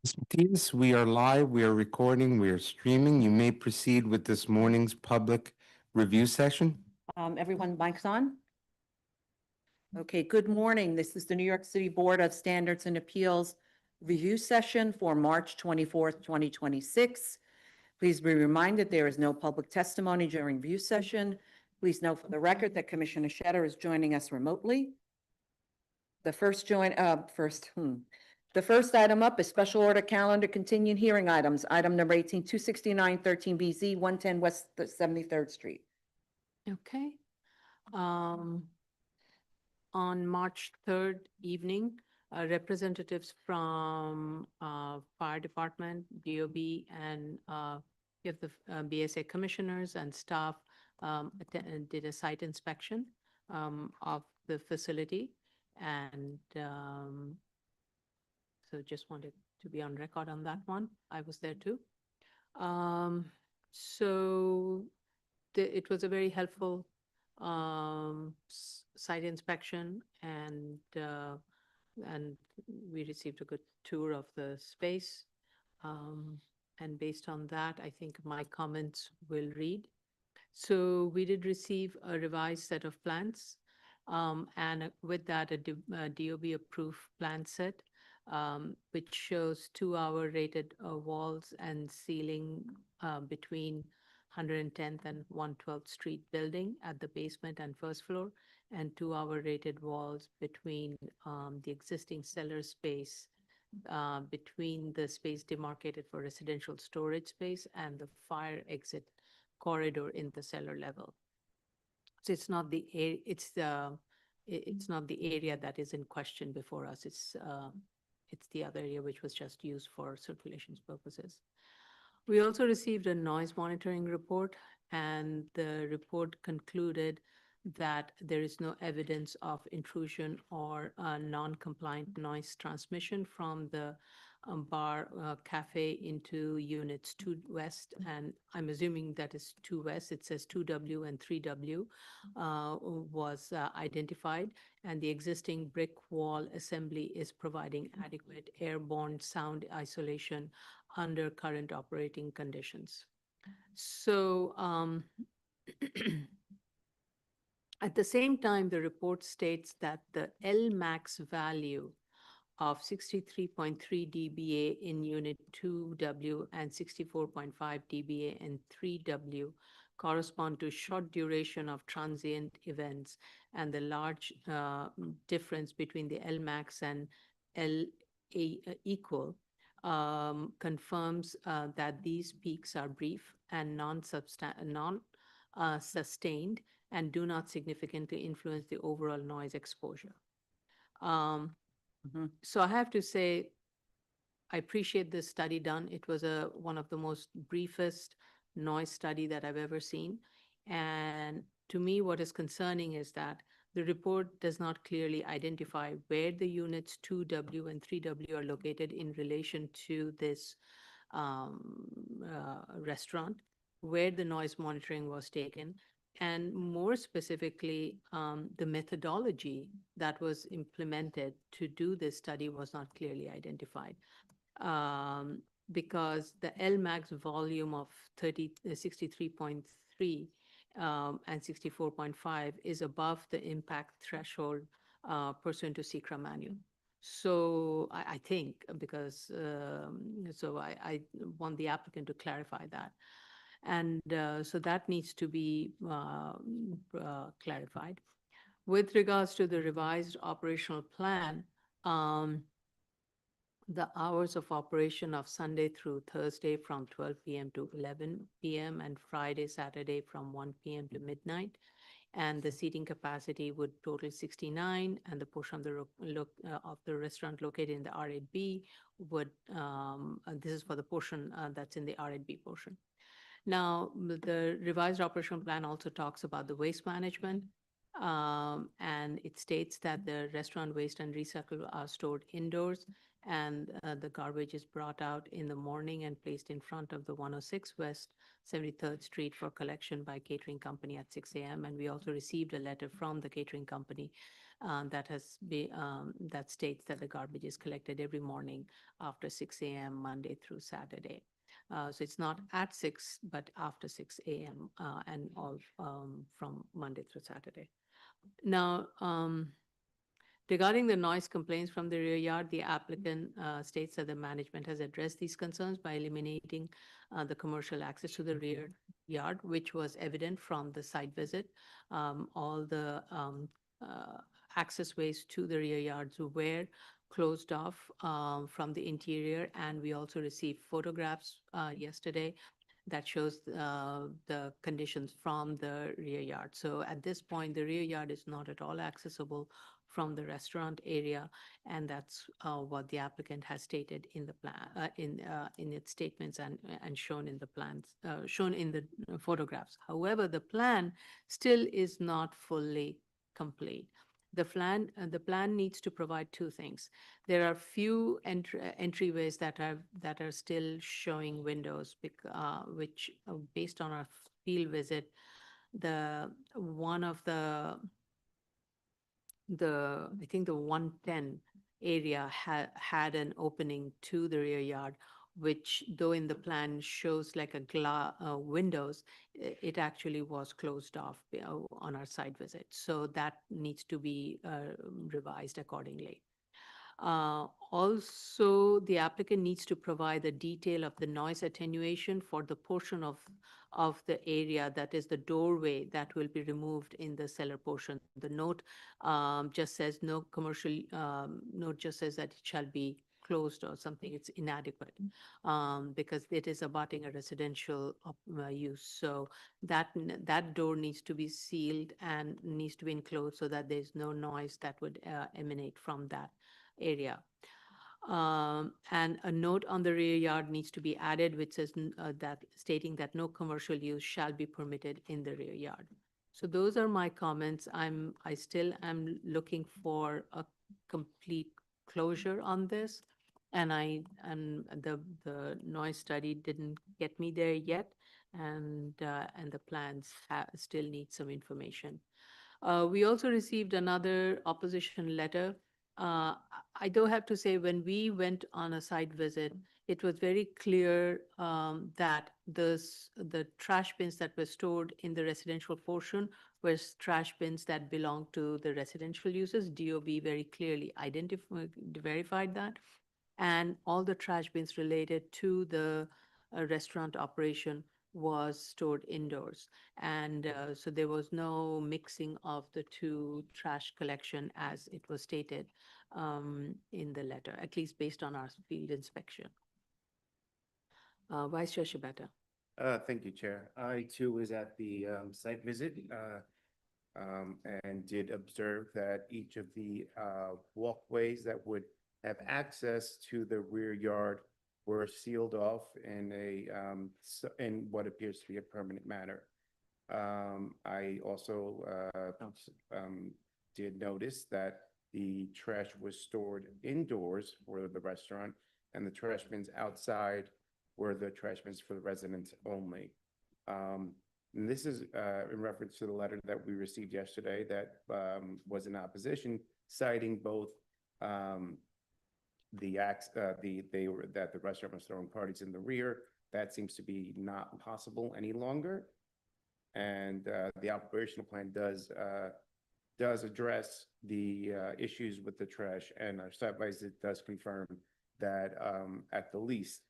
Ms. Matias, we are live, we are recording, we are streaming. You may proceed with this morning's public review session. Everyone, mics on? Okay, good morning. This is the New York City Board of Standards and Appeals review session for March 24th, 2026. Please be reminded there is no public testimony during review session. Please note for the record that Commissioner Shetter is joining us remotely. The first item up is special order calendar continuing hearing items. Item number 18, 269 13BZ, 110 West 73rd Street. Okay. On March 3rd evening, representatives from Fire Department, DOB, and we have the BSA commissioners and staff did a site inspection of the facility. And so just wanted to be on record on that one. I was there too. So it was a very helpful site inspection, and we received a good tour of the space. And based on that, I think my comments will read. So we did receive a revised set of plans, and with that, a DOB approved plan set, which shows 2-hour rated walls and ceiling between 110th and 112th Street building at the basement and first floor, and 2-hour rated walls between the existing cellar space, between the space demarcated for residential storage space and the fire exit corridor in the cellar level. So it's not the area that is in question before us. It's the other area which was just used for circulation purposes. We also received a noise monitoring report, and the report concluded that there is no evidence of intrusion or non-compliant noise transmission from the bar cafe into units 2 West, and I'm assuming that is 2 West. It says 2W and 3W was identified, and the existing brick wall assembly is providing adequate airborne sound isolation under current operating conditions. So at the same time, the report states that the Lmax value of 63.3 dBA in unit 2W and 64.5 dBA in 3W correspond to short duration of transient events, and the large difference between the Lmax and L equal confirms that these peaks are brief and non-sustained and do not significantly influence the overall noise exposure. So I have to say, I appreciate this study done. It was one of the most briefest noise study that I've ever seen. And to me, what is concerning is that the report does not clearly identify where the units 2W and 3W are located in relation to this restaurant, where the noise monitoring was taken, and more specifically, the methodology that was implemented to do this study was not clearly identified. Because the Lmax volume of 63.3 and 64.5 is above the impact threshold pursuant to SECRA manual. So I think, because, so I want the applicant to clarify that. And so that needs to be clarified. With regards to the revised operational plan, the hours of operation of Sunday through Thursday from 12 p.m. to 11 p.m. and Friday, Saturday from 1 p.m. to midnight. And the seating capacity would total 69, and the portion of the restaurant located in the R8B would, this is for the portion that's in the R8B portion. Now, the revised operational plan also talks about the waste management, and it states that the restaurant waste and recycle are stored indoors, and the garbage is brought out in the morning and placed in front of the 106 West 73rd Street for collection by catering company at 6 a.m. And we also received a letter from the catering company that states that the garbage is collected every morning after 6 a.m. Monday through Saturday. So it's not at 6, but after 6 a.m. And all from Monday through Saturday. Now, regarding the noise complaints from the rear yard, the applicant states that the management has addressed these concerns by eliminating the commercial access to the rear yard, which was evident from the site visit. All the access ways to the rear yards were closed off from the interior, and we also received photographs yesterday that shows the conditions from the rear yard. So at this point, the rear yard is not at all accessible from the restaurant area, and that's what the applicant has stated in the plan, in its statements and shown in the plans, shown in the photographs. However, the plan still is not fully complete. The plan needs to provide two things. There are few entryways that are still showing windows, which, based on our field visit, one of the I think the 110 area had an opening to the rear yard, which, though in the plan shows like a windows, it actually was closed off on our site visit. So that needs to be revised accordingly. Also, the applicant needs to provide the detail of the noise attenuation for the portion of the area that is the doorway that will be removed in the cellar portion. The note just says no commercial, note just says that it shall be closed or something. It's inadequate because it is abutting a residential use. So that door needs to be sealed and needs to be enclosed so that there's no noise that would emanate from that area. And a note on the rear yard needs to be added, which says that stating that no commercial use shall be permitted in the rear yard. So those are my comments. I still am looking for a complete closure on this, and the noise study didn't get me there yet, and the plans still need some information. We also received another opposition letter. I do have to say, when we went on a site visit, it was very clear that the trash bins that were stored in the residential portion were trash bins that belong to the residential users. DOB very clearly verified that. And all the trash bins related to the restaurant operation was stored indoors. And so there was no mixing of the two trash collection as it was stated in the letter, at least based on our field inspection. Vice Chair Shibata. Thank you, Chair. I too was at the site visit and did observe that each of the walkways that would have access to the rear yard were sealed off in what appears to be a permanent manner. I also did notice that the trash was stored indoors for the restaurant, and the trash bins outside were the trash bins for the residents only. And this is in reference to the letter that we received yesterday that was in opposition, citing both that the restaurant was throwing parties in the rear. That seems to be not possible any longer. And the operational plan does address the issues with the trash, and our site visit does confirm that at the least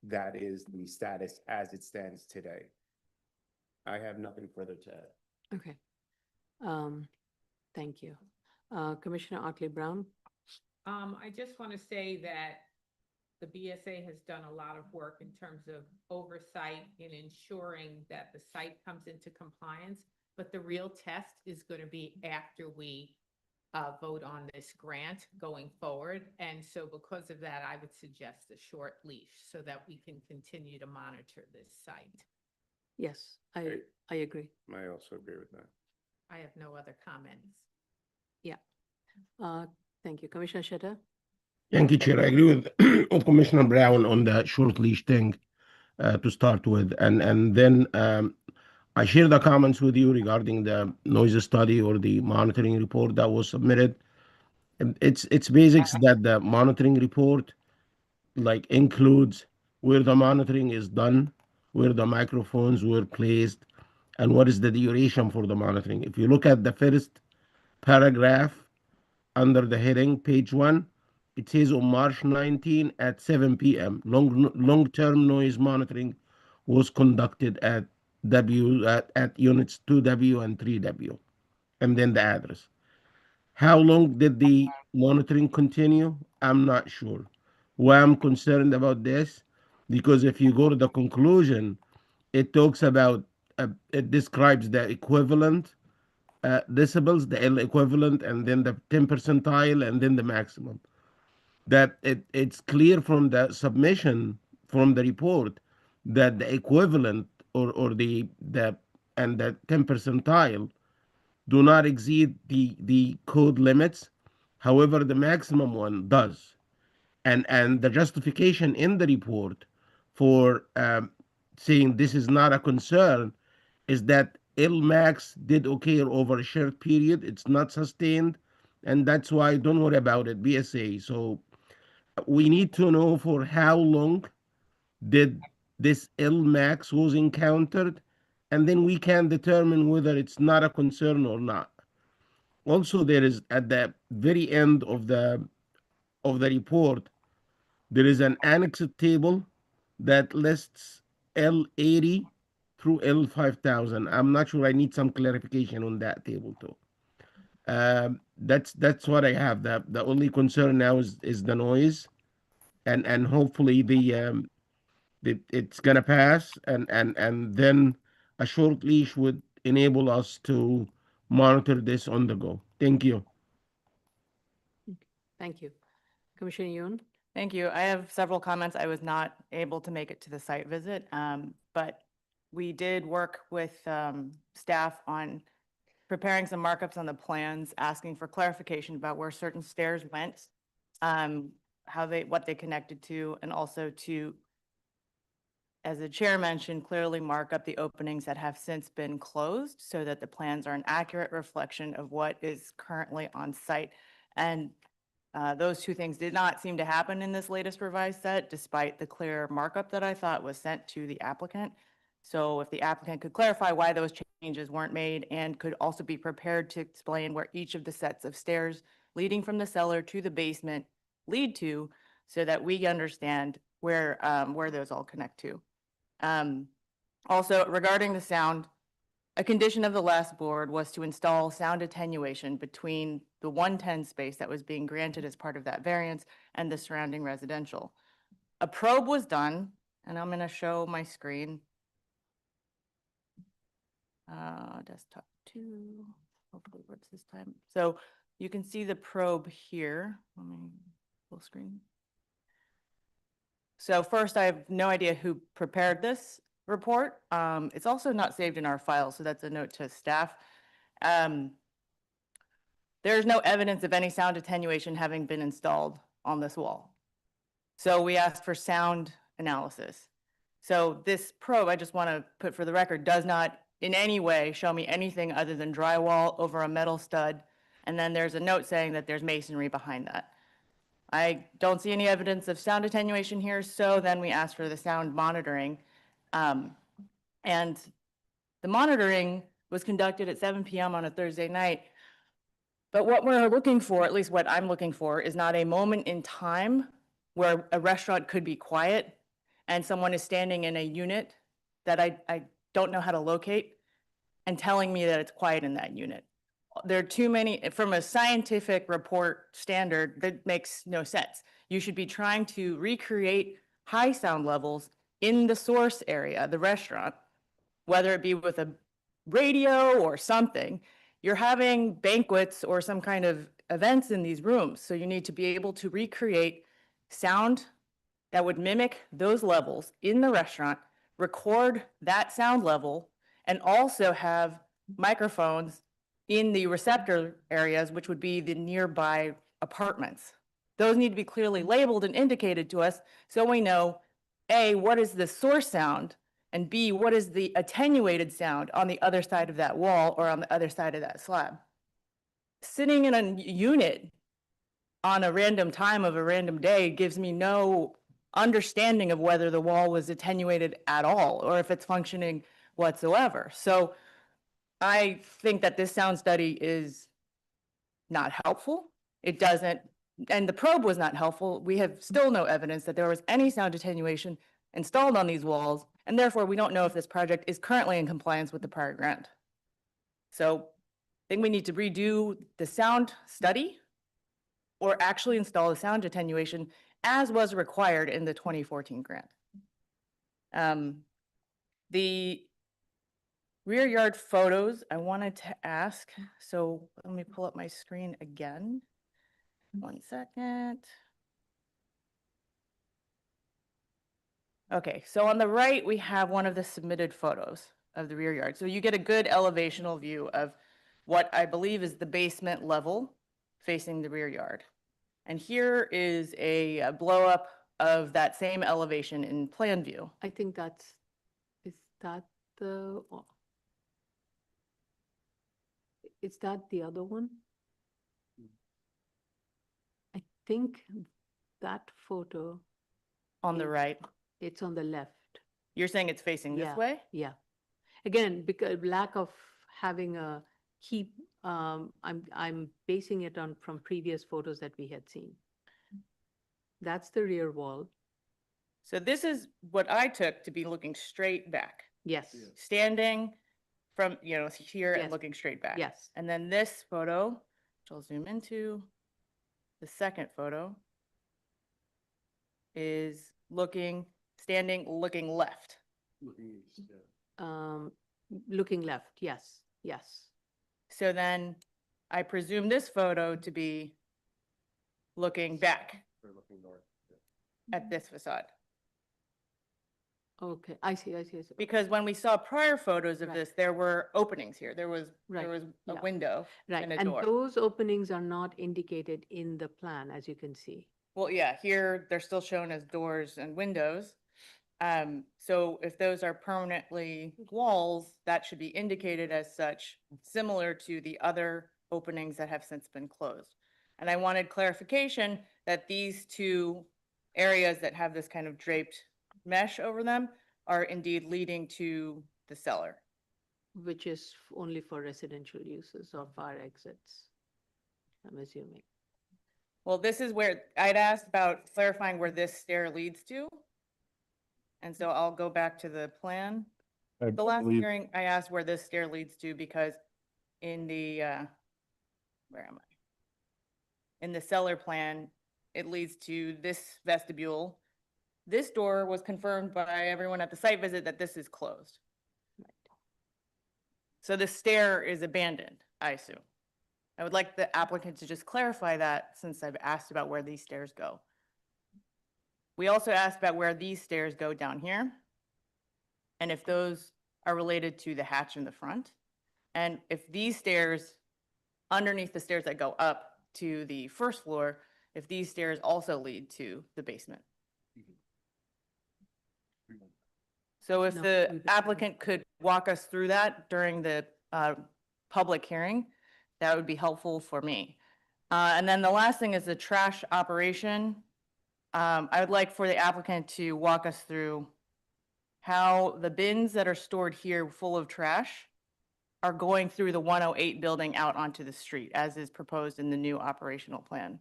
that is the status as it stands today. I have nothing further to add. Okay. Thank you. Commissioner Otley Brown. I just want to say that the BSA has done a lot of work in terms of oversight in ensuring that the site comes into compliance, but the real test is going to be after we vote on this grant going forward. And so because of that, I would suggest a short leash so that we can continue to monitor this site. Yes, I agree. I also agree with that. I have no other comments. Yeah. Thank you. Commissioner Shetter? Thank you, Chair. I agree with Commissioner Brown on the short leash thing to start with. And then I share the comments with you regarding the noise study or the monitoring report that was submitted. And it's basics that the monitoring report like includes where the monitoring is done, where the microphones were placed, and what is the duration for the monitoring. If you look at the first paragraph under the heading, page 1, it says on March 19 at 7 p.m. Long-term noise monitoring was conducted at at units 2W and 3W, and then the address. How long did the monitoring continue? I'm not sure. Why I'm concerned about this? Because if you go to the conclusion, it talks about, it describes the equivalent decibels, the L equivalent, and then the 10 percentile, and then the maximum. That it's clear from the submission, from the report, that the equivalent or the and the 10 percentile do not exceed the code limits. However, the maximum one does. And the justification in the report for saying this is not a concern is that LMAX did occur over a short period. It's not sustained. And that's why don't worry about it, BSA. So we need to know for how long did this LMAX was encountered, and then we can determine whether it's not a concern or not. Also, there is at the very end of the report, there is an annexed table that lists L80 through L5000. I'm not sure. I need some clarification on that table too. That's what I have. The only concern now is the noise, and hopefully it's gonna pass, and then a short leash would enable us to monitor this on the go. Thank you. Thank you. Commissioner Yoon? Thank you. I have several comments. I was not able to make it to the site visit, but we did work with staff on preparing some markups on the plans, asking for clarification about where certain stairs went, what they connected to, and also to, as the chair mentioned, clearly mark up the openings that have since been closed so that the plans are an accurate reflection of what is currently on site. And those two things did not seem to happen in this latest revised set, despite the clear markup that I thought was sent to the applicant. So if the applicant could clarify why those changes weren't made and could also be prepared to explain where each of the sets of stairs leading from the cellar to the basement lead to, so that we understand where those all connect to. Also, regarding the sound, a condition of the last board was to install sound attenuation between the 110 space that was being granted as part of that variance and the surrounding residential. A probe was done, and I'm going to show my screen. Desktop 2, hopefully it works this time. So you can see the probe here. Let me full screen. So first, I have no idea who prepared this report. It's also not saved in our file, so that's a note to staff. There's no evidence of any sound attenuation having been installed on this wall. So we asked for sound analysis. So this probe, I just want to put for the record, does not in any way show me anything other than drywall over a metal stud. And then there's a note saying that there's masonry behind that. I don't see any evidence of sound attenuation here, so then we asked for the sound monitoring. And the monitoring was conducted at 7 p.m. on a Thursday night. But what we're looking for, at least what I'm looking for, is not a moment in time where a restaurant could be quiet and someone is standing in a unit that I don't know how to locate and telling me that it's quiet in that unit. There are too many, from a scientific report standard, that makes no sense. You should be trying to recreate high sound levels in the source area, the restaurant, whether it be with a radio or something. You're having banquets or some kind of events in these rooms, so you need to be able to recreate sound that would mimic those levels in the restaurant, record that sound level, and also have microphones in the receptor areas, which would be the nearby apartments. Those need to be clearly labeled and indicated to us so we know, A, what is the source sound, And B, what is the attenuated sound on the other side of that wall or on the other side of that slab? Sitting in a unit on a random time of a random day gives me no understanding of whether the wall was attenuated at all or if it's functioning whatsoever. So I think that this sound study is not helpful. It doesn't, and the probe was not helpful. We have still no evidence that there was any sound attenuation installed on these walls, and therefore we don't know if this project is currently in compliance with the prior grant. So I think we need to redo the sound study or actually install the sound attenuation as was required in the 2014 grant. The rear yard photos, I wanted to ask, so let me pull up my screen again. 1 second. Okay, so on the right, we have one of the submitted photos of the rear yard. So you get a good elevational view of what I believe is the basement level facing the rear yard. And here is a blow up of that same elevation in plan view. I think is that the, is that the other one? I think that photo, On the Yes. right, it's on the left. you're saying it's facing this Yeah. way? Yeah. Again, because lack of having a key, I'm basing it on from previous photos that we had seen. That's the rear wall. So this is what I took to be looking straight back, Yes, standing from, here and Yes. looking straight back. yes. And then this photo, which I'll zoom into, the second photo is standing, looking left. Looking left, yes, yes. So then I presume this photo to be looking back at this facade. Okay, I see. Because when we saw prior photos of Right. this, there were openings here. There was Right, a yeah. window Right, and a and door. those openings are not indicated in the plan, as you can see. Well, yeah, here they're still shown as doors and windows. So if those are permanently walls, that should be indicated as such, similar to the other openings that have since been closed. And I wanted clarification that these two areas that have this kind of draped mesh over them are indeed leading to the cellar. Which is only for residential uses or fire exits, I'm assuming. Well, this is where I'd asked about clarifying where this stair leads to. And so I'll go back to the plan. I The last believe- hearing, I asked where this stair leads to because in the, where am I? In the cellar plan, it leads to this vestibule. This door was confirmed by everyone at the site visit that this is closed. So the stair is abandoned, I assume. I would like the applicant to just clarify that since I've asked about where these stairs go. We also asked about where these stairs go down here and if those are related to the hatch in the front. And if these stairs, underneath the stairs that go up to the first floor, if these stairs also lead to the basement. So if No, the we don't. applicant could walk us through that during the public hearing, that would be helpful for me. And then the last thing is the trash operation. I would like for the applicant to walk us through how the bins that are stored here full of trash are going through the 108 building out onto the street, as is proposed in the new operational plan.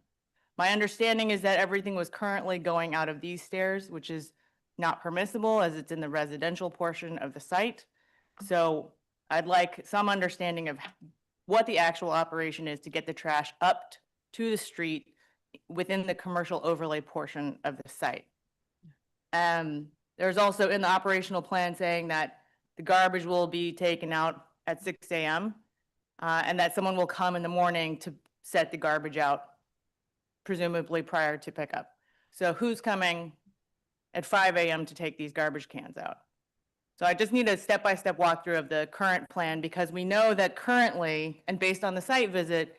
My understanding is that everything was currently going out of these stairs, which is not permissible as it's in the residential portion of the site. So I'd like some understanding of what the actual operation is to get the trash up to the street within the commercial overlay portion of the site. There's also in the operational plan saying that the garbage will be taken out at 6 a.m. And that someone will come in the morning to set the garbage out, presumably prior to pickup. So who's coming at 5 a.m. to take these garbage cans out? So I just need a step-by-step walkthrough of the current plan because we know that currently, and based on the site visit,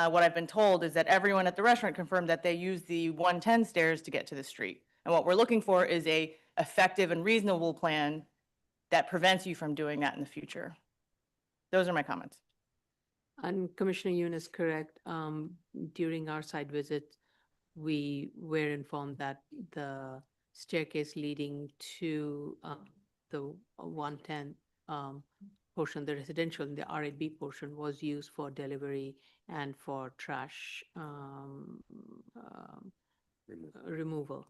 what I've been told is that everyone at the restaurant confirmed that they use the 110 stairs to get to the street. And what we're looking for is a effective and reasonable plan that prevents you from doing that in the future. Those are my comments. And Commissioner Yoon is correct. During our site visit, we were informed that the staircase leading to the 110 portion, the residential, the R8B portion was used for delivery and for trash removal.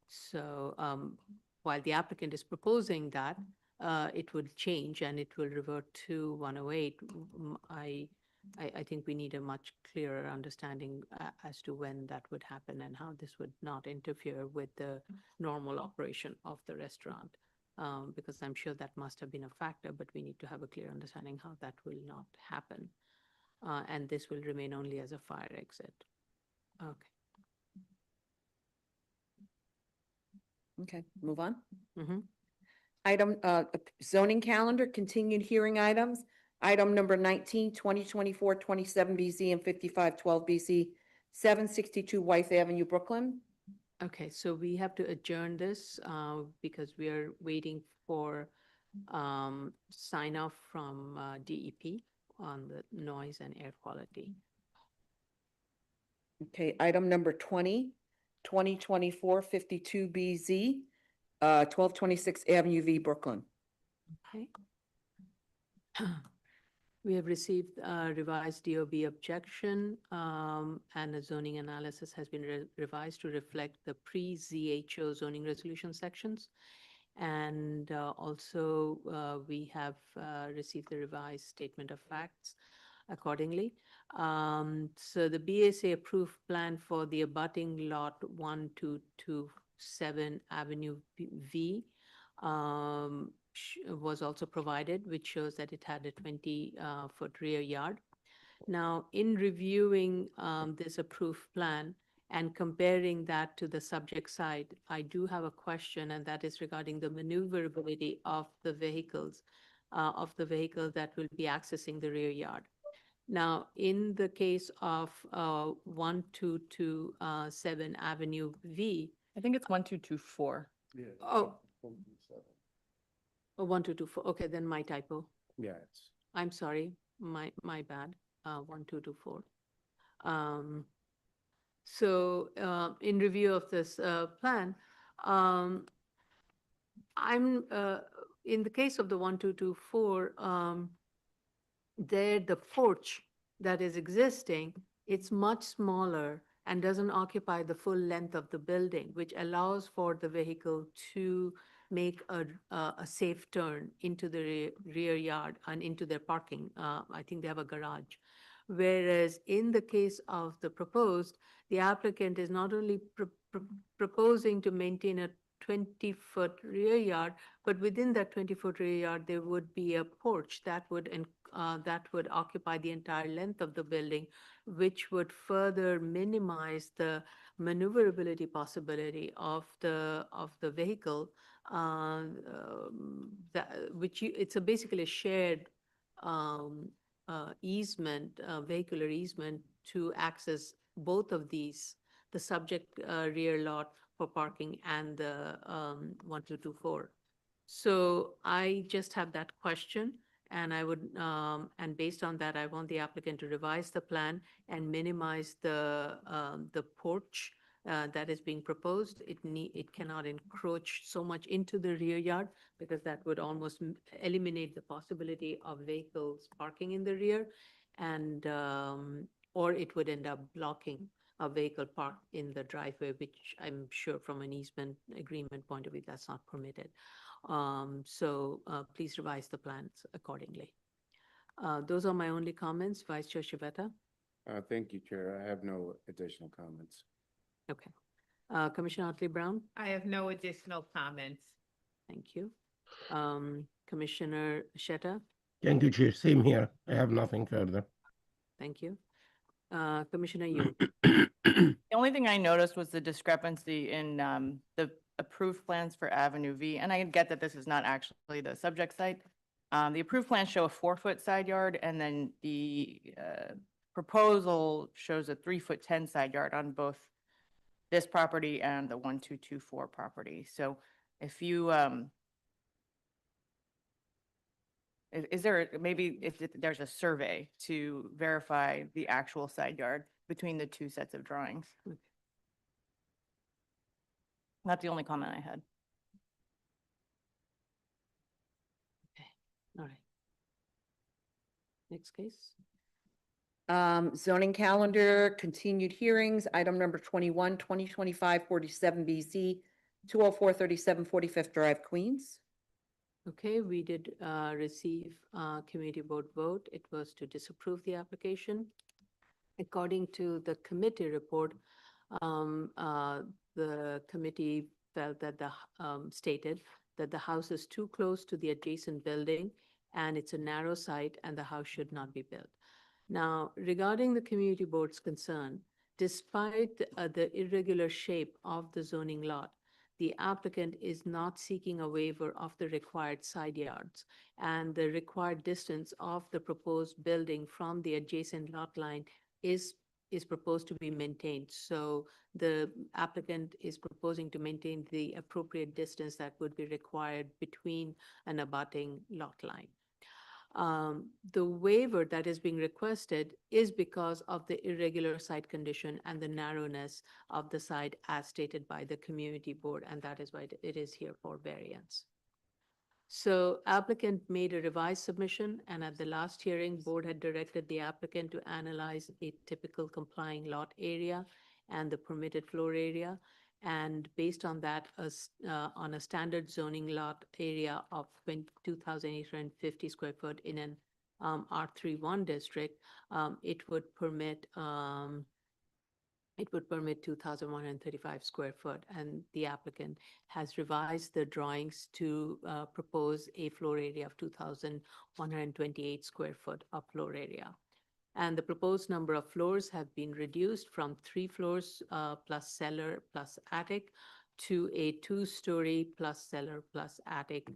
So while the applicant is proposing that, it would change and it will revert to 108. I think we need a much clearer understanding as to when that would happen and how this would not interfere with the normal operation of the restaurant. Because I'm sure that must have been a factor, but we need to have a clear understanding how that will not happen. And this will remain only as a fire exit. Okay. Okay, move on. Mhm. Item, zoning calendar, continued hearing items. Item number 19, 2024, 27 BZ and 5512 BZ, 762 Wythe Avenue, Brooklyn. Okay, so we have to adjourn this because we are waiting for sign off from DEP on the noise and air quality. Okay, item number 20, 2024, 52 BZ, 1226 Avenue V, Brooklyn. Okay. We have received a revised DOB objection, and a zoning analysis has been revised to reflect the pre-ZHO zoning resolution sections. And also, we have received the revised statement of facts accordingly. So the BSA approved plan for the abutting lot 1227 Avenue V was also provided, which shows that it had a 20-foot rear yard. Now, in reviewing this approved plan and comparing that to the subject site, I do have a question, and that is regarding the maneuverability of the vehicles that will be accessing the rear yard. Now, in the case of 1227 Avenue V, I think it's 1224. oh, 1224, okay, then my typo. Yeah, it's, I'm sorry, my bad, 1224. So in review of this plan, I'm in the case of the 1224, there the porch that is existing, it's much smaller and doesn't occupy the full length of the building, which allows for the vehicle to make a safe turn into the rear yard and into their parking. I think they have a garage. Whereas in the case of the proposed, the applicant is not only proposing to maintain a 20-foot rear yard, but within that 20-foot rear yard, there would be a porch that would occupy the entire length of the building, which would further minimize the maneuverability possibility of the vehicle, it's basically a shared easement, vehicular easement to access both of these, the subject rear lot for parking and the 1224. So I just have that question, and I would, and based on that, I want the applicant to revise the plan and minimize the porch that is being proposed. It cannot encroach so much into the rear yard because that would almost eliminate the possibility of vehicles parking in the rear, and or it would end up blocking a vehicle parked in the driveway, which I'm sure from an easement agreement point of view, that's not permitted. So please revise the plans accordingly. Those are my only comments. Vice Chair Shiveta. thank you, Chair. I have no additional comments. Okay. Commissioner Otley Brown. I have no additional comments. Thank you. Commissioner Sheta. Thank you, Chair. Same here. I have nothing further. Thank you. Commissioner Yoon. The only thing I noticed was the discrepancy in the approved plans for Avenue V, and I get that this is not actually the subject site. The approved plans show a 4-foot side yard, and then the proposal shows a 3-foot 10 side yard on both this property and the 1224 property. So if you Is there, maybe if there's a survey to verify the actual side yard between the two sets of drawings? Not the only comment I had. All right. Next case. Zoning calendar, continued hearings, item number 21, 2025 47 BZ, 204 37 45th Drive, Queens. Okay, we did receive committee board vote. It was to disapprove the application. According to the committee report, the committee felt that stated that the house is too close to the adjacent building and it's a narrow site and the house should not be built. Now, regarding the community board's concern, despite the irregular shape of the zoning lot, the applicant is not seeking a waiver of the required side yards, and the required distance of the proposed building from the adjacent lot line is proposed to be maintained. So the applicant is proposing to maintain the appropriate distance that would be required between an abutting lot line. The waiver that is being requested is because of the irregular site condition and the narrowness of the site as stated by the community board, and that is why it is here for variance. So applicant made a revised submission, and at the last hearing, board had directed the applicant to analyze a typical complying lot area and the permitted floor area. And based on that, on a standard zoning lot area of 2,850 square foot in an R31 district, it would permit 2,135 square foot, and the applicant has revised the drawings to propose a floor area of 2,128 square foot of floor area. And the proposed number of floors have been reduced from 3 floors plus cellar plus attic to a 2-story plus cellar plus attic,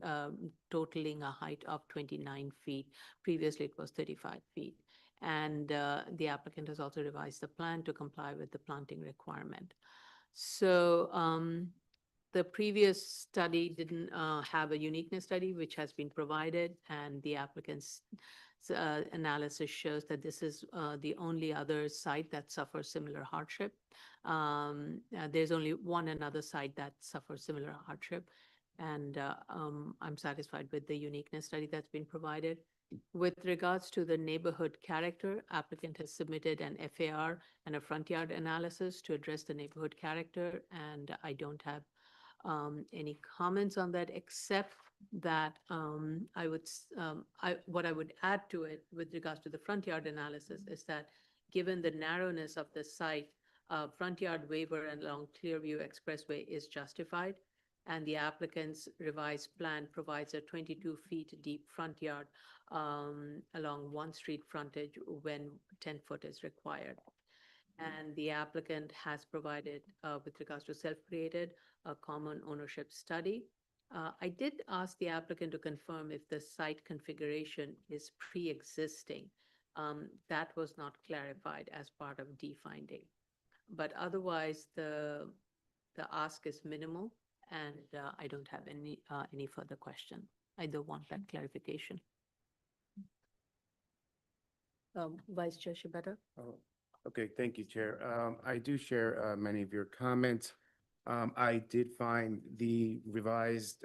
totaling a height of 29 feet. Previously, it was 35 feet. And the applicant has also revised the plan to comply with the planting requirement. So the previous study didn't have a uniqueness study, which has been provided, and the applicant's analysis shows that this is the only other site that suffers similar hardship. There's only one another site that suffers similar hardship, and I'm satisfied with the uniqueness study that's been provided. With regards to the neighborhood character, applicant has submitted an FAR and a front yard analysis to address the neighborhood character, and I don't have any comments on that, except that what I would add to it with regards to the front yard analysis is that given the narrowness of the site, front yard waiver along Clearview Expressway is justified, and the applicant's revised plan provides a 22 feet deep front yard along one street frontage when 10 foot is required. And the applicant has provided, with regards to self-created, a common ownership study. I did ask the applicant to confirm if the site configuration is pre-existing. That was not clarified as part of D-finding. But otherwise, the ask is minimal, and I don't have any further question. I don't want that clarification. Vice Chair Shibata? Oh, okay, thank you, Chair. I do share many of your comments. I did find the revised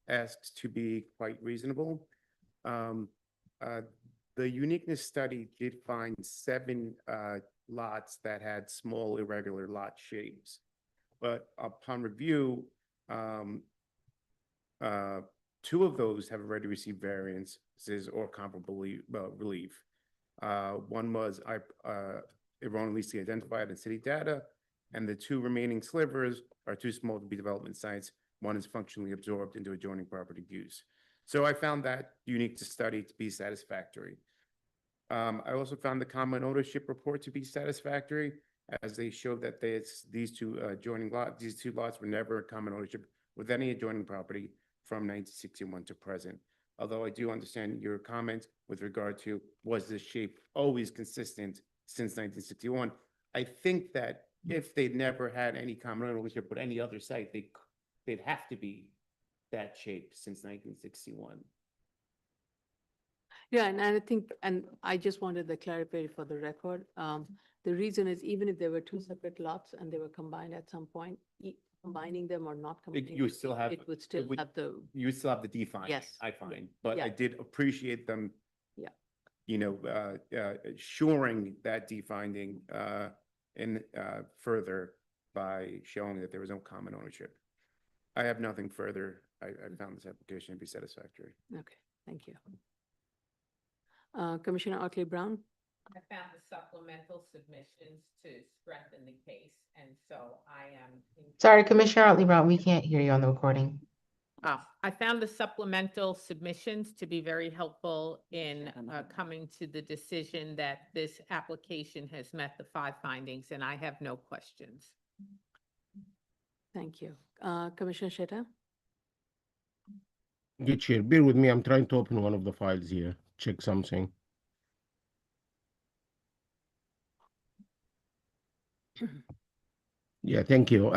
asks to be quite reasonable. The uniqueness study did find 7 lots that had small irregular lot shapes. But upon review, 2 of those have already received variances or comparable relief. One was erroneously identified in city data, and the 2 remaining slivers are too small to be development sites. One is functionally absorbed into adjoining property use. So I found that unique to study to be satisfactory. I also found the common ownership report to be satisfactory, as they showed that these two lots were never in common ownership with any adjoining property from 1961 to present. Although I do understand your comment with regard to, was this shape always consistent since 1961? I think that if they'd never had any common ownership with any other site, they'd have to be that shape since 1961. Yeah, and I think, and I just wanted to clarify for the record. The reason is even if there were two separate lots and they were combined at some point, combining them or not combining. you them, still have- It would still would- have the, You still have the D finding, Yes. I find, but I Yeah. did appreciate them. Yeah. You know, shoring that D finding, further by showing that there was no common ownership. I have nothing further. I found this application to be satisfactory. okay, thank you. Commissioner Otley Brown? I found the supplemental submissions to strengthen the case, and so I am. Sorry, Commissioner Otley Brown, we can't hear you on the recording. Oh, I found the supplemental submissions to be very helpful in coming to the decision that this application has met the 5 findings, and I have no questions. Thank you. Commissioner Sheta? Good chair, bear with me. I'm trying to open one of the files here, check something. Yeah, thank you.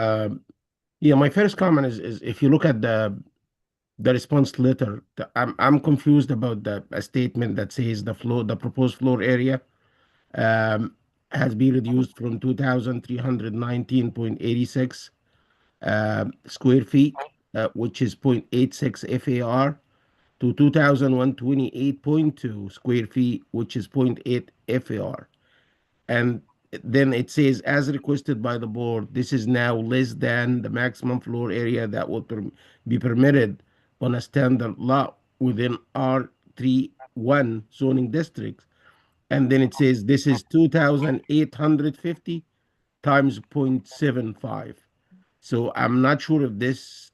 Yeah, my first comment is if you look at the response letter, I'm confused about a statement that says the proposed floor area has been reduced from 2,319.86 square feet, which is 0.86 FAR, to 2,128.2 square feet, which is 0.8 FAR. And then it says, as requested by the board, this is now less than the maximum floor area that would be permitted on a standard lot within R31 zoning districts. And then it says this is 2,850 times 0.75. So I'm not sure if this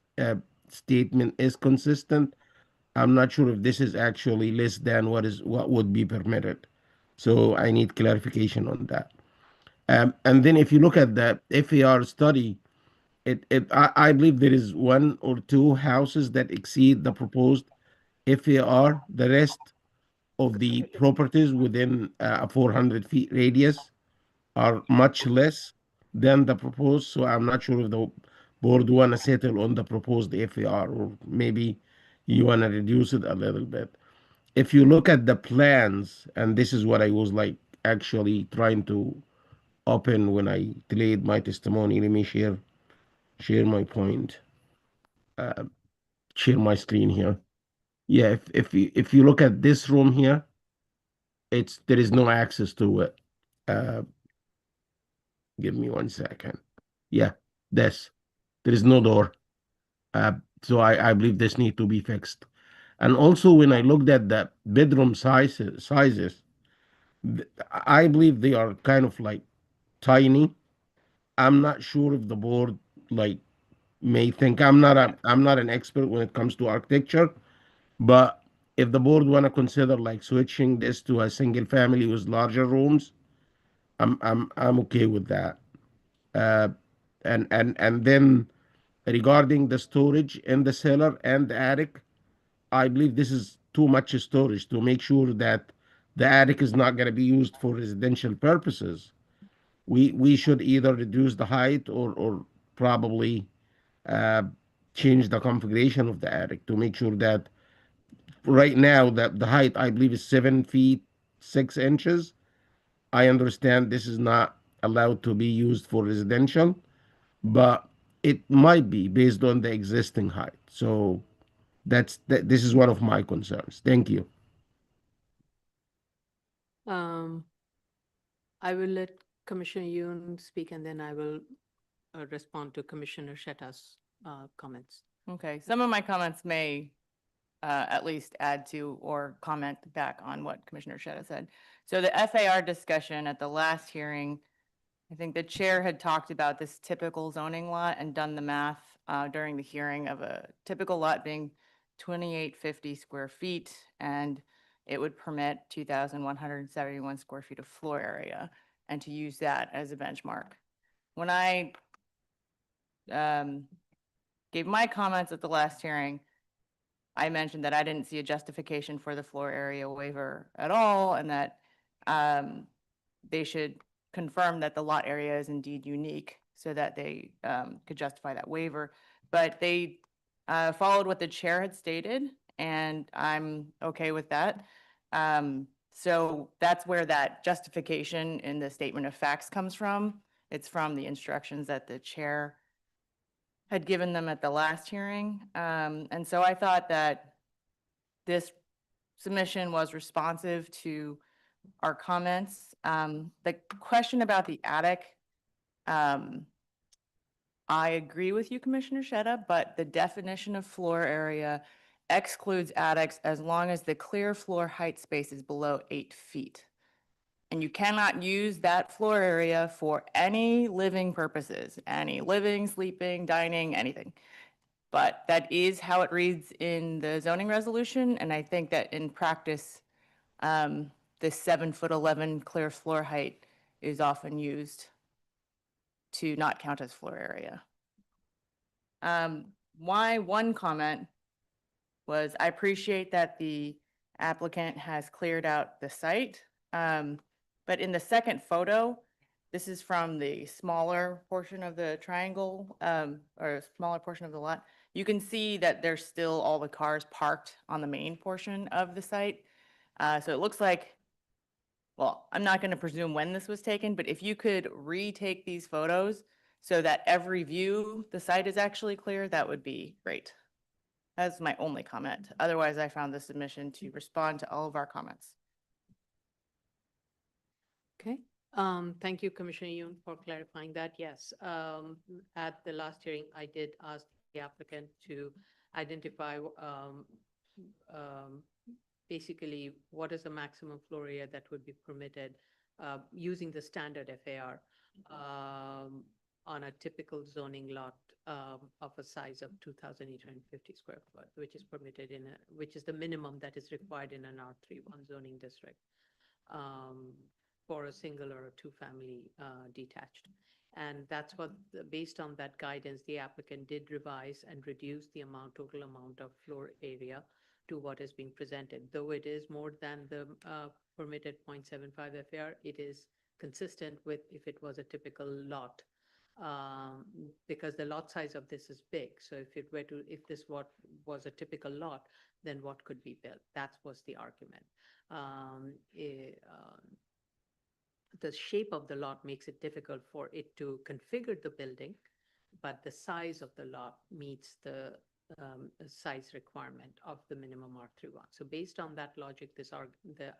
statement is consistent. I'm not sure if this is actually less than what would be permitted. So I need clarification on that. And then if you look at the FAR study, I believe there is 1 or 2 houses that exceed the proposed FAR. The rest of the properties within a 400 feet radius are much less than the proposed. So I'm not sure if the board want to settle on the proposed FAR, or maybe you want to reduce it a little bit. If you look at the plans, and this is what I was like actually trying to open when I delayed my testimony. Let me share my point. Share my screen here. Yeah, if you look at this room here, there is no access to it. Give me 1 second. Yeah, there is no door. So I believe this need to be fixed. And also when I looked at the bedroom sizes, I believe they are kind of like tiny. I'm not sure if the board like may think I'm not an expert when it comes to architecture, but if the board want to consider like switching this to a single family with larger rooms, I'm okay with that. And then regarding the storage in the cellar and the attic, I believe this is too much storage to make sure that the attic is not going to be used for residential purposes. We should either reduce the height or probably uh, change the configuration of the attic to make sure that right now that the height I believe is 7 feet 6 inches. I understand this is not allowed to be used for residential, but it might be based on the existing height. So this is one of my concerns. Thank you. I will let Commissioner Yoon speak, and then I will respond to Commissioner Sheta's comments. Okay, some of my comments may at least add to or comment back on what Commissioner Sheta said. So the FAR discussion at the last hearing, I think the chair had talked about this typical zoning lot and done the math during the hearing of a typical lot being 2850 square feet, and it would permit 2,171 square feet of floor area, and to use that as a benchmark. When I gave my comments at the last hearing, I mentioned that I didn't see a justification for the floor area waiver at all, and that they should confirm that the lot area is indeed unique so that they could justify that waiver. But they followed what the chair had stated, and I'm okay with that. So that's where that justification in the statement of facts comes from. It's from the instructions that the chair had given them at the last hearing. And so I thought that this submission was responsive to our comments. The question about the attic, I agree with you, Commissioner Sheta, but the definition of floor area excludes attics as long as the clear floor height space is below 8 feet. And you cannot use that floor area for any living purposes, any living, sleeping, dining, anything. But that is how it reads in the zoning resolution, and I think that in practice, the 7'11" clear floor height is often used to not count as floor area. My one comment was I appreciate that the applicant has cleared out the site. But in the second photo, this is from the smaller portion of the triangle, or smaller portion of the lot. You can see that there's still all the cars parked on the main portion of the site. So it looks like, well, I'm not going to presume when this was taken, but if you could retake these photos so that every view, the site is actually clear, that would be great. That's my only comment. Otherwise, I found the submission to respond to all of our comments. Okay, thank you, Commissioner Yoon, for clarifying that. Yes, at the last hearing, I did ask the applicant to identify basically what is the maximum floor area that would be permitted using the standard FAR on a typical zoning lot of a size of 2,850 square foot, which is permitted which is the minimum that is required in an R31 zoning district. For a single or a two-family detached. And that's what, based on that guidance, the applicant did revise and reduce the total amount of floor area to what is being presented. Though it is more than the permitted 0.75 FAR, it is consistent with if it was a typical lot. Because the lot size of this is big. So if this was a typical lot, then what could be built? That was the argument. The shape of the lot makes it difficult for it to configure the building, but the size of the lot meets the size requirement of the minimum R31. So based on that logic, the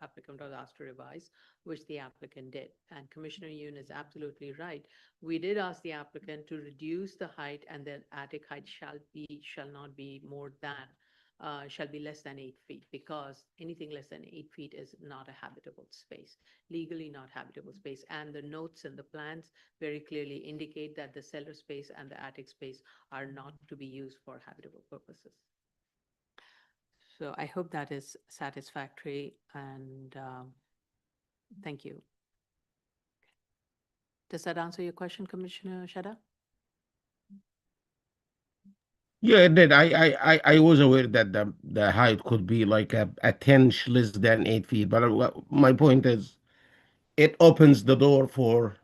applicant was asked to revise, which the applicant did. And Commissioner Yoon is absolutely right. We did ask the applicant to reduce the height, and the attic height shall not be more than shall be less than 8 feet, because anything less than 8 feet is not a habitable space, legally not habitable space. And the notes and the plans very clearly indicate that the cellar space and the attic space are not to be used for habitable purposes. So I hope that is satisfactory, and thank you. Does that answer your question, Commissioner Sheta? Yeah, it did. I was aware that the height could be like a 10 less than 8 feet, but my point is it opens the door for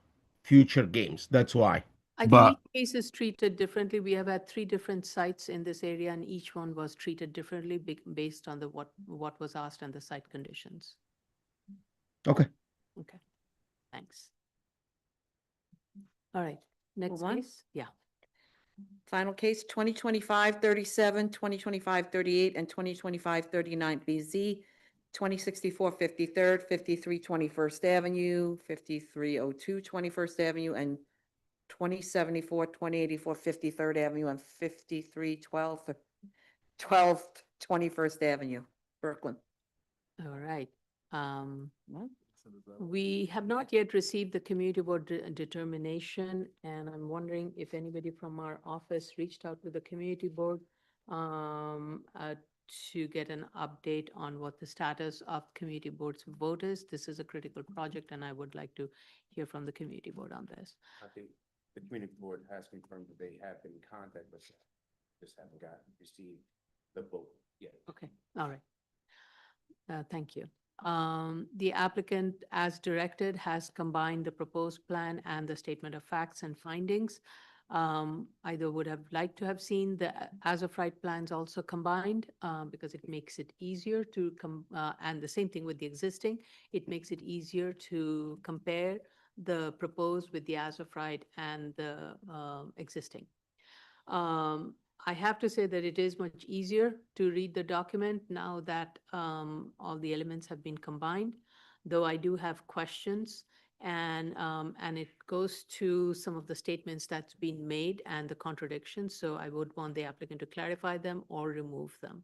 future games. That's why. I think But each case is treated differently. We have had 3 different sites in this area, and each one was treated differently based on what was asked and the site conditions. okay. Okay, thanks. All right, next Move on? case? Yeah. Final case, 2025-37, 2025-38, and 2025-39 BZ, 2064 53rd, 53 21st Avenue, 5302 21st Avenue, and 2074, 2084 53rd Avenue, and 5312 21st Avenue, Brooklyn. All right. What? We have not yet received the community board determination, and I'm wondering if anybody from our office reached out to the community board to get an update on what the status of community board's vote is. This is a critical project, and I would like to hear from the community board on this. I think the community board has confirmed that they have been in contact with us, just haven't received the vote yet. Okay, all right. Thank you. The applicant, as directed, has combined the proposed plan and the statement of facts and findings. Either would have liked to have seen the as of right plans also combined, because it makes it easier to and the same thing with the existing. It makes it easier to compare the proposed with the as of right and the existing. I have to say that it is much easier to read the document now that all the elements have been combined, though I do have questions. And it goes to some of the statements that's been made and the contradictions. So I would want the applicant to clarify them or remove them.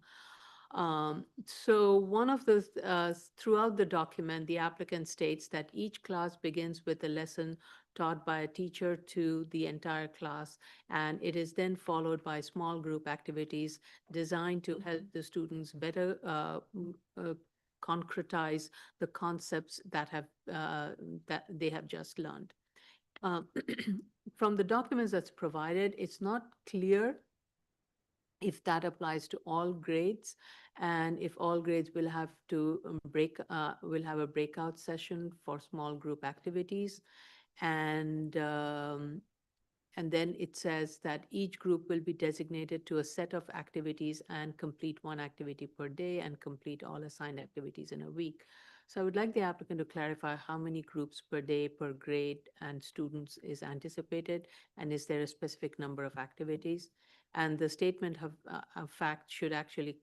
So one of the, throughout the document, the applicant states that each class begins with a lesson taught by a teacher to the entire class, and it is then followed by small group activities designed to help the students better concretize the concepts that they have just learned. From the documents that's provided, it's not clear if that applies to all grades, and if all grades will have to will have a breakout session for small group activities. And then it says that each group will be designated to a set of activities and complete one activity per day and complete all assigned activities in a week. So I would like the applicant to clarify how many groups per day, per grade, and students is anticipated, and is there a specific number of activities? And the statement of fact should actually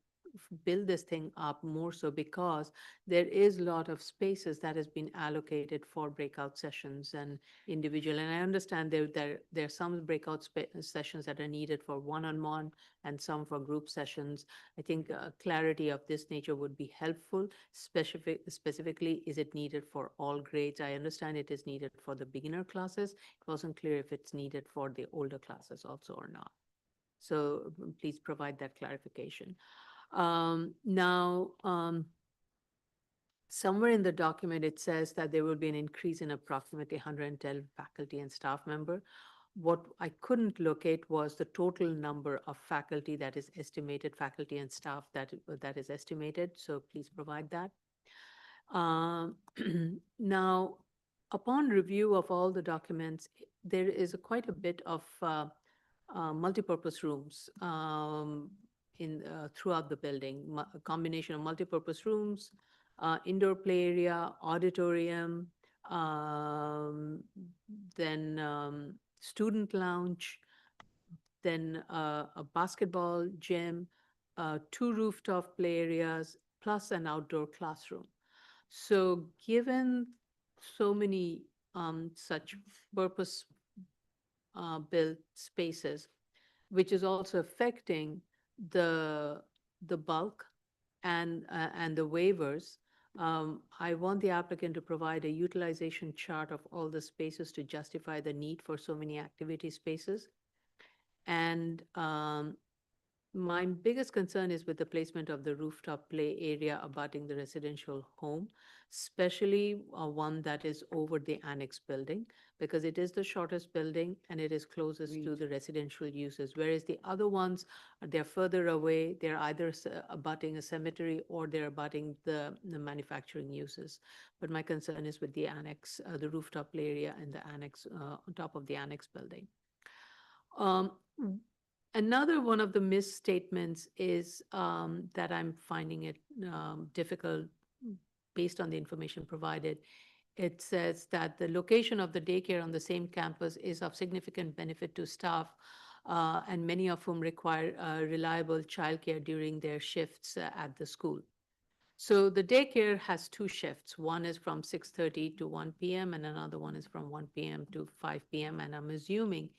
build this thing up more so, because there is a lot of spaces that has been allocated for breakout sessions and individual. And I understand there are some breakout sessions that are needed for one-on-one and some for group sessions. I think clarity of this nature would be helpful. Specifically, is it needed for all grades? I understand it is needed for the beginner classes. It wasn't clear if it's needed for the older classes also or not. So please provide that clarification. Somewhere in the document, it says that there will be an increase in approximately 110 faculty and staff member. What I couldn't locate was the total number of faculty that is estimated, faculty and staff that is estimated. So please provide that. Now, upon review of all the documents, there is quite a bit of multipurpose rooms throughout the building, a combination of multipurpose rooms, indoor play area, auditorium, then student lounge, then a basketball gym, 2 rooftop play areas, plus an outdoor classroom. So given so many such purpose built spaces, which is also affecting the bulk and the waivers, I want the applicant to provide a utilization chart of all the spaces to justify the need for so many activity spaces. And my biggest concern is with the placement of the rooftop play area abutting the residential home, especially one that is over the annex building, because it is the shortest building and it is closest to the residential uses. Whereas the other ones, they're further away. They're either abutting a cemetery or they're abutting the manufacturing uses. But my concern is with the annex, the rooftop play area and the annex on top of the annex building. Another one of the misstatements is that I'm finding it difficult based on the information provided. It says that the location of the daycare on the same campus is of significant benefit to staff, and many of whom require reliable childcare during their shifts at the school. So the daycare has 2 shifts. One is from 6:30 to 1 p.m. and another one is from 1 p.m. to 5 p.m. And I'm assuming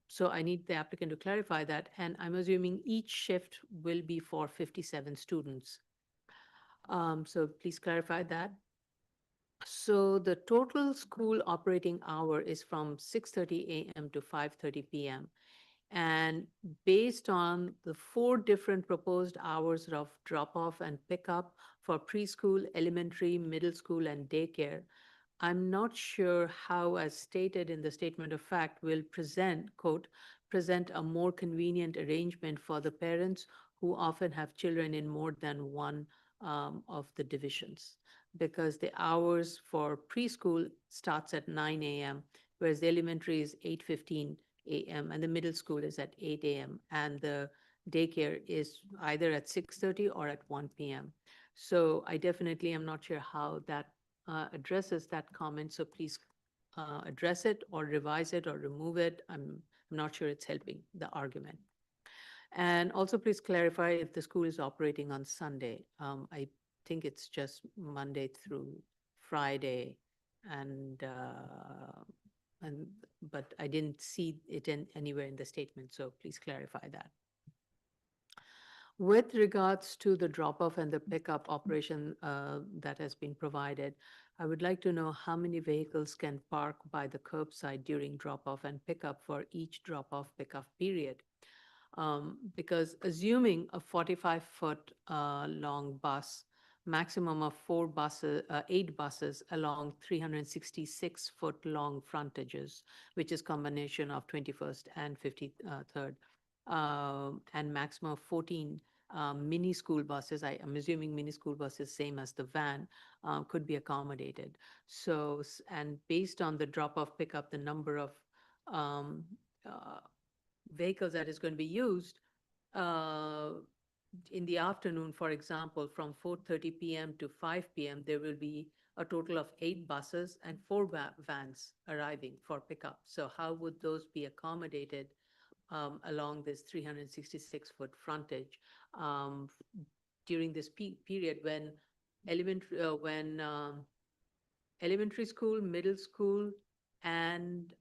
so I need the applicant to clarify that. And I'm assuming each shift will be for 57 students. So please clarify that. So the total school operating hour is from 6:30 a.m. to 5:30 p.m. And based on the 4 different proposed hours of drop-off and pickup for preschool, elementary, middle school, and daycare, I'm not sure how, as stated in the statement of fact, will quote, present a more convenient arrangement for the parents who often have children in more than one of the divisions. Because the hours for preschool starts at 9 a.m. whereas the elementary is 8:15 a.m. and the middle school is at 8 a.m. and the daycare is either at 6:30 or at 1 p.m. So I definitely am not sure how that addresses that comment. So please address it or revise it or remove it. I'm not sure it's helping the argument. And also please clarify if the school is operating on Sunday. I think it's just Monday through Friday and but I didn't see it anywhere in the statement, so please clarify that. With regards to the drop-off and the pickup operation that has been provided, I would like to know how many vehicles can park by the curbside during drop-off and pickup for each drop-off pickup period. Because assuming a 45-foot long bus, maximum of 8 buses along 366-foot long frontages, which is combination of 21st and 53rd, and maximum of 14 mini school buses. I'm assuming mini school buses, same as the van, could be accommodated. So, and based on the drop-off pickup, the number of vehicles that is going to be used in the afternoon, for example, from 4:30 p.m. to 5 p.m., there will be a total of 8 buses and 4 vans arriving for pickup. So how would those be accommodated along this 366-foot frontage during this period when elementary school, middle school, and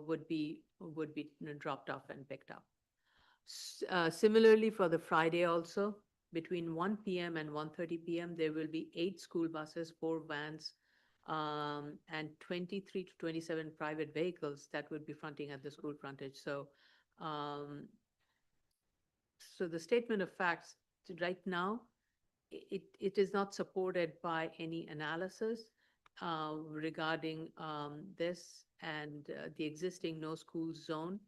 would be dropped off and picked up. Similarly, for the Friday also, between 1 p.m. and 1:30 p.m., there will be 8 school buses, 4 vans, and 23 to 27 private vehicles that would be fronting at the school frontage. So, so the statement of facts right now, it is not supported by any analysis regarding this and the existing no school zone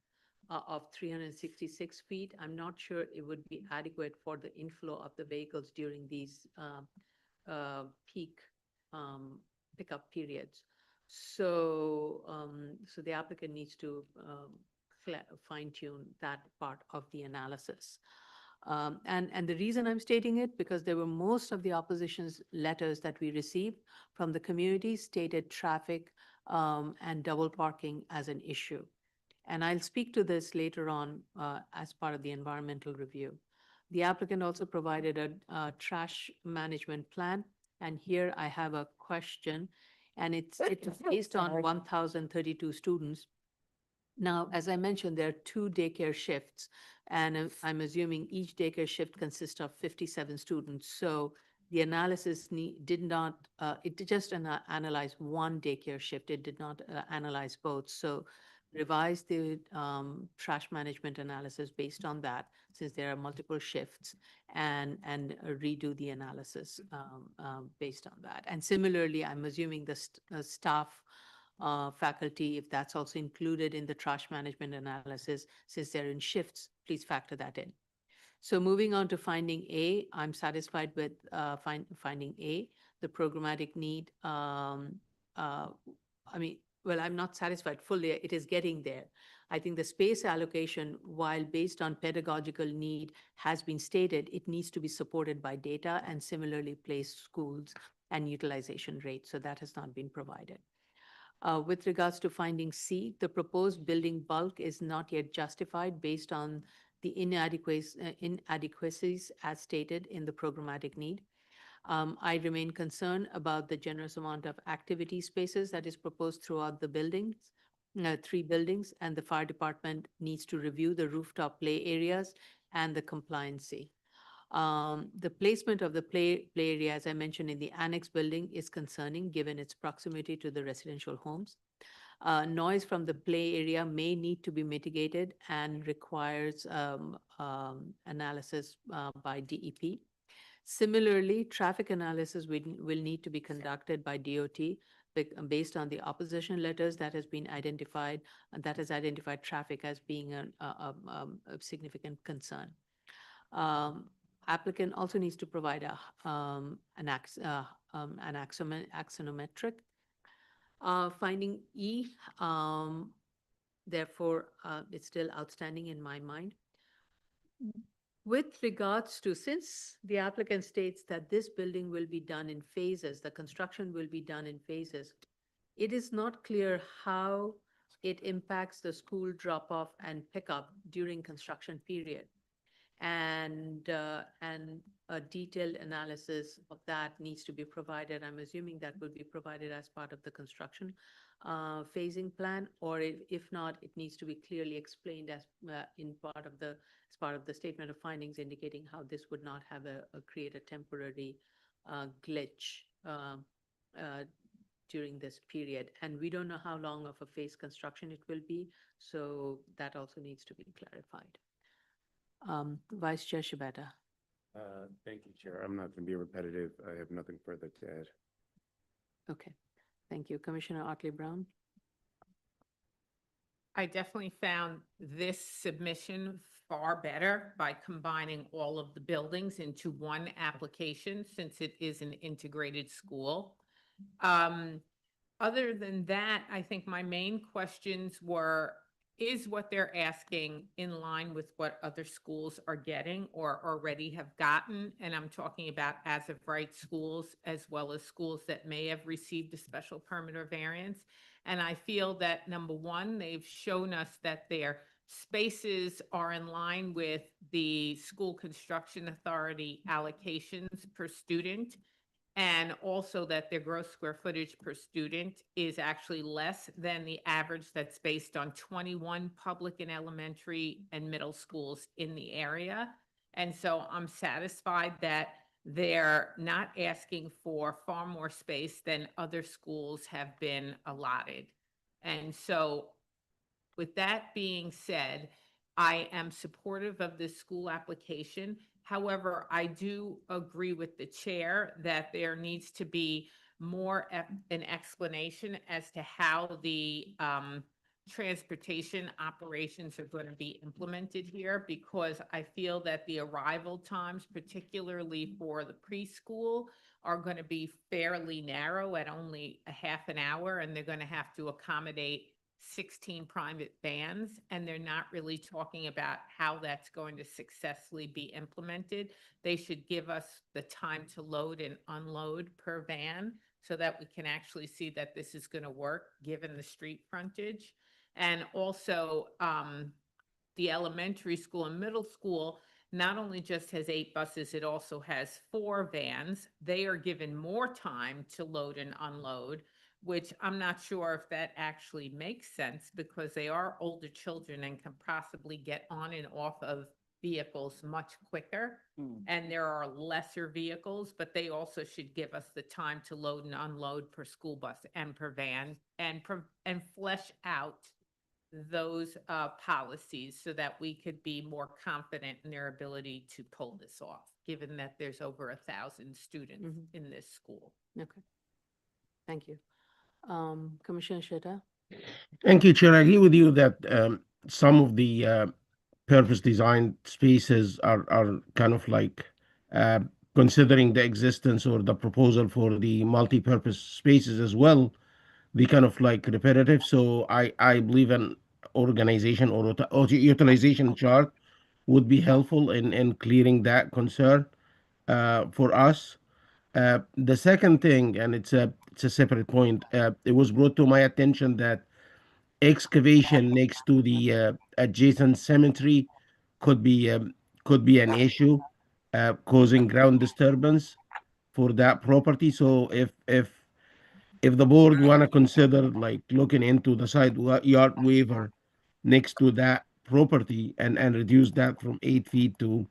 of 366 feet. I'm not sure it would be adequate for the inflow of the vehicles during these peak pickup periods. So, so the applicant needs to fine-tune that part of the analysis. And the reason I'm stating it, because there were most of the opposition's letters that we received from the community stated traffic and double parking as an issue. And I'll speak to this later on as part of the environmental review. The applicant also provided a trash management plan. And here I have a question, and it's based on 1,032 students. Now, as I mentioned, there are 2 daycare shifts, and I'm assuming each daycare shift consists of 57 students. So the analysis did not, it just analyze one daycare shift. It did not analyze both. So revise the trash management analysis based on that, since there are multiple shifts, and redo the analysis based on that. And similarly, I'm assuming the staff faculty, if that's also included in the trash management analysis, since they're in shifts, please factor that in. So moving on to finding A, I'm satisfied with finding A, the programmatic need. Well, I'm not satisfied fully. It is getting there. I think the space allocation, while based on pedagogical need has been stated, it needs to be supported by data and similarly placed schools and utilization rates. So that has not been provided. With regards to finding C, the proposed building bulk is not yet justified based on the inadequacies as stated in the programmatic need. I remain concerned about the generous amount of activity spaces that is proposed throughout the buildings, 3 buildings, and the fire department needs to review the rooftop play areas and the compliancy. The placement of the play area, as I mentioned, in the annex building is concerning given its proximity to the residential homes. Noise from the play area may need to be mitigated and requires analysis by DEP. Similarly, traffic analysis will need to be conducted by DOT based on the opposition letters that has been identified, that has identified traffic as being a significant concern. Applicant also needs to provide and axonometric. Finding E, therefore, it's still outstanding in my mind. With regards to, since the applicant states that this building will be done in phases, the construction will be done in phases, it is not clear how it impacts the school drop-off and pickup during construction period. And a detailed analysis of that needs to be provided. I'm assuming that will be provided as part of the construction phasing plan, or if not, it needs to be clearly explained as part of the statement of findings, indicating how this would not have create a temporary glitch during this period. And we don't know how long of a phase construction it will be, so that also needs to be clarified. Vice Chair Shibata. Thank you, Chair. I'm not going to be repetitive. I have nothing further to add. Okay, thank you. Commissioner Otley Brown. I definitely found this submission far better by combining all of the buildings into one application, since it is an integrated school. Other than that, I think my main questions were, is what they're asking in line with what other schools are getting or already have gotten? And I'm talking about as of right schools, as well as schools that may have received a special permit or variance. And I feel that, number one, they've shown us that their spaces are in line with the School Construction Authority allocations per student, and also that their gross square footage per student is actually less than the average that's based on 21 public and elementary and middle schools in the area. And so I'm satisfied that they're not asking for far more space than other schools have been allotted. And so with that being said, I am supportive of this school application. However, I do agree with the chair that there needs to be more an explanation as to how the transportation operations are going to be implemented here, because I feel that the arrival times, particularly for the preschool, are going to be fairly narrow at only a half an hour, and they're going to have to accommodate 16 private vans, and they're not really talking about how that's going to successfully be implemented. They should give us the time to load and unload per van so that we can actually see that this is going to work given the street frontage. And also, the elementary school and middle school not only just has 8 buses, it also has 4 vans. They are given more time to load and unload, which I'm not sure if that actually makes sense, because they are older children and can possibly get on and off of vehicles much quicker. And there are lesser vehicles, but they also should give us the time to load and unload per school bus and per van, and flesh out those policies so that we could be more confident in their ability to pull this off, given that there's over 1,000 students in this school. Okay, thank you. Commissioner Sheta. Thank you, Chair. I agree with you that some of the purpose designed spaces are kind of like considering the existence or the proposal for the multi-purpose spaces as well, they kind of like repetitive. So I believe an organization or utilization chart would be helpful in clearing that concern for us. The second thing, and it's a separate point, it was brought to my attention that excavation next to the adjacent cemetery could be an issue, causing ground disturbance for that property. So if the board want to consider like looking into the side yard waiver next to that property and reduce that from 8 feet to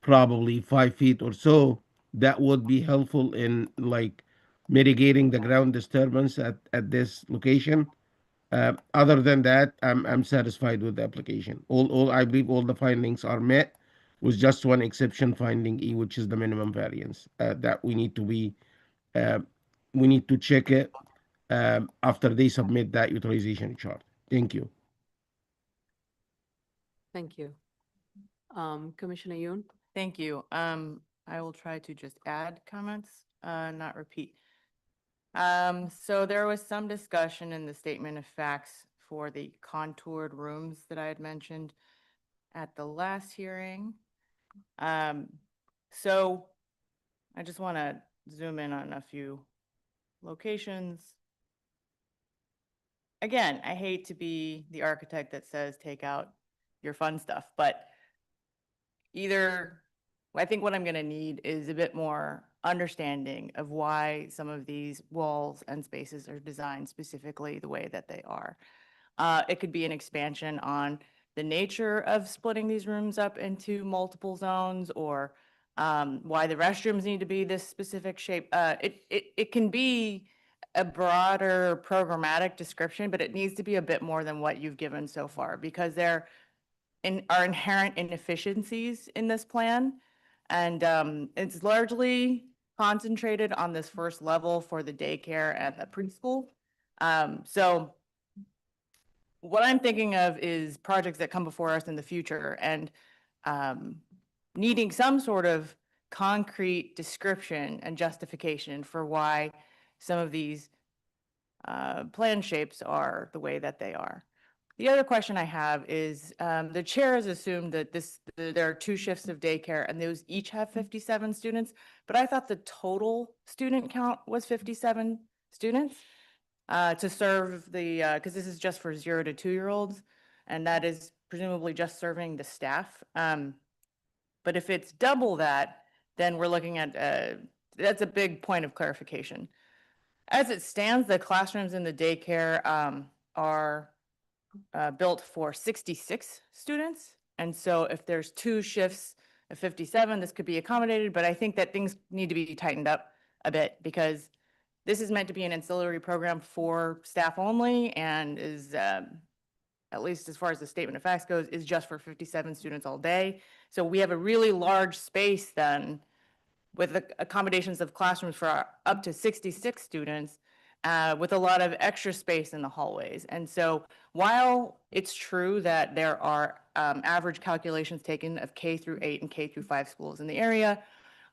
probably 5 feet or so, that would be helpful in like mitigating the ground disturbance at this location. Other than that, I'm satisfied with the application. All I believe all the findings are met, with just one exception, finding E, which is the minimum variance that we need to check it after they submit that utilization chart. Thank you. Thank you. Commissioner Yoon. Thank you. I will try to just add comments. not repeat. So there was some discussion in the statement of facts for the contoured rooms that I had mentioned at the last hearing. So I just want to zoom in on a few locations. Again, I hate to be the architect that says take out your fun stuff, but I think what I'm going to need is a bit more understanding of why some of these walls and spaces are designed specifically the way that they are. It could be an expansion on the nature of splitting these rooms up into multiple zones, or why the restrooms need to be this specific shape. It can be a broader programmatic description, but it needs to be a bit more than what you've given so far, because there are inherent inefficiencies in this plan. And it's largely concentrated on this first level for the daycare and the preschool. So what I'm thinking of is projects that come before us in the future, and needing some sort of concrete description and justification for why some of these plan shapes are the way that they are. The other question I have is, the chair has assumed that there are 2 shifts of daycare and those each have 57 students, but I thought the total student count was 57 students to serve because this is just for 0 to 2-year-olds, and that is presumably just serving the staff. But if it's double that, then we're looking at, that's a big point of clarification. As it stands, the classrooms in the daycare are built for 66 students. And so if there's 2 shifts of 57, this could be accommodated, but I think that things need to be tightened up a bit, because this is meant to be an ancillary program for staff only, and is, at least as far as the statement of facts goes, is just for 57 students all day. So we have a really large space then with the accommodations of classrooms for up to 66 students, with a lot of extra space in the hallways. And so while it's true that there are average calculations taken of K through 8 and K through 5 schools in the area,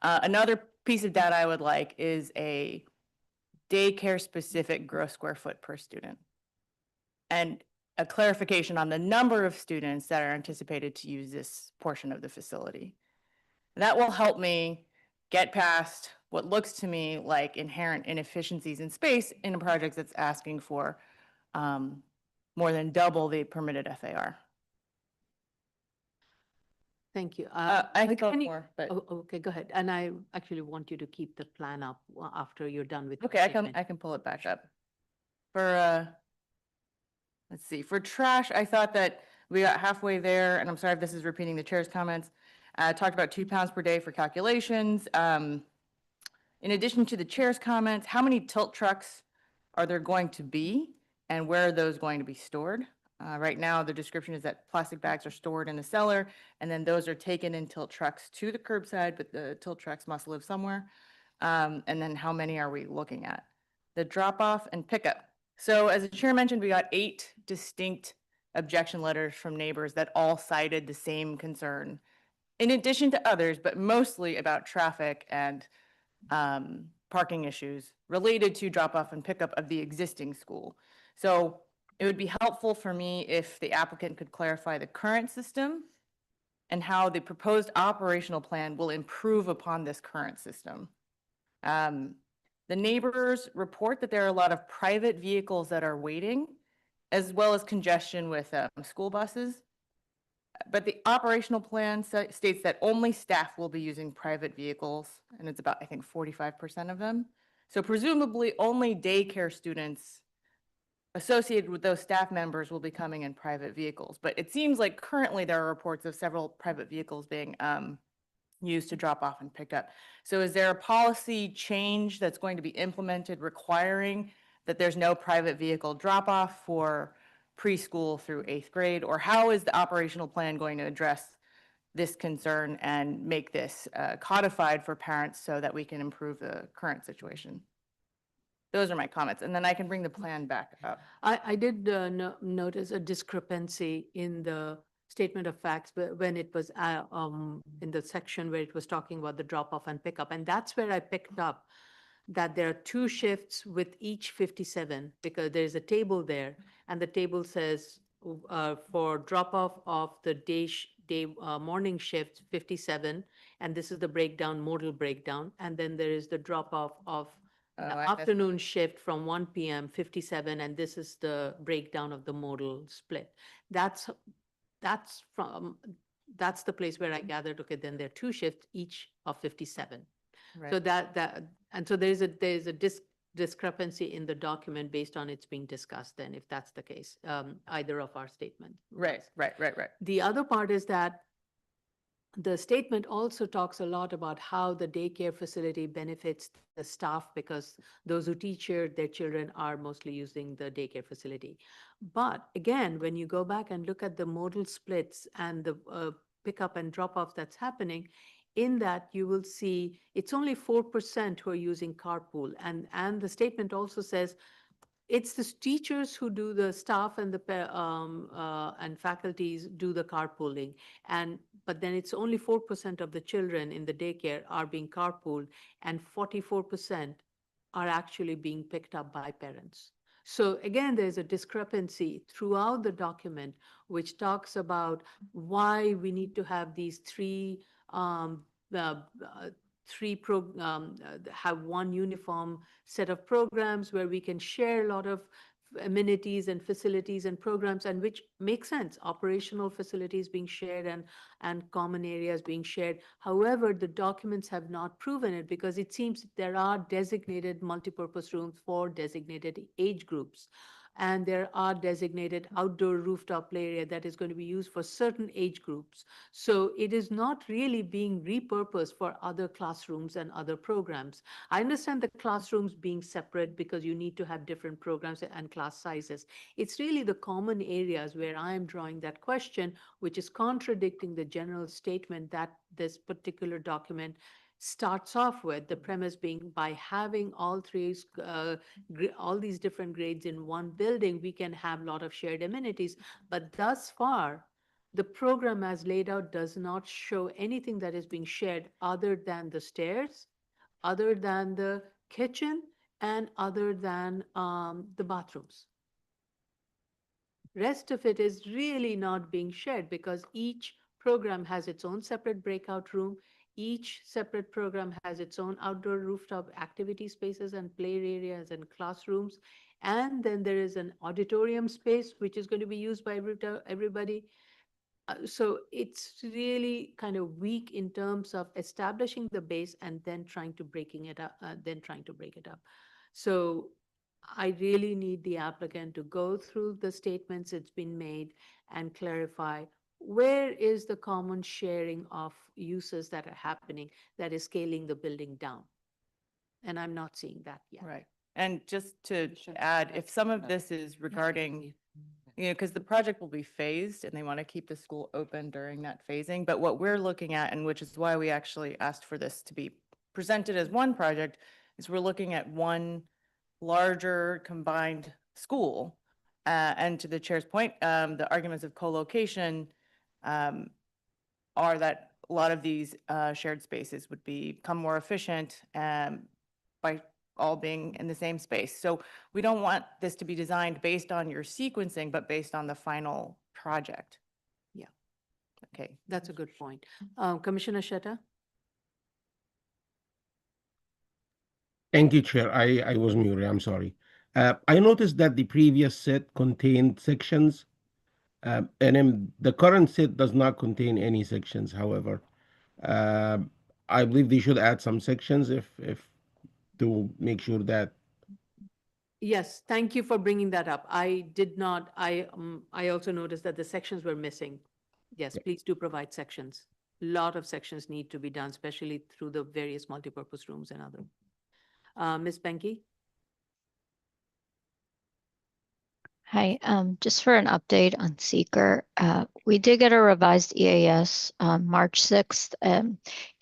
another piece of data I would like is a daycare specific gross square foot per student, and a clarification on the number of students that are anticipated to use this portion of the facility. That will help me get past what looks to me like inherent inefficiencies in space in a project that's asking for more than double the permitted FAR. Thank you. I could go can you- more, but Oh, okay, go ahead. And I actually want you to keep the plan up after you're done with. your okay, statement. I can pull it back up. For let's see, for trash, I thought that we got halfway there, and I'm sorry if this is repeating the chair's comments. Talked about 2 pounds per day for calculations. In addition to the chair's comments, how many tilt trucks are there going to be, and where are those going to be stored? Right now, the description is that plastic bags are stored in the cellar, and then those are taken in tilt trucks to the curbside, but the tilt trucks must live somewhere. And then how many are we looking at? The drop off and pickup. So as the chair mentioned, we got 8 distinct objection letters from neighbors that all cited the same concern, in addition to others, but mostly about traffic and parking issues related to drop off and pickup of the existing school. So it would be helpful for me if the applicant could clarify the current system and how the proposed operational plan will improve upon this current system. The neighbors report that there are a lot of private vehicles that are waiting, as well as congestion with school buses. But the operational plan states that only staff will be using private vehicles, and it's about, I think, 45% of them. So presumably only daycare students associated with those staff members will be coming in private vehicles. But it seems like currently there are reports of several private vehicles being used to drop off and pick up. So is there a policy change that's going to be implemented requiring that there's no private vehicle drop off for preschool through 8th grade? Or how is the operational plan going to address this concern and make this codified for parents so that we can improve the current situation? Those are my comments, and then I can bring the plan back up. I did notice a discrepancy in the statement of facts when it was in the section where it was talking about the drop off and pickup. And that's where I picked up that there are 2 shifts with each 57, because there's a table there, and the table says for drop-off of the morning shift, 57, and this is the breakdown, modal breakdown, and then there is the drop-off of Oh, the I missed afternoon shift from 1 p.m., 57, and this is the breakdown of the modal split. That's the place where I gathered, okay, then there are 2 shifts, each of 57. So Right. and so there's a discrepancy in the document based on it's being discussed then, if that's the case, either of our statement. Right. The other part is that the statement also talks a lot about how the daycare facility benefits the staff, because those who teach here, their children are mostly using the daycare facility. But again, when you go back and look at the modal splits and the pickup and drop off that's happening, in that you will see it's only 4% who are using carpool. And the statement also says it's the teachers who do, the staff and and faculties do the carpooling. But then it's only 4% of the children in the daycare are being carpooled, and 44% are actually being picked up by parents. So again, there's a discrepancy throughout the document, which talks about why we need to have these um, uh, uh, have one uniform set of programs where we can share a lot of amenities and facilities and programs, and which makes sense, operational facilities being shared and common areas being shared. However, the documents have not proven it, because it seems there are designated multipurpose rooms for designated age groups. And there are designated outdoor rooftop play area that is going to be used for certain age groups. So it is not really being repurposed for other classrooms and other programs. I understand the classrooms being separate because you need to have different programs and class sizes. It's really the common areas where I am drawing that question, which is contradicting the general statement that this particular document starts off with, the premise being by having all these different grades in one building, we can have a lot of shared amenities. But thus far, the program as laid out does not show anything that is being shared other than the stairs, other than the kitchen, and other than the bathrooms. Rest of it is really not being shared, because each program has its own separate breakout room. Each separate program has its own outdoor rooftop activity spaces and play areas and classrooms. And then there is an auditorium space, which is going to be used by everybody. So it's really kind of weak in terms of establishing the base and then trying to break it up. So I really need the applicant to go through the statements it's been made and clarify where is the common sharing of uses that are happening that is scaling the building down. And I'm not seeing that yet. Right. And just to add, if some of this is regarding, because the project will be phased and they want to keep the school open during that phasing. But what we're looking at, and which is why we actually asked for this to be presented as one project, is we're looking at one larger combined school. And to the chair's point, the arguments of co-location are that a lot of these shared spaces would become more efficient by all being in the same space. So we don't want this to be designed based on your sequencing, but based on the final project. Yeah. Okay. That's a good point. Commissioner Shetta? Thank you, Chair. I was muted. I'm sorry. I noticed that the previous set contained sections, and then the current set does not contain any sections. However, I believe they should add some sections if to make sure that. Yes, thank you for bringing that up. I did not, I also noticed that the sections were missing. Yes, please do provide sections. A lot of sections need to be done, especially through the various multipurpose rooms and other. Ms. Benke? Hi, just for an update on Seeker, we did get a revised EAS on March 6th.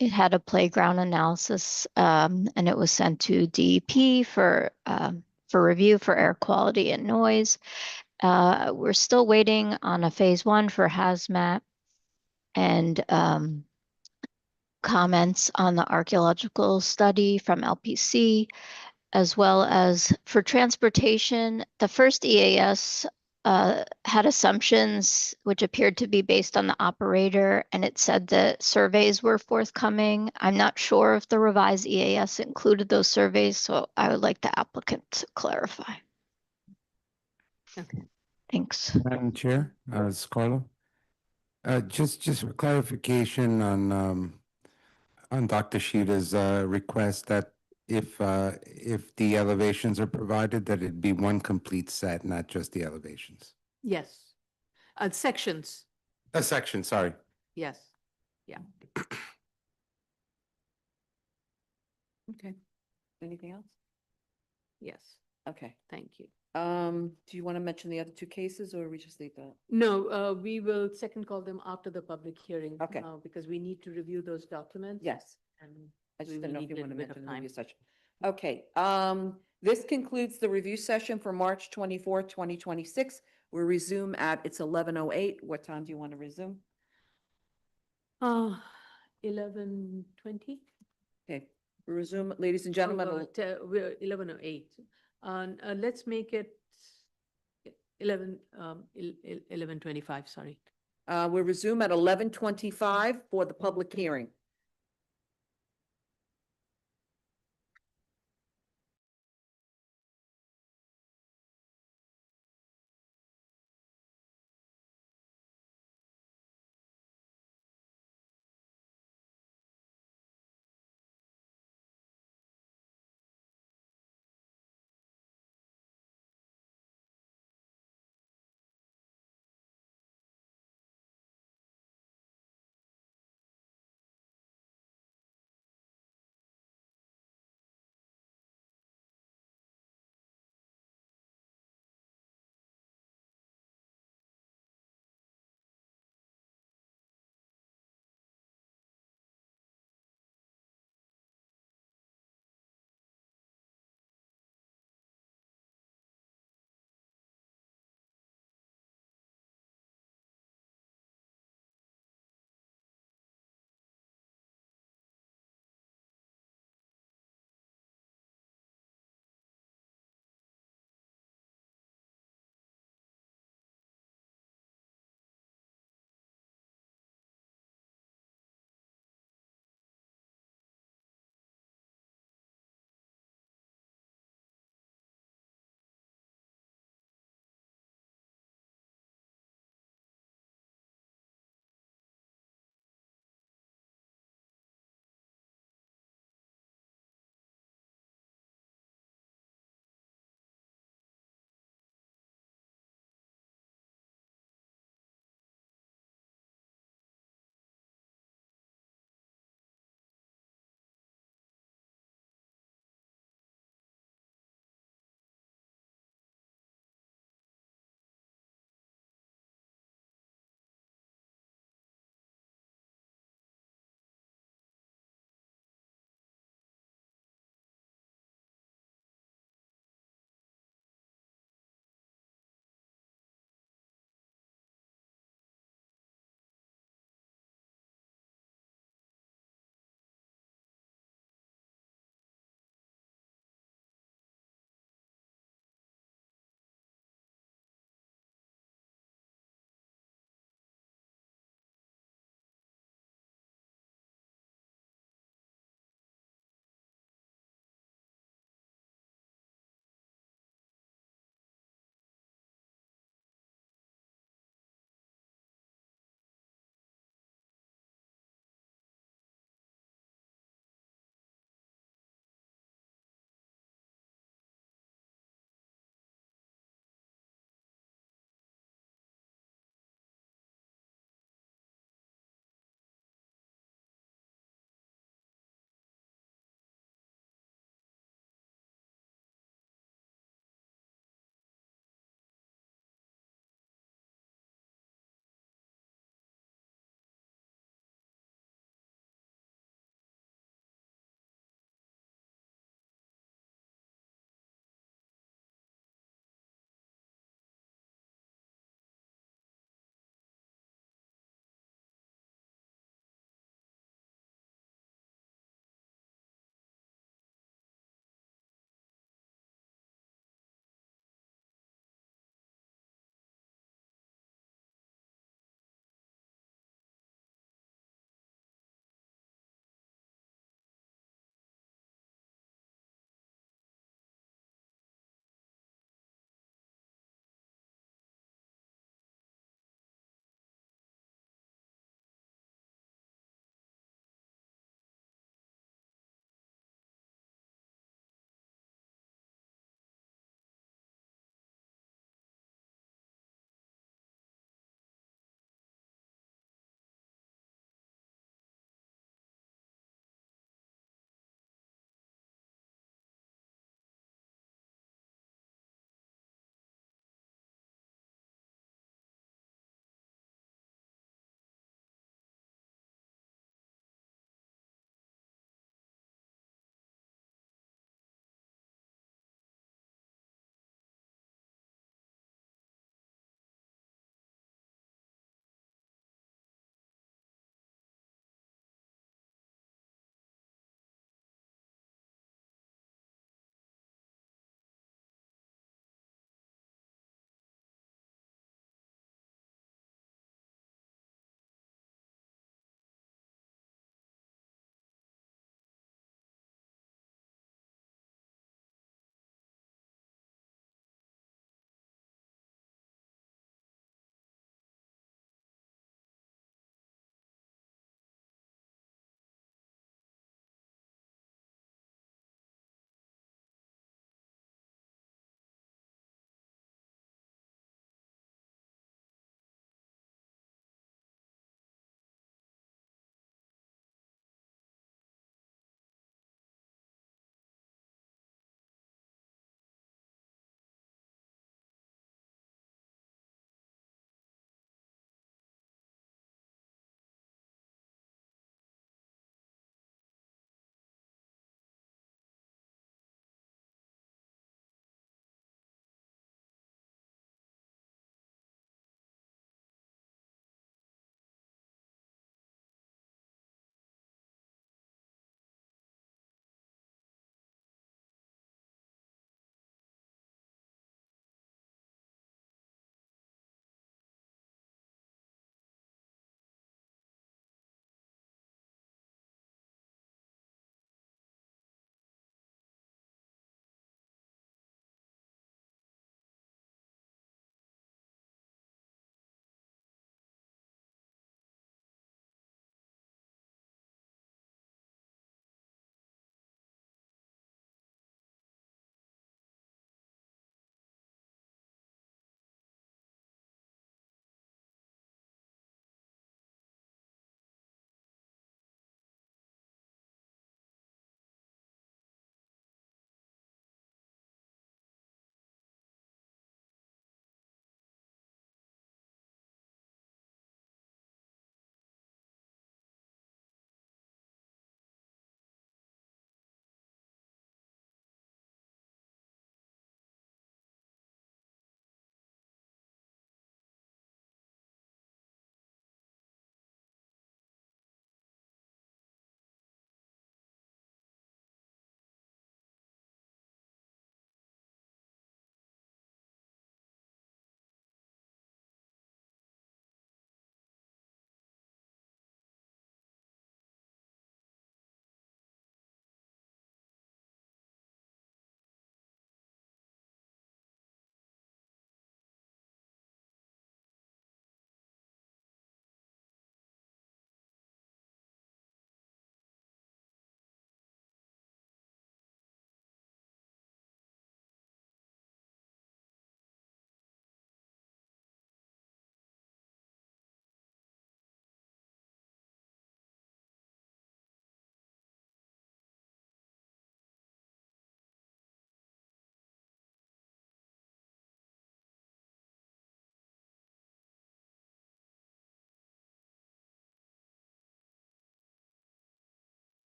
It had a playground analysis, and it was sent to DEP for review for air quality and noise. We're still waiting on a phase 1 for hazmat, and comments on the archaeological study from LPC, as well as for transportation. The first EAS had assumptions which appeared to be based on the operator, and it said that surveys were forthcoming. I'm not sure if the revised EAS included those surveys, so I would like the applicant to clarify. Okay. Thanks. Madam Chair, it's Carlo. Just for clarification on Dr. Sheeta's request that if the elevations are provided, that it be one complete set, not just the elevations. Yes. Sections, A section, sorry. yes. Okay. Anything else? Yes, Okay. thank you. Do you want to mention the other two cases or we just leave that? No, we will second call them after the public hearing. Okay. Because we need to review those documents. Yes. And I just we didn't know need if you a want to little bit of mention the review time. session. Okay, this concludes the review session for March 24th, 2026. We'll resume at, it's 11:08. What time do you want to resume? 11:20? Okay, we resume, ladies and gentlemen. We're 11:08. Let's make it 11:25, sorry. We'll resume at 11:25 for the public hearing.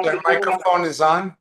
Their microphone is on?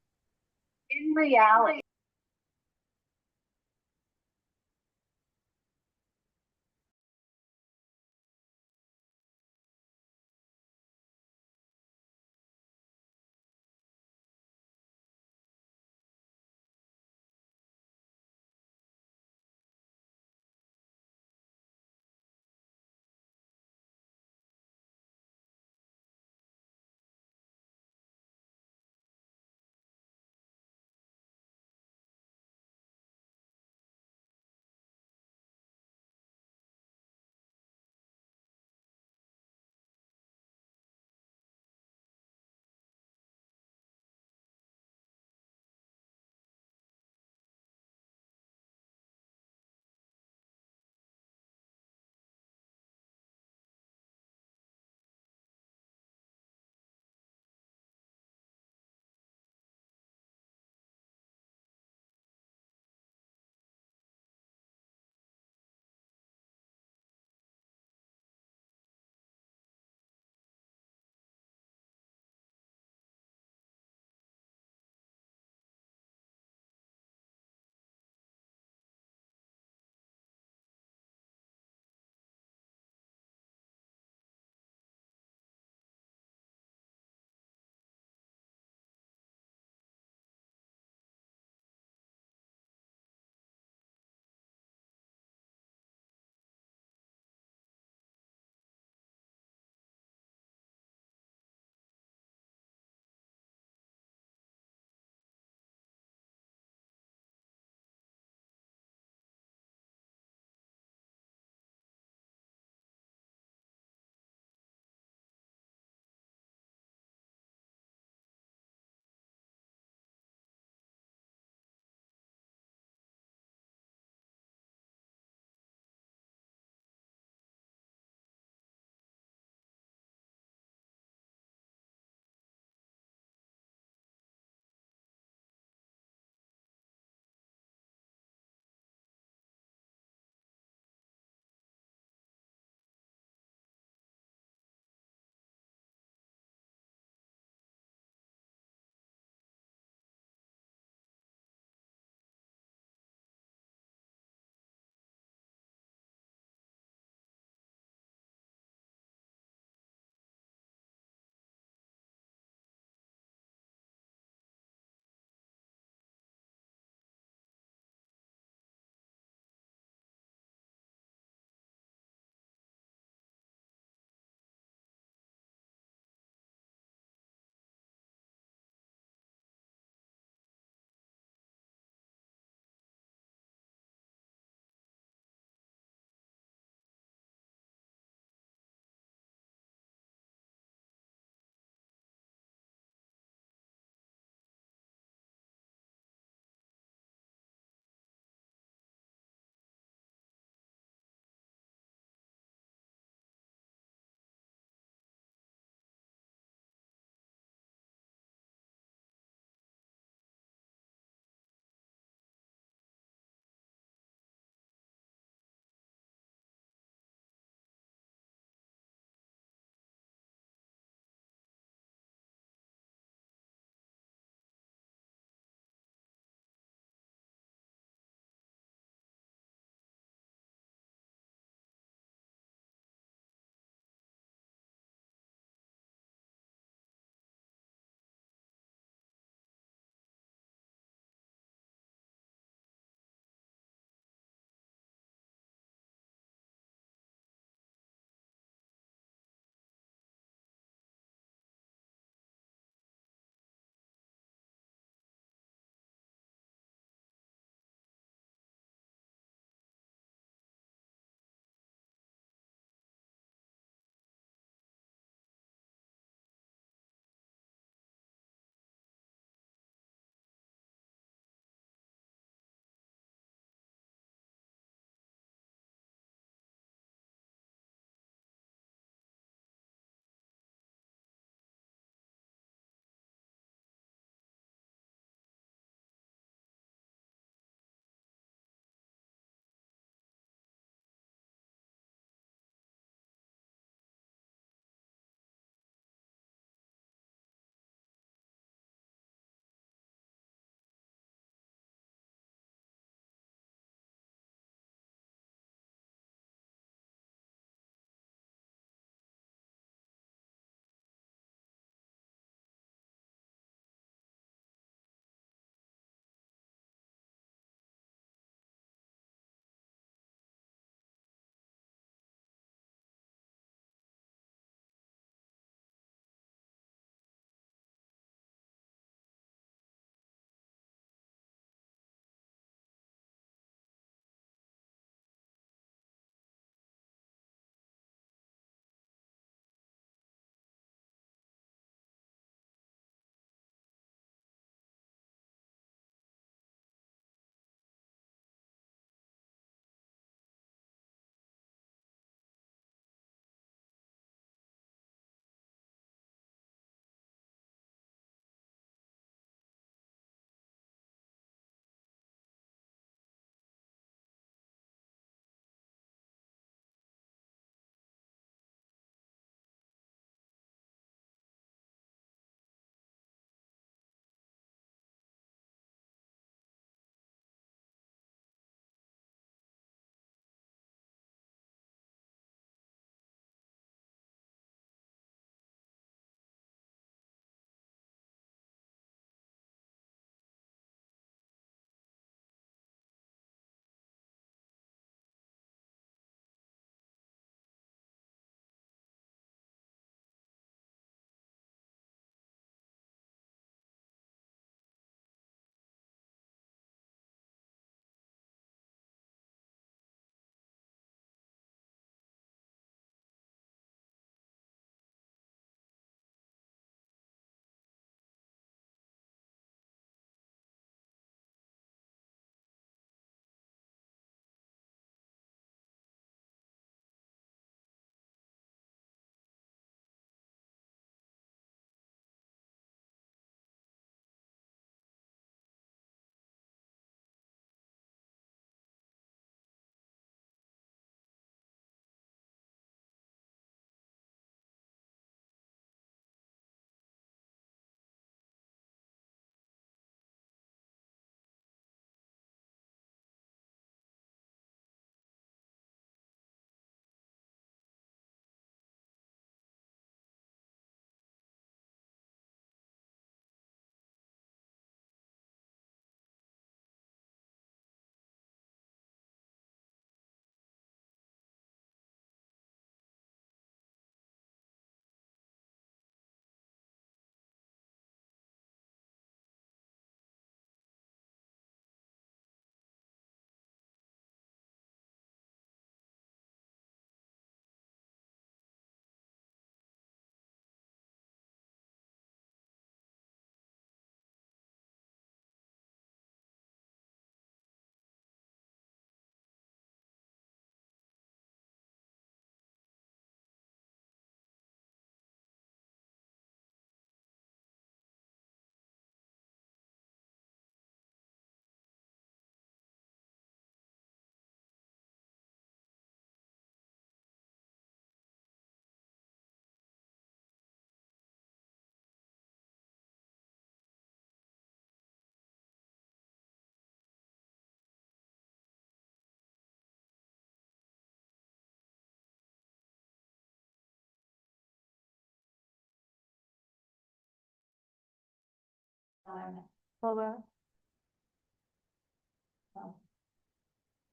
Hold on.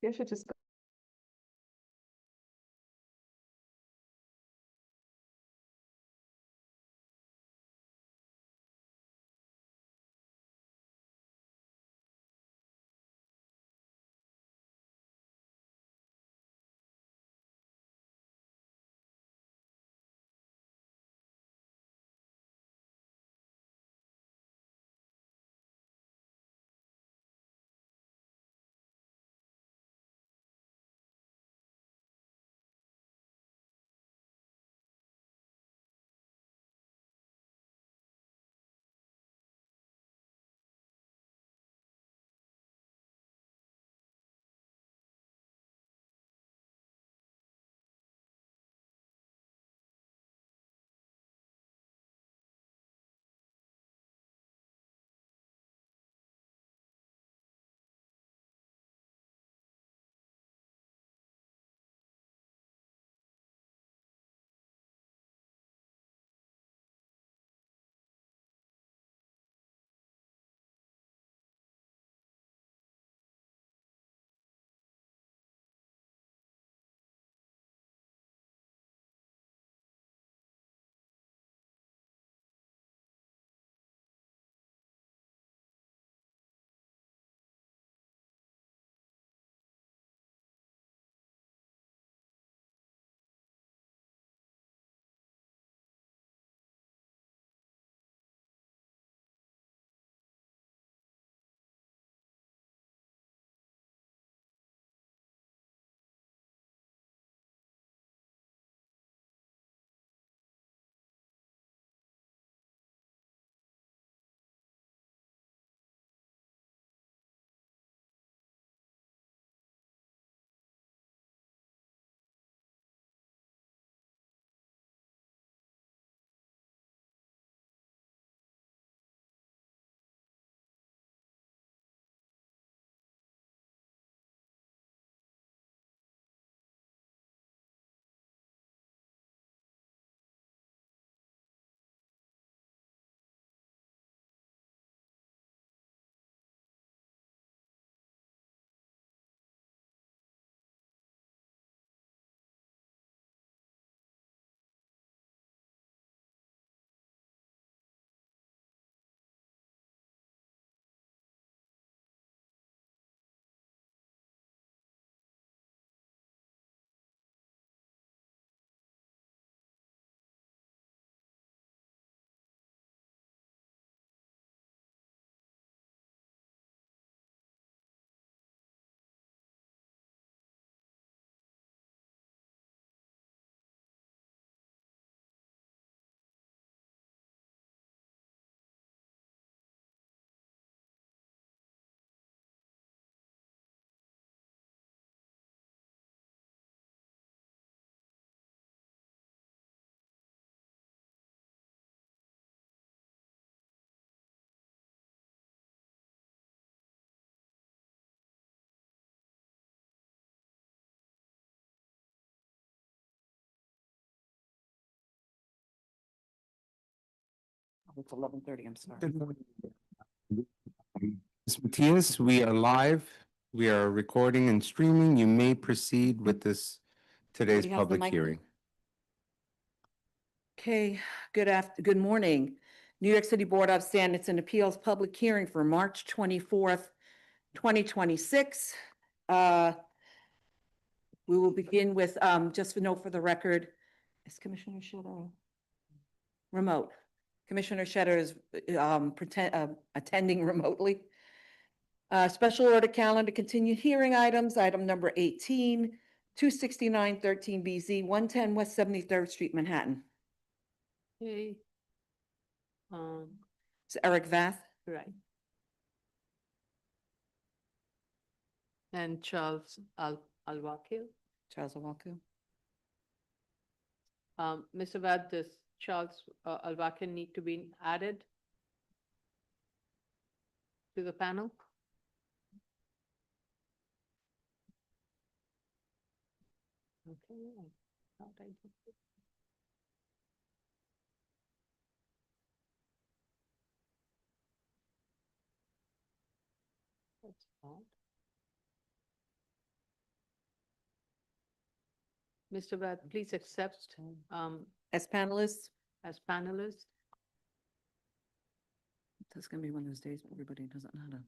You should just. It's 11:30, I'm sorry. Good morning. Ms. Matias, we are live. We are recording and streaming. You may proceed with today's Anybody has the public mic? hearing. Okay, good morning. New York City Board of Standards and Appeals Public Hearing for March 24th, 2026. We will begin with, just a note for the record, is Commissioner Shetter remote? Commissioner Shetter is attending remotely. Special order calendar, continued hearing items, item number 18, 269 13BZ, 110 West 73rd Street, Manhattan. Okay. It's Eric Vath. Right. And Charles Alwakil. Charles Owaku. Mr. Webb, does Charles Alwakil need to be added to the panel? Okay. I thought I did. That's odd. Mr. Bath, please accept As panelists, as panelist. this is gonna be one of those days where everybody doesn't know how to.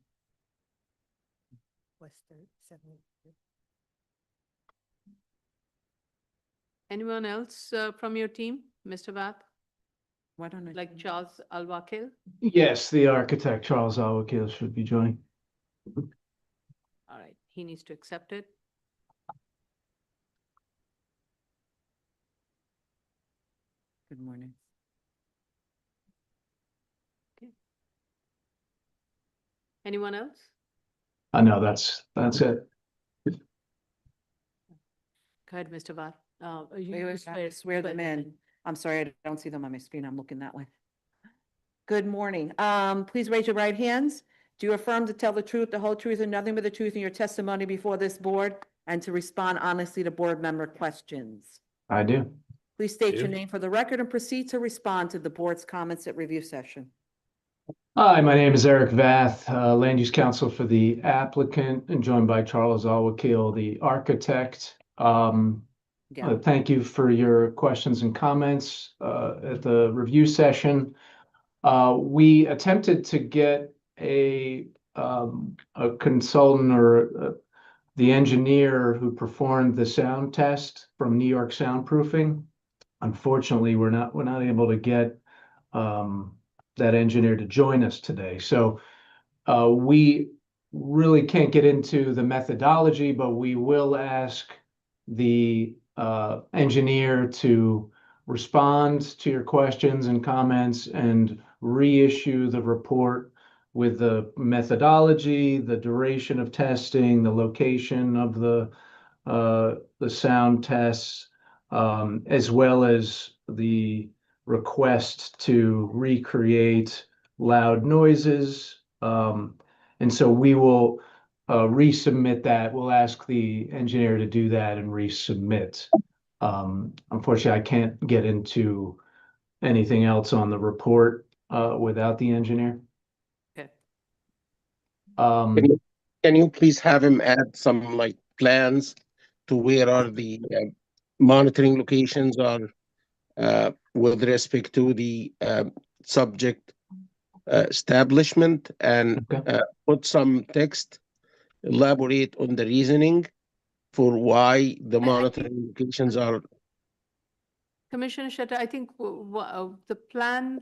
Anyone else from your team, Mr. Bath, Why don't I? like Charles Alwakil? Yes, the architect, Charles Awakil, should be joining. All right, he needs to accept it. Good morning. Anyone else? No, that's it. Go ahead, Mr. Bath. You Wait, wait, I have to swear them in. I'm sorry, I don't see them on my screen. I'm looking that way. Good morning. Please raise your right hands. Do you affirm to tell the truth, the whole truth, and nothing but the truth in your testimony before this board and to respond honestly to board member questions? I do. Please state your do. name for the record and proceed to respond to the board's comments at review session. Hi, my name is Eric Vath, Land Use Counsel for the applicant, and joined by Charles Awakil, the architect. Thank you for your questions and comments at the review session. We attempted to get a consultant or the engineer who performed the sound test from New York Soundproofing. Unfortunately, we're not able to get that engineer to join us today. So we really can't get into the methodology, but we will ask the engineer to respond to your questions and comments and reissue the report with the methodology, the duration of testing, the location of the sound tests, as well as the request to recreate loud noises. And so we will resubmit that. We'll ask the engineer to do that and resubmit. Unfortunately, I can't get into anything else on the report without the engineer. Okay. Can you please have him add some like plans to where are the monitoring locations are with respect to the subject establishment, and put some text, elaborate on the reasoning for why the monitoring locations are. Commissioner Shetty, I think the plan,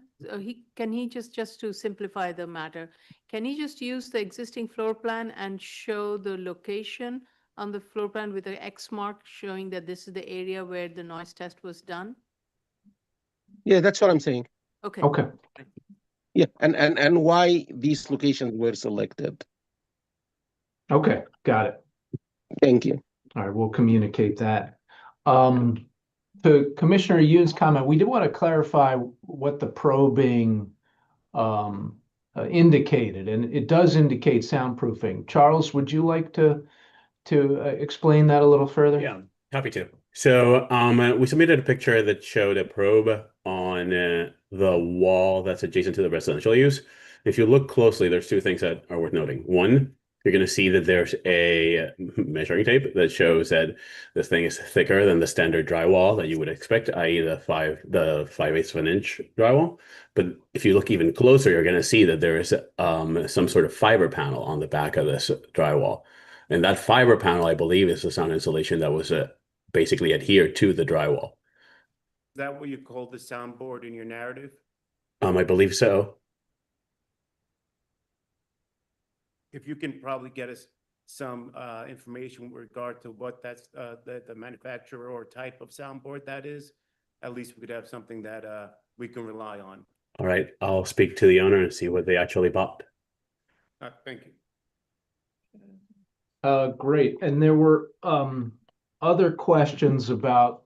can he just to simplify the matter, can he just use the existing floor plan and show the location on the floor plan with the X mark showing that this is the area where the noise test was done? Yeah, that's what I'm saying. Okay. Okay. Yeah, and why these locations were selected. Okay, got it. Thank you. All right, we'll communicate that. To Commissioner Yoon's comment, we did want to clarify what the probing indicated, and it does indicate soundproofing. Charles, would you like to explain that a little further? Yeah, happy to. So we submitted a picture that showed a probe on the wall that's adjacent to the residential use. If you look closely, there's two things that are worth noting. One, you're going to see that there's a measuring tape that shows that this thing is thicker than the standard drywall that you would expect, i.e. the 5/8 of an inch drywall. But if you look even closer, you're going to see that there is some sort of fiber panel on the back of this drywall. And that fiber panel, I believe, is the sound insulation that was basically adhered to the drywall. Is that what you call the soundboard in your narrative? I believe so. If you can probably get us some information with regard to what that's the manufacturer or type of soundboard that is, at least we could have something that we can rely on. All right, I'll speak to the owner and see what they actually bought. Thank you. Great. And there were other questions about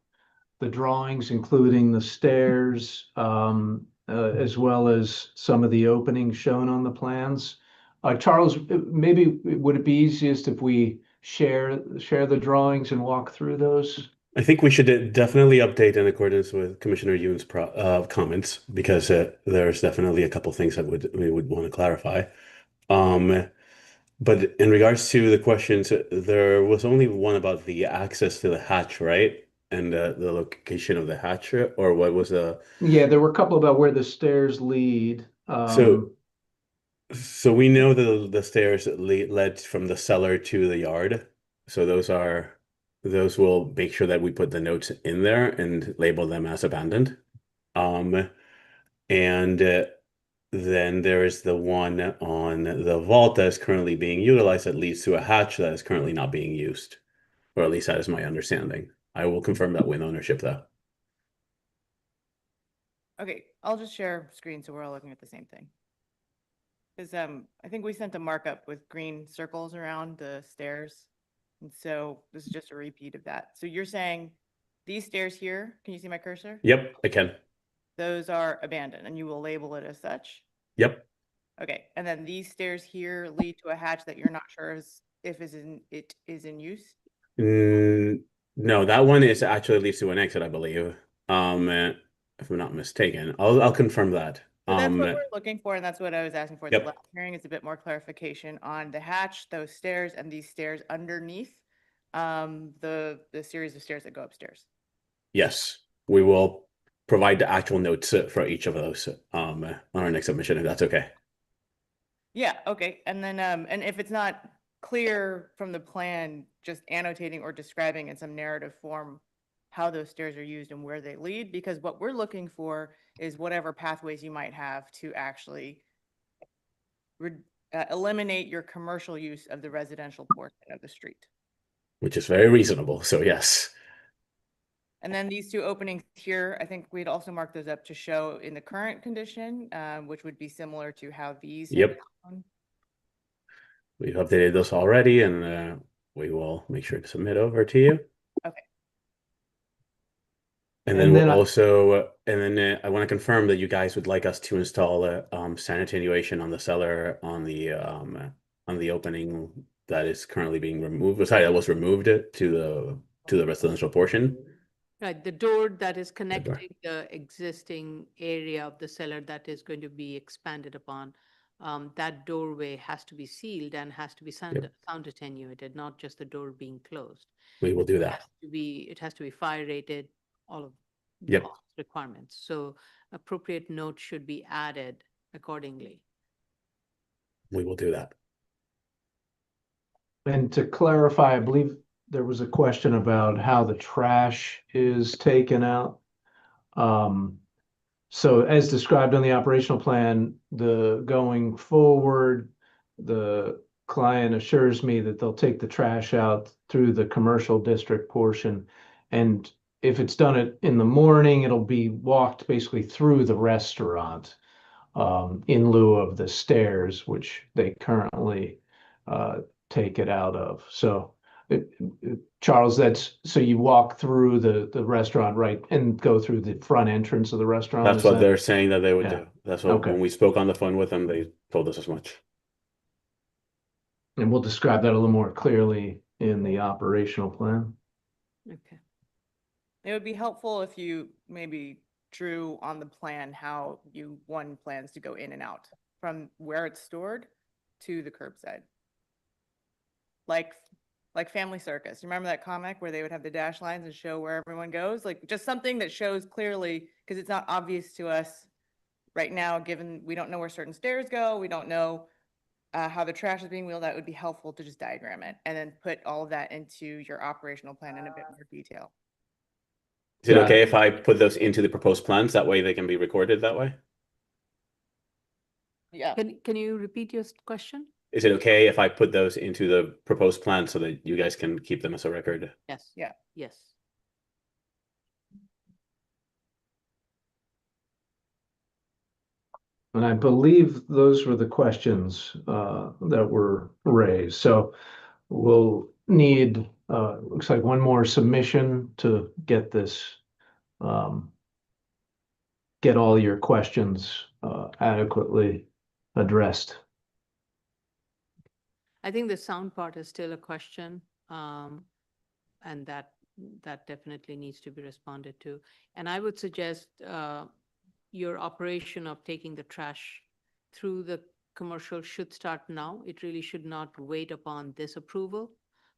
the drawings, including the stairs, as well as some of the openings shown on the plans. Charles, maybe would it be easiest if we share the drawings and walk through those? I think we should definitely update in accordance with Commissioner Yoon's comments, because there's definitely a couple things that we would want to clarify. But in regards to the questions, there was only one about the access to the hatch, right? And the location of the hatch, or what was the? Yeah, there were a couple about where the stairs lead. So, so we know that the stairs led from the cellar to the yard. So those will make sure that we put the notes in there and label them as abandoned. And then there is the one on the vault that is currently being utilized that leads to a hatch that is currently not being used, or at least that is my understanding. I will confirm that with ownership though. Okay, I'll just share screen so we're all looking at the same thing. Because I think we sent a markup with green circles around the stairs. And so this is just a repeat of that. So you're saying these stairs here, can you see my cursor? Yep, I can. Those are abandoned and you will label it as such? Yep. Okay, and then these stairs here lead to a hatch that you're not sure if it is in use? No, that one is actually leads to an exit, I believe. If I'm not mistaken. I'll confirm that. So that's what we're looking for, and that's what I was asking for. at The Yep. last hearing is a bit more clarification on the hatch, those stairs, and these stairs underneath the series of stairs that go upstairs. Yes, we will provide the actual notes for each of those on our next submission, if that's okay. Yeah, okay. And then and if it's not clear from the plan, just annotating or describing in some narrative form how those stairs are used and where they lead, because what we're looking for is whatever pathways you might have to actually eliminate your commercial use of the residential portion of the street. Which is very reasonable, so yes. And then these two openings here, I think we'd also mark those up to show in the current condition, which would be similar to how these. have Yep. been shown. We've updated this already, and we will make sure to submit over to you. Okay. And then And then we'll also, I want to confirm that you guys would like us to install a sound attenuation on the cellar on the opening that is currently being removed. Sorry, that was removed to the residential portion. Right, the door that is connecting the existing area of the cellar that is going to be expanded upon, that doorway has to be sealed and has to be sound attenuated, not just the door being closed. We will do It that. has to be fire rated, all of Yep. all requirements. So appropriate notes should be added accordingly. We will do that. And to clarify, I believe there was a question about how the trash is taken out. So as described on the operational plan, going forward, the client assures me that they'll take the trash out through the commercial district portion. And if it's done it in the morning, it'll be walked basically through the restaurant in lieu of the stairs, which they currently take it out of. So Charles, so you walk through the restaurant, right, and go through the front entrance of the restaurant? That's what they're saying that they would Yeah. do. That's what, when we spoke on the phone with them, they told us as much. And we'll describe that a little more clearly in the operational plan. Okay. It would be helpful if you maybe drew on the plan how one plans to go in and out from where it's stored to the curbside. Like Family Circus. Remember that comic where they would have the dash lines and show where everyone goes? Like just something that shows clearly, because it's not obvious to us right now, given we don't know where certain stairs go, we don't know how the trash is being wheeled. That would be helpful to just diagram it and then put all of that into your operational plan in a bit more detail. Is it okay if I put those into the proposed plans? That way they can be recorded that way? Yeah. Can you repeat your question? Is it okay if I put those into the proposed plan so that you guys can keep them as a record? Yes. Yeah. Yes. And I believe those were the questions that were raised. So we'll need, looks like one more submission to get this, get all your questions adequately addressed. I think the sound part is still a question, and that definitely needs to be responded to. And I would suggest your operation of taking the trash through the commercial should start now. It really should not wait upon this approval.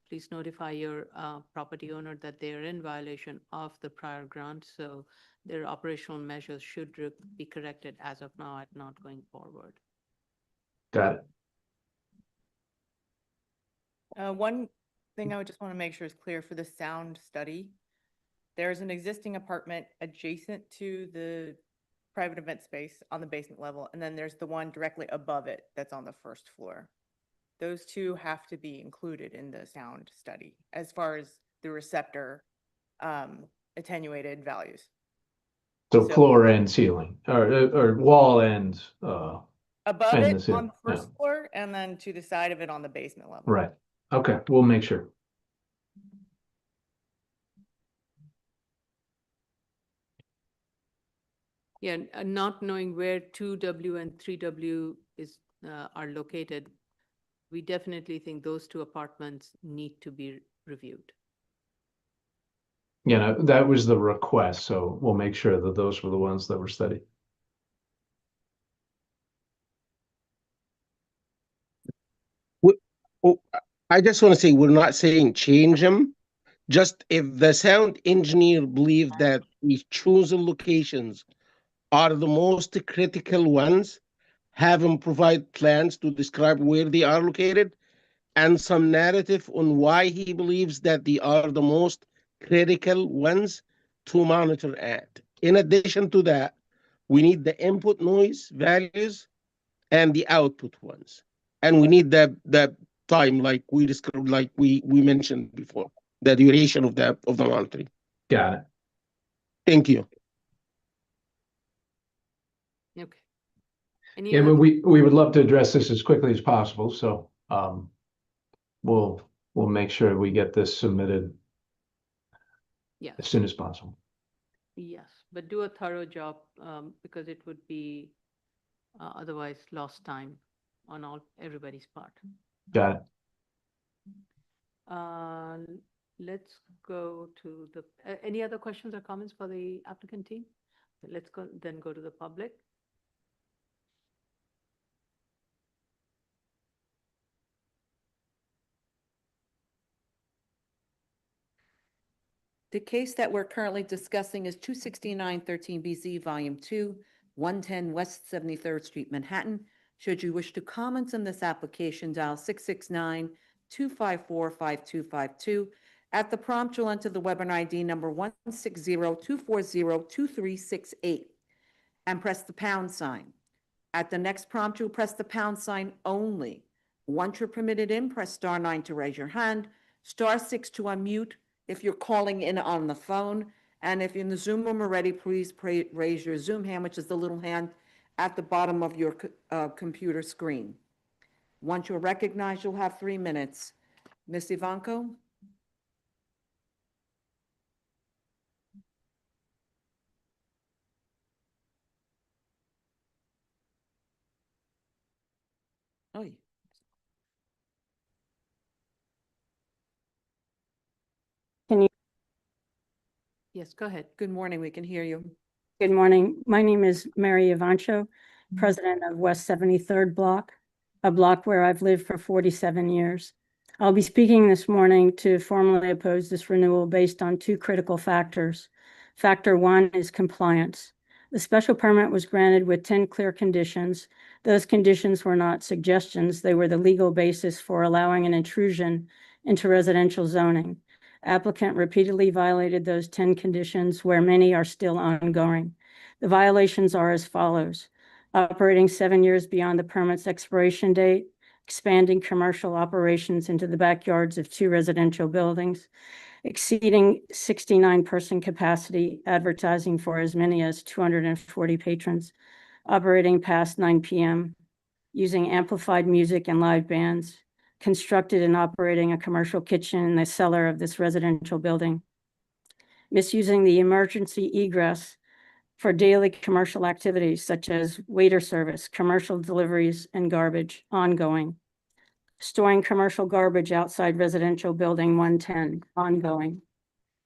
Please notify your property owner that they are in violation of the prior grant, so their operational measures should be corrected as of now and not going forward. Got it. One thing I would just want to make sure is clear for the sound study. There's an existing apartment adjacent to the private event space on the basement level, and then there's the one directly above it that's on the first floor. Those two have to be included in the sound study as far as the receptor attenuated values. So So- floor and ceiling, or wall and, Above And the it on ceiling, the first yeah. floor and then to the side of it on the basement level. right. Okay, we'll make sure. Yeah, not knowing where 2W and 3W are located, we definitely think those two apartments need to be reviewed. You know, that was the request, so we'll make sure that those were the ones that were studied. Oh, I just want to say, we're not saying change them. Just if the sound engineer believes that the chosen locations are the most critical ones, have him provide plans to describe where they are located and some narrative on why he believes that they are the most critical ones to monitor at. In addition to that, we need the input noise values and the output ones. And we need the time, like we described, like we mentioned before, the duration of the monitoring. Got it. Thank you. Okay. Any Yeah, other- but we would love to address this as quickly as possible, so, we'll make sure we get this submitted Yes. as soon as possible. Yes, but do a thorough job, because it would be otherwise lost time on everybody's part. Got it. Let's go to the, any other questions or comments for the applicant team? Let's go to the public. The case that we're currently discussing is 26913BZ, Volume 2, 110 West 73rd Street, Manhattan. Should you wish to comment on this application, dial 669-254-5252. At the prompt, you'll enter the webinar ID number 160-240-2368 and press the pound sign. At the next prompt, you'll press the pound sign only. Once you're permitted in, press star 9 to raise your hand, star 6 to unmute if you're calling in on the phone. And if you're in the Zoom room already, please raise your Zoom hand, which is the little hand at the bottom of your computer screen. Once you're recognized, you'll have 3 minutes. Ms. Ivanko? Oh, yeah. Yes, go ahead. Good morning, we can hear you. Good morning. My name is Mary Ivancho, president of West 73rd Block, a block where I've lived for 47 years. I'll be speaking this morning to formally oppose this renewal based on 2 critical factors. Factor 1 is compliance. The special permit was granted with 10 clear conditions. Those conditions were not suggestions. They were the legal basis for allowing an intrusion into residential zoning. Applicant repeatedly violated those 10 conditions, where many are still ongoing. The violations are as follows: operating 7 years beyond the permit's expiration date, expanding commercial operations into the backyards of 2 residential buildings, exceeding 69-person capacity, advertising for as many as 240 patrons, operating past 9 p.m., using amplified music and live bands, constructed and operating a commercial kitchen in the cellar of this residential building, misusing the emergency egress for daily commercial activities such as waiter service, commercial deliveries, and garbage ongoing, storing commercial garbage outside residential building 110 ongoing,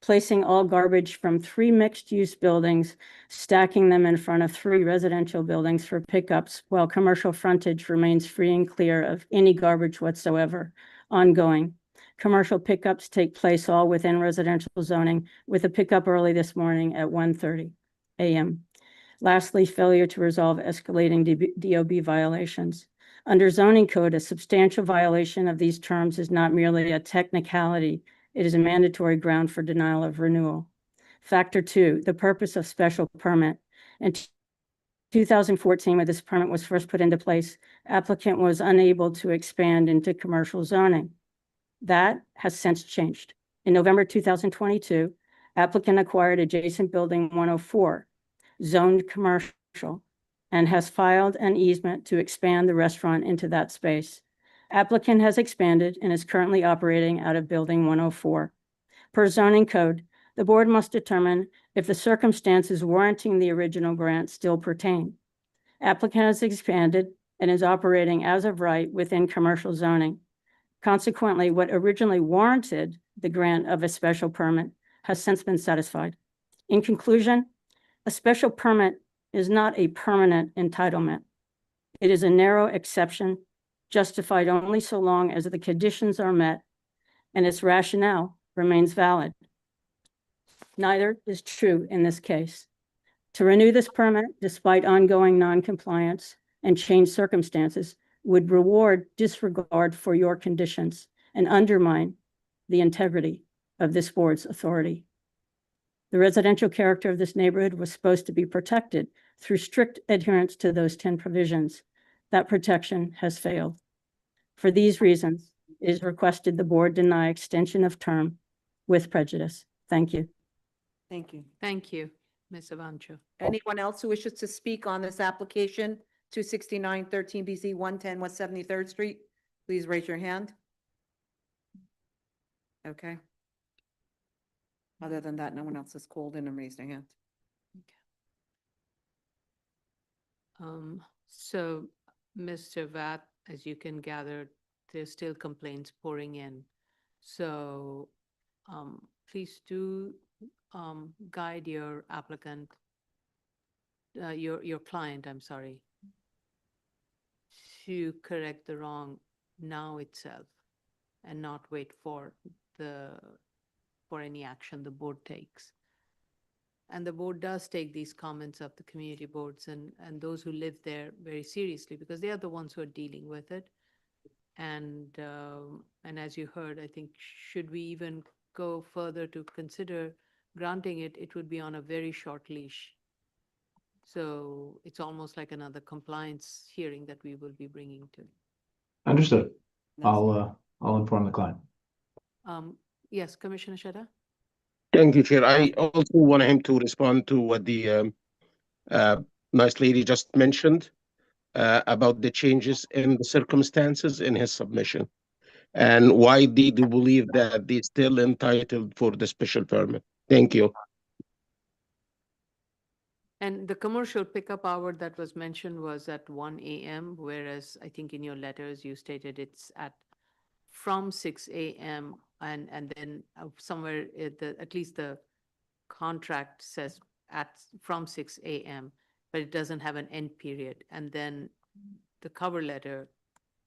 placing all garbage from 3 mixed-use buildings, stacking them in front of 3 residential buildings for pickups, while commercial frontage remains free and clear of any garbage whatsoever, ongoing. Commercial pickups take place all within residential zoning, with a pickup early this morning at 1:30 a.m. Lastly, failure to resolve escalating DOB violations. Under zoning code, a substantial violation of these terms is not merely a technicality, it is a mandatory ground for denial of renewal. Factor 2, the purpose of special permit. In 2014, when this permit was first put into place, applicant was unable to expand into commercial zoning. That has since changed. In November 2022, applicant acquired adjacent building 104, zoned commercial, and has filed an easement to expand the restaurant into that space. Applicant has expanded and is currently operating out of building 104. Per zoning code, the board must determine if the circumstances warranting the original grant still pertain. Applicant has expanded and is operating as of right within commercial zoning. Consequently, what originally warranted the grant of a special permit has since been satisfied. In conclusion, a special permit is not a permanent entitlement. It is a narrow exception justified only so long as the conditions are met and its rationale remains valid. Neither is true in this case. To renew this permit, despite ongoing non-compliance and changed circumstances, would reward disregard for your conditions and undermine the integrity of this board's authority. The residential character of this neighborhood was supposed to be protected through strict adherence to those 10 provisions. That protection has failed. For these reasons, it is requested the board deny extension of term with prejudice. Thank you. Thank you. Thank you, Ms. Avancho. Anyone else who wishes to speak on this application, 26913 BZ 110 West 73rd Street, please raise your hand. Okay. Other than that, no one else has called in and raised their hand. So, Mr. Vatt, as you can gather, there's still complaints pouring in. So, please do guide your applicant, your client, I'm sorry, to correct the wrong now itself and not wait for any action the board takes. And the board does take these comments of the community boards and those who live there very seriously, because they are the ones who are dealing with it. And as you heard, I think should we even go further to consider granting it, it would be on a very short leash. So it's almost like another compliance hearing that we will be bringing to. Understood. I'll inform the client. Yes, Commissioner Sheda? Thank you, Chair. I also want him to respond to what the nice lady just mentioned about the changes in the circumstances in his submission, and why they do believe that they're still entitled for the special permit. Thank you. And the commercial pickup hour that was mentioned was at 1 a.m., whereas I think in your letters you stated it's from 6 a.m. and then somewhere at least the contract says from 6 a.m., but it doesn't have an end period. And then the cover letter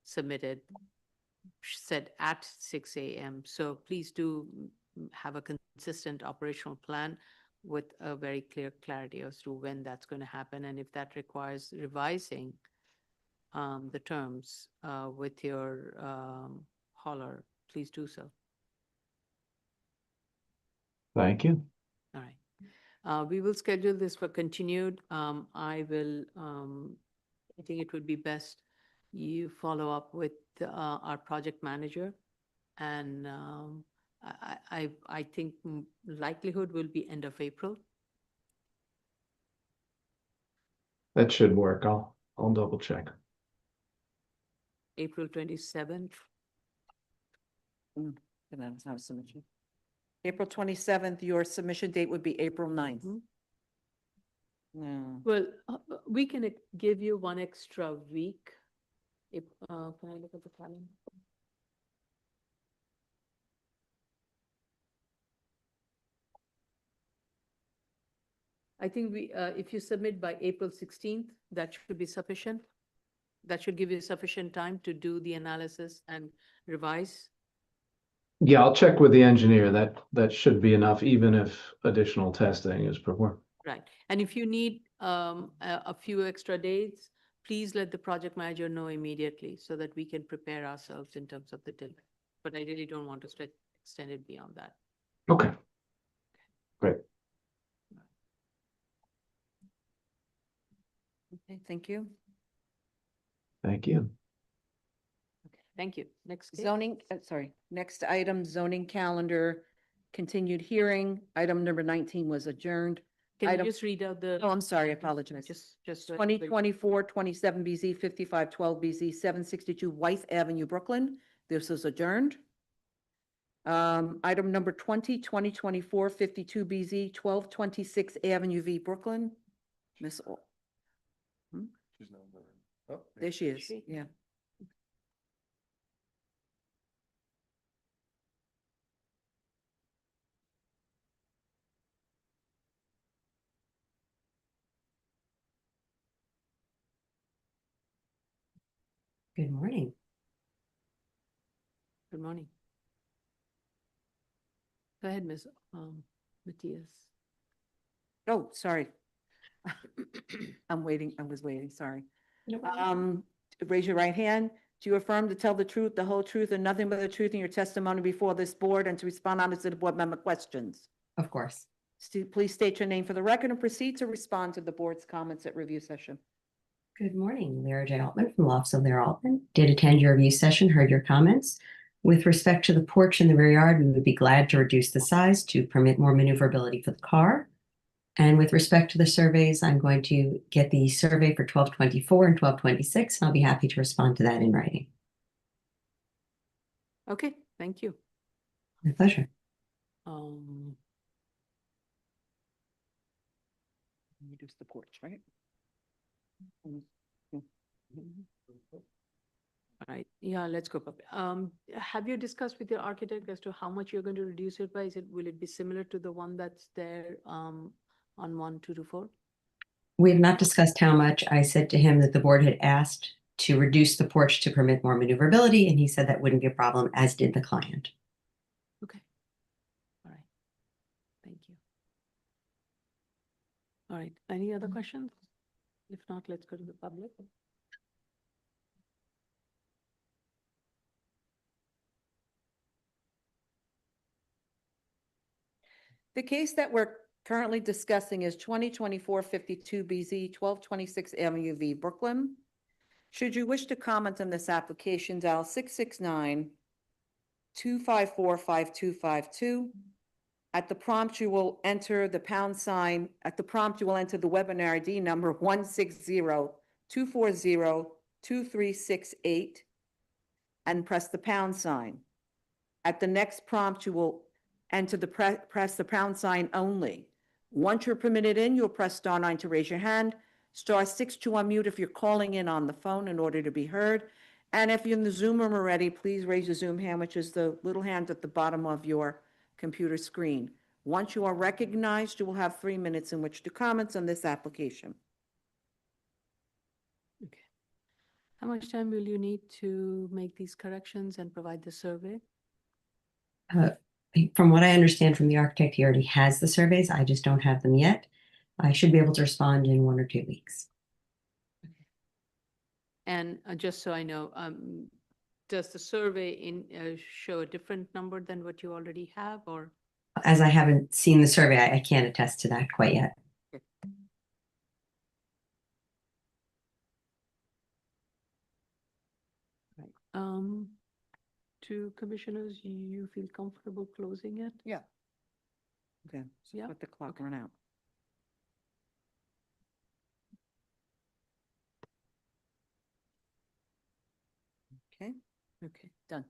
submitted said at 6 a.m. So please do have a consistent operational plan with a very clear clarity as to when that's going to happen. And if that requires revising the terms with your hauler, please do so. Thank you. All right. We will schedule this for continued. I think it would be best you follow up with our project manager. And I think likelihood will be end of April. That should work. I'll double check. April 27th. That's not a submission. April 27th, your submission date would be April 9th. No. Well, we can give you one extra week. If, can I look at the calendar? I think if you submit by April 16th, that should be sufficient. That should give you sufficient time to do the analysis and revise. Yeah, I'll check with the engineer. That should be enough, even if additional testing is performed. Right. And if you need a few extra days, please let the project manager know immediately so that we can prepare ourselves in terms of the delay. But I really don't want to extend it beyond that. Okay. Great. Okay, thank you. Thank you. Thank you. Next case. Zoning, next item, zoning calendar, continued hearing. Item number 19 was adjourned. Can you item- just read out the? Oh, I'm sorry, I apologize. Just. 2024, 27 BZ, 5512 BZ, 762 Weiss Avenue, Brooklyn. This is adjourned. Item number 20, 2024, 52 BZ, 1226 Avenue V, Brooklyn. Miss, Oh, there she is, yeah. Good morning. Good morning. Go ahead, Ms. Matthias. Oh, sorry. I'm waiting, I was waiting, sorry. No problem. Raise your right hand. Do you affirm to tell the truth, the whole truth, and nothing but the truth in your testimony before this board and to respond honestly to board member questions? Of course. Please state your name for the record and proceed to respond to the board's comments at review session. Good morning, Lara J. Altman from Lofts of Lara Altman. Did attend your review session, heard your comments. With respect to the porch in the rear yard, we would be glad to reduce the size to permit more maneuverability for the car. And with respect to the surveys, I'm going to get the survey for 1224 and 1226, and I'll be happy to respond to that in writing. Okay, thank you. My pleasure. Reduce the porch, right? All right, yeah, let's go. Have you discussed with your architect as to how much you're going to reduce it by? Will it be similar to the one that's there on 1224? We have not discussed how much. I said to him that the board had asked to reduce the porch to permit more maneuverability, and he said that wouldn't be a problem, as did the client. Okay. All right. Thank you. All right. Any other questions? If not, let's go to the public. The case that we're currently discussing is 2024-52 BZ, 1226 Avenue V, Brooklyn. Should you wish to comment on this application, dial 669-254-5252. At the prompt, you will enter the pound sign. At the prompt, you will enter the webinar ID number 160-240-2368 and press the pound sign. At the next prompt, you will enter press the pound sign only. Once you're permitted in, you'll press *9 to raise your hand, *6 to unmute if you're calling in on the phone in order to be heard. And if you're in the Zoom room already, please raise your Zoom hand, which is the little hand at the bottom of your computer screen. Once you are recognized, you will have 3 minutes in which to comment on this application. Okay. How much time will you need to make these corrections and provide the survey? From what I understand from the architect, he already has the surveys. I just don't have them yet. I should be able to respond in 1 or 2 weeks. And just so I know, does the survey show a different number than what you already have, or? As I haven't seen the survey, I can't attest to that quite yet. Right. To commissioners, you feel comfortable closing it? Yeah. Okay, so Yeah, let the clock okay. run out. Okay, Okay. done.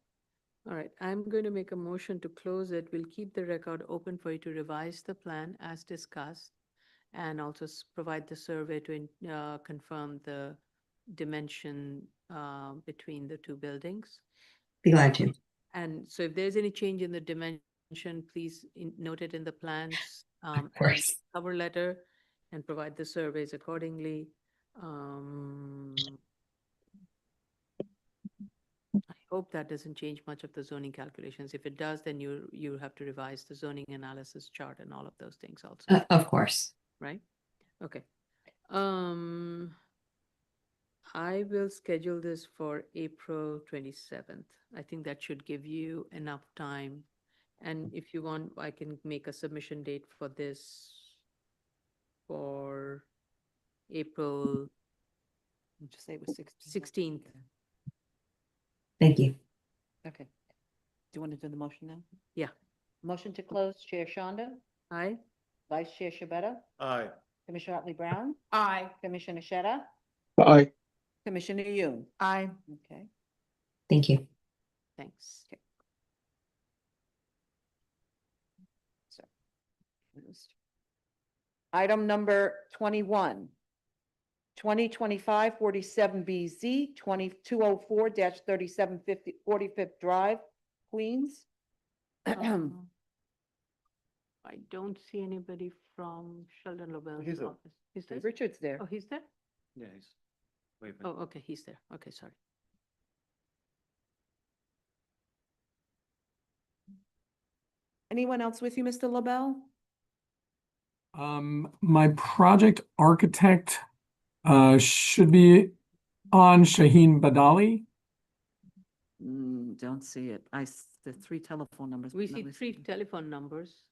All right, I'm going to make a motion to close it. We'll keep the record open for you to revise the plan as discussed and also provide the survey to confirm the dimension between the two buildings. Be glad to. And so if there's any change in the dimension, please note it in the plans. Of course. Cover letter. and provide the surveys accordingly. I hope that doesn't change much of the zoning calculations. If it does, then you have to revise the zoning analysis chart and all of those things also, Of course. right? Okay. I will schedule this for April 27th. I think that should give you enough time. And if you want, I can make a submission date for this for April, Just say it was 16th. Thank you. Okay. Do you want to do the motion now? Yeah. Motion to close, Chair Shonda, Aye. Vice Chair Shabeta, Aye. Commissioner Otley Brown, Aye. Commissioner Sheta, Aye. Commissioner Yoon. Aye. Okay. Thank you. Thanks. So. Item number 21. 2025-47BZ, 2204-3750 45th Drive, Queens. I don't see anybody from Sheldon Lobel's He's there. office. Is there? Richard's there. Oh, he's there? Yeah, he's. Wait a Oh, minute. okay, he's there. Okay, sorry. Anyone else with you, Mr. LaBelle? My project architect should be on Shaheen Badali. Don't see it. The three telephone numbers. We but see not three listed. telephone numbers.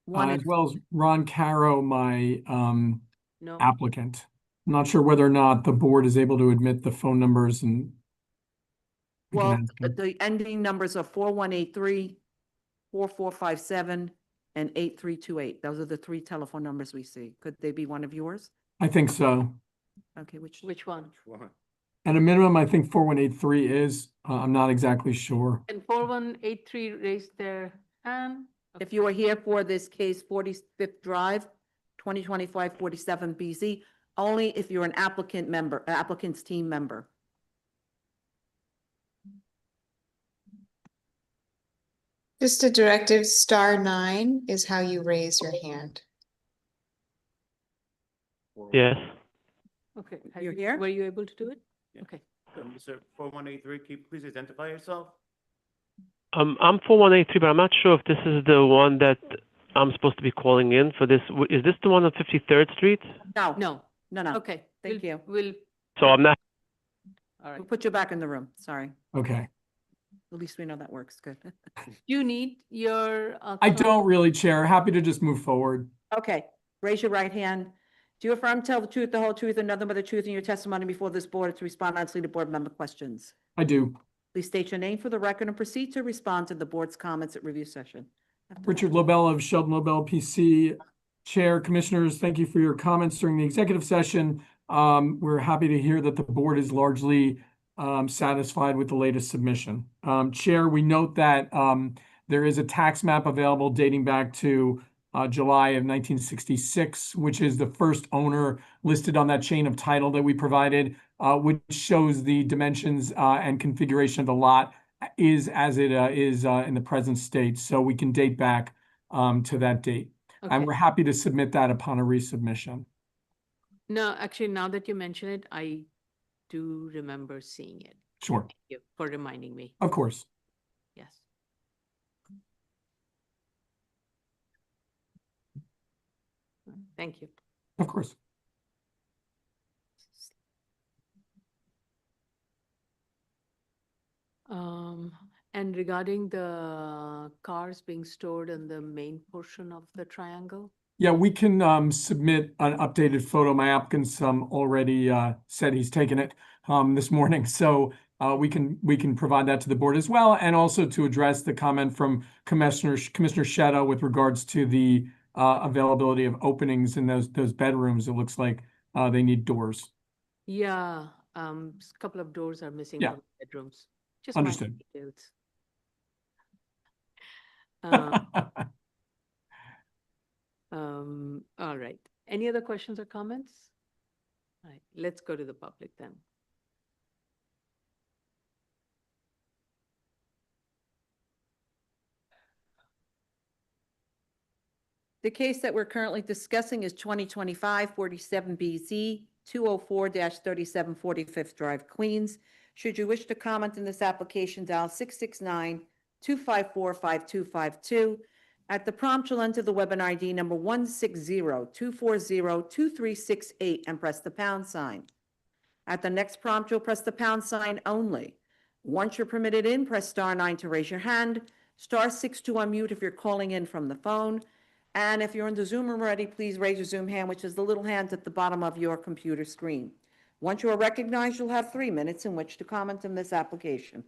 One As is, well as Ron Caro, my No, applicant. I'm not sure whether or not the board is able to admit the phone numbers and we can well, ask him. the ending numbers are 4183, 4457, and 8328. Those are the three telephone numbers we see. Could they be one of yours? I think so. Okay, which one? One. At a minimum, I think 4183 is. I'm not exactly sure. And 4183 raised their hand. If you are here for this case, 45th Drive, 2025-47BZ, only if you're an applicant's team member. Just a directive, *9 is how you raise your hand. Yes. Okay. You're here? Were you able to do it? Yeah. Okay. Mr. 4183, can you please identify yourself? I'm 4183, but I'm not sure if this is the one that I'm supposed to be calling in for this. Is this the one on 53rd Street? No, No. no. Okay. Thank you. We'll, So I'm not. all right. We'll put you back in the room. Sorry. Okay. At least we know that works. Good. You need your. I don't really, Chair. Happy to just move forward. Okay, raise your right hand. Do you affirm to tell the truth, the whole truth, and nothing but the truth in your testimony before this board to respond honestly to board member questions? I do. Please state your name for the record and proceed to respond to the board's comments at review session. Richard Lobel of Sheldon Lobel PC. Chair, Commissioners, thank you for your comments during the executive session. We're happy to hear that the board is largely satisfied with the latest submission. Chair, we note that there is a tax map available dating back to July of 1966, which is the first owner listed on that chain of title that we provided, which shows the dimensions and configuration of the lot is as it is in the present state. So we can date back to that date. Okay. And we're happy to submit that upon a resubmission. No, actually, now that you mention it, I do remember seeing it. Sure. Thank you for reminding me. Of course. Yes. Thank you. Of course. And regarding the cars being stored in the main portion of the triangle? Yeah, we can submit an updated photo. My applicant's already said he's taken it this morning. So we can provide that to the board as well, and also to address the comment from Commissioner Sheta with regards to the availability of openings in those bedrooms. It looks like they need doors. Yeah, a couple of doors are missing Yeah. from bedrooms. Just minor Understood. details. All right. Any other questions or comments? All right, let's go to the public then. The case that we're currently discussing is 2025-47BZ, 204-37 45th Drive, Queens. Should you wish to comment in this application, dial 669-254-5252. At the prompt, you'll enter the webinar ID number 160-240-2368 and press the pound sign. At the next prompt, you'll press the pound sign only. Once you're permitted in, press *9 to raise your hand, *6 to unmute if you're calling in from the phone. And if you're in the Zoom room already, please raise your Zoom hand, which is the little hand at the bottom of your computer screen. Once you are recognized, you'll have 3 minutes in which to comment on this application.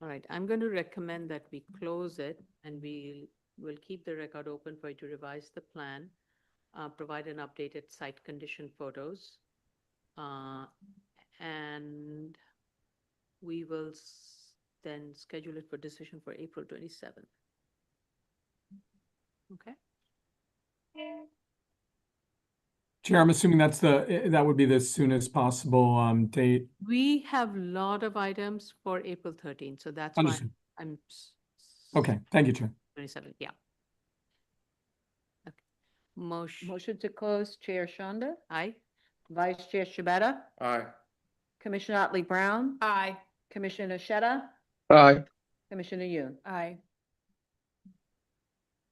All right, I'm going to recommend that we close it and we'll keep the record open for you to revise the plan, provide an updated site condition photos, and we will then schedule it for decision for April 27th. Okay? Chair, I'm assuming that would be the soonest possible date. We have a lot of items for April 13th, so that's why Understood. I'm. Okay, thank you, Chair. 27th, yeah. Okay. Motion, Motion to close, Chair Shonda. aye. Vice Chair Shabeta. Aye. Commissioner Otley Brown. Aye. Commissioner Sheta. Aye. Commissioner Yoon. Aye.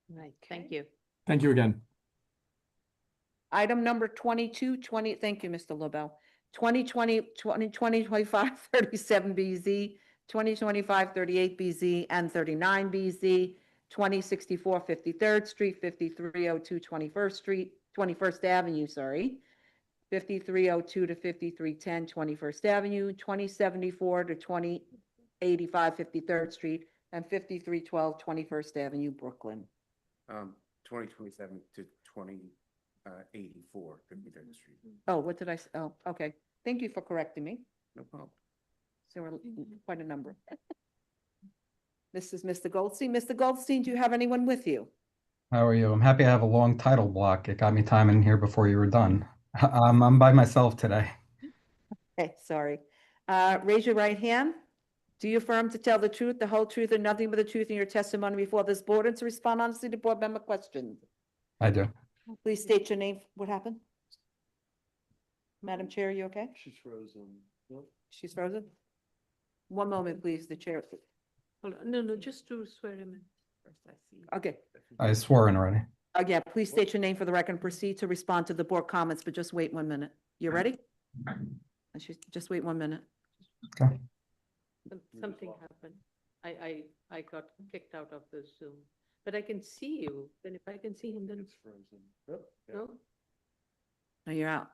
Right, thank you. Thank you again. Item number 2220, thank you, Mr. LaBelle. 2025-37BZ, 2025-38BZ, and 39BZ, 2064 53rd Street, 5302 21st Street, 21st Avenue, 5302 to 5310 21st Avenue, 2074 to 2085 53rd Street, and 5312 21st Avenue, Brooklyn. 2027 to 2084 53rd Street. Oh, what did I, oh, okay. Thank you for correcting me. No problem. So we're quite a number. This is Mr. Goldstein. Mr. Goldstein, do you have anyone with you? How are you? I'm happy I have a long title block. It got me time in here before you were done. I'm by myself today. Okay, sorry. Raise your right hand. Do you affirm to tell the truth, the whole truth, and nothing but the truth in your testimony before this board and to respond honestly to board member questions? I do. Please state your name. What happened? Madam Chair, are you okay? She's frozen. She's frozen? One moment, please, the chair. Hold on. No, just to swear him in. First, I see. Okay. I swore in already. Yeah, please state your name for the record and proceed to respond to the board comments, but just wait 1 minute. You ready? Just wait 1 minute. Okay. Something happened. I got kicked out of the Zoom, but I can see you. Then if I can see him, then. It's frozen. Yep. No? No, you're out.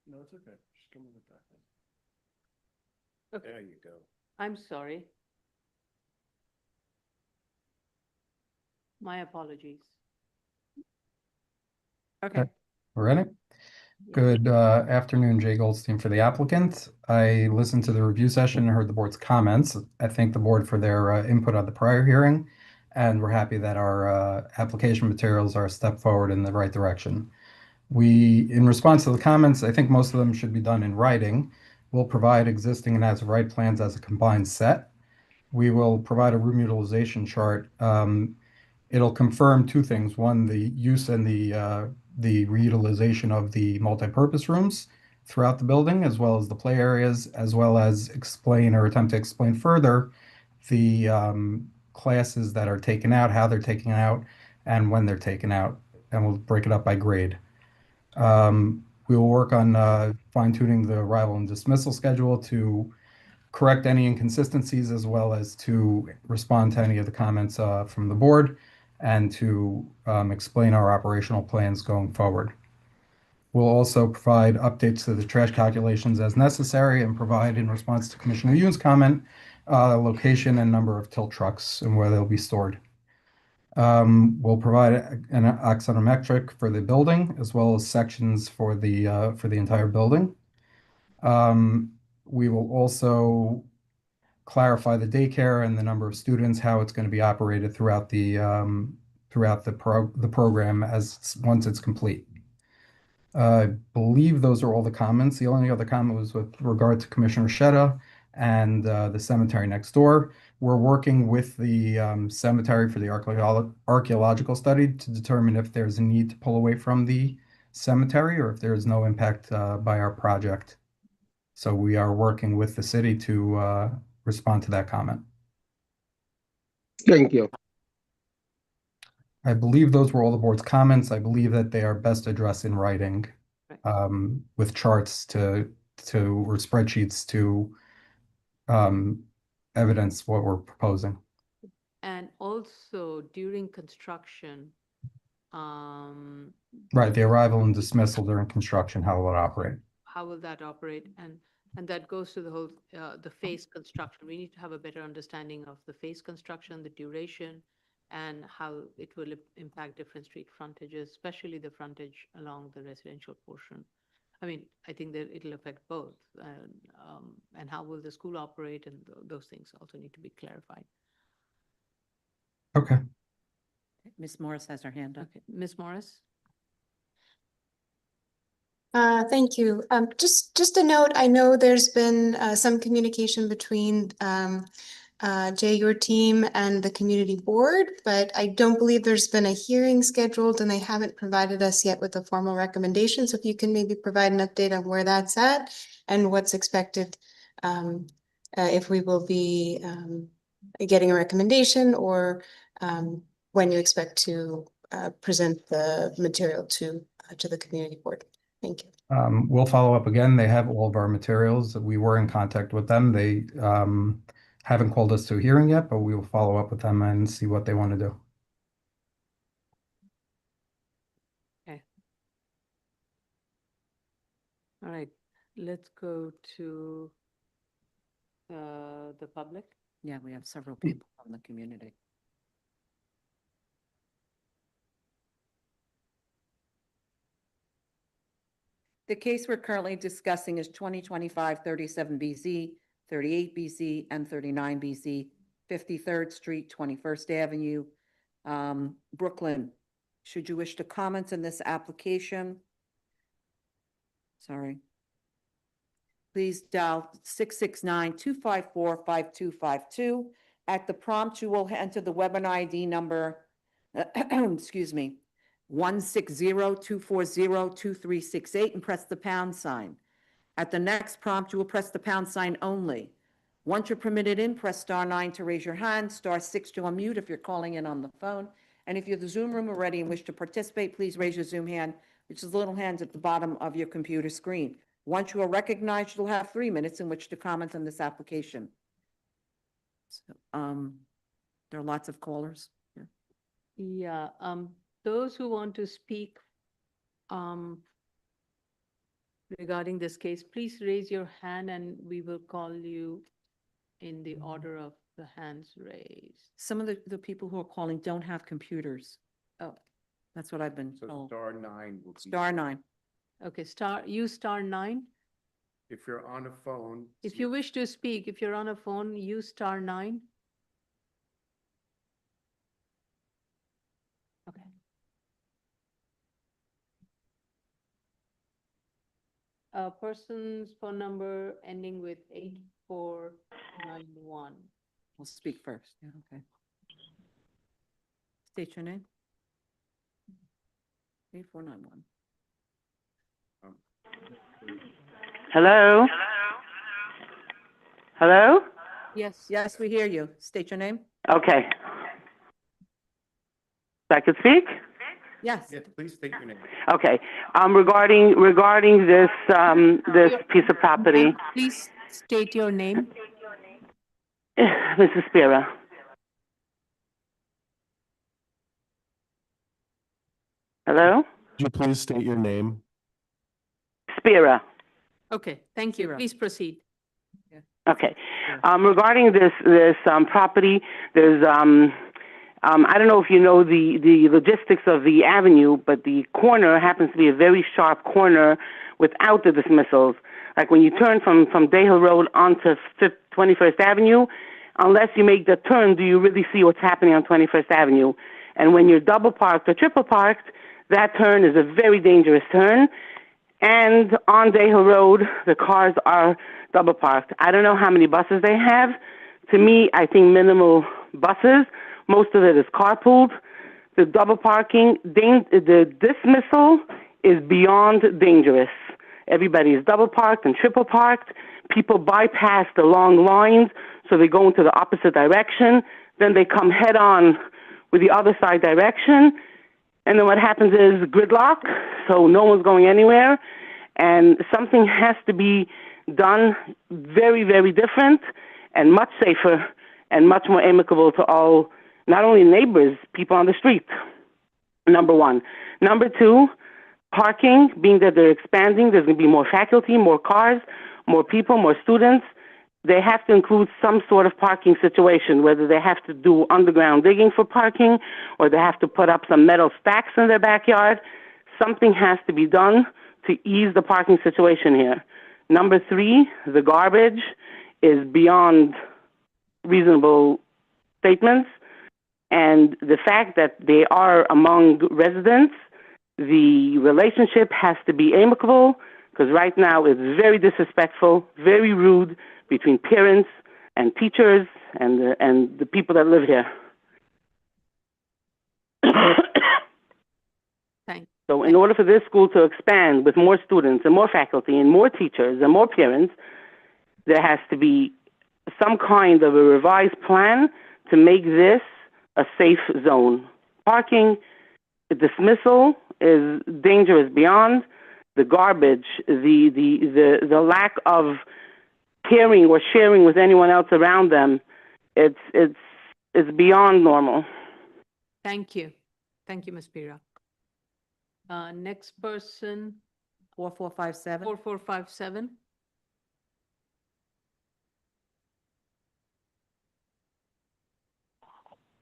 No, it's okay. Just come with that. Okay. There you go. I'm sorry. My apologies. Okay. We're ready? Good afternoon, Jay Goldstein for the applicant. I listened to the review session and heard the board's comments. I thank the board for their input on the prior hearing, and we're happy that our application materials are a step forward in the right direction. In response to the comments, I think most of them should be done in writing. We'll provide existing and as-of-right plans as a combined set. We will provide a room utilization chart. It'll confirm two things. One, the use and the reutilization of the multipurpose rooms throughout the building, as well as the play areas, as well as explain or attempt to explain further the classes that are taken out, how they're taken out, and when they're taken out, and we'll break it up by grade. We will work on fine-tuning the arrival and dismissal schedule to correct any inconsistencies, as well as to respond to any of the comments from the board, and to explain our operational plans going forward. We'll also provide updates to the trash calculations as necessary and provide in response to Commissioner Yoon's comment, location and number of tilt trucks and where they'll be stored. We'll provide an axonometric for the building as well as sections for the entire building. We will also clarify the daycare and the number of students, how it's going to be operated throughout the program once it's complete. I believe those are all the comments. The only other comment was with regard to Commissioner Sheta and the cemetery next door. We're working with the cemetery for the archaeological study to determine if there's a need to pull away from the cemetery or if there is no impact by our project. So we are working with the city to respond to that comment. Thank you. I believe those were all the board's comments. I believe that they are best addressed in writing with charts or spreadsheets to evidence what we're proposing. And also during construction, Right, the arrival and dismissal during construction, how will it operate? how will that operate? And that goes to the whole, the phase construction. We need to have a better understanding of the phase construction, the duration, and how it will impact different street frontages, especially the frontage along the residential portion. I mean, I think that it'll affect both. And how will the school operate, and those things also need to be clarified. Okay. Ms. Morris has her hand up. Okay, Ms. Morris? Thank you. Just a note, I know there's been some communication between Jay, your team, and the community board, but I don't believe there's been a hearing scheduled, and they haven't provided us yet with a formal recommendation. So if you can maybe provide an update on where that's at and what's expected, if we will be getting a recommendation, or when you expect to present the material to the community board. Thank you. We'll follow up again. They have all of our materials. We were in contact with them. They haven't called us to a hearing yet, but we will follow up with them and see what they want to do. Okay. All right, let's go to the public. Yeah, we have several people from the community. The case we're currently discussing is 2025 37BZ, 38BZ, and 39BZ, 53rd Street, 21st Avenue, Brooklyn. Should you wish to comment on this application? Sorry. Please dial 669-254-5252. At the prompt, you will enter the webinar ID number, excuse me, 160-240-2368 and press the pound sign. At the next prompt, you will press the pound sign only. Once you're permitted in, press *9 to raise your hand, *6 to unmute if you're calling in on the phone. And if you're the Zoom room already and wish to participate, please raise your Zoom hand, which is the little hands at the bottom of your computer screen. Once you are recognized, you'll have 3 minutes in which to comment on this application. So, there are lots of callers here. Yeah, those who want to speak regarding this case, please raise your hand and we will call you in the order of the hands raised. Some of the people who are calling don't have computers. Oh, That's what I've been So told. *9 will be. *9. okay, use *9. If you're on a phone. If you wish to speak, if you're on a phone, use *9. Okay. A person's phone number ending with 8491. We'll speak first. Yeah, okay. State your name. 8491. Hello? Hello? Yes, yes, we hear you. State your name. Okay. I could speak? Yes. Yes, please state your name. Okay. Regarding this this piece of property, Please state your name. Mrs. Spira. Hello? Could you please state your name? Spira. Okay, thank you. Zero. Please proceed. Okay. Regarding this property, there's, I don't know if you know the logistics of the avenue, but the corner happens to be a very sharp corner without the dismissals. Like when you turn from Dayhill Road onto 21st Avenue, unless you make the turn, do you really see what's happening on 21st Avenue? And when you're double parked or triple parked, that turn is a very dangerous turn. And on Dayhill Road, the cars are double parked. I don't know how many buses they have. To me, I think minimal buses. Most of it is carpooled. The double parking, the dismissal is beyond dangerous. Everybody is double parked and triple parked. People bypass the long lines, so they go into the opposite direction. Then they come head on with the other side direction. And then what happens is gridlock, so no one's going anywhere. And something has to be done very, very different and much safer and much more amicable to all, not only neighbors, people on the street. Number one. Number two, parking, being that they're expanding, there's going to be more faculty, more cars, more people, more students. They have to include some sort of parking situation, whether they have to do underground digging for parking or they have to put up some metal stacks in their backyard. Something has to be done to ease the parking situation here. Number three, the garbage is beyond reasonable statements. And the fact that they are among residents, the relationship has to be amicable, because right now it's very disrespectful, very rude between parents and teachers and the people that live here. Thanks. So in order for this school to expand with more students and more faculty and more teachers and more parents, there has to be some kind of a revised plan to make this a safe zone. Parking, dismissal is dangerous beyond. The garbage, the lack of caring or sharing with anyone else around them, it's beyond normal. Thank you. Thank you, Ms. Pira. Next person, 4457. 4457.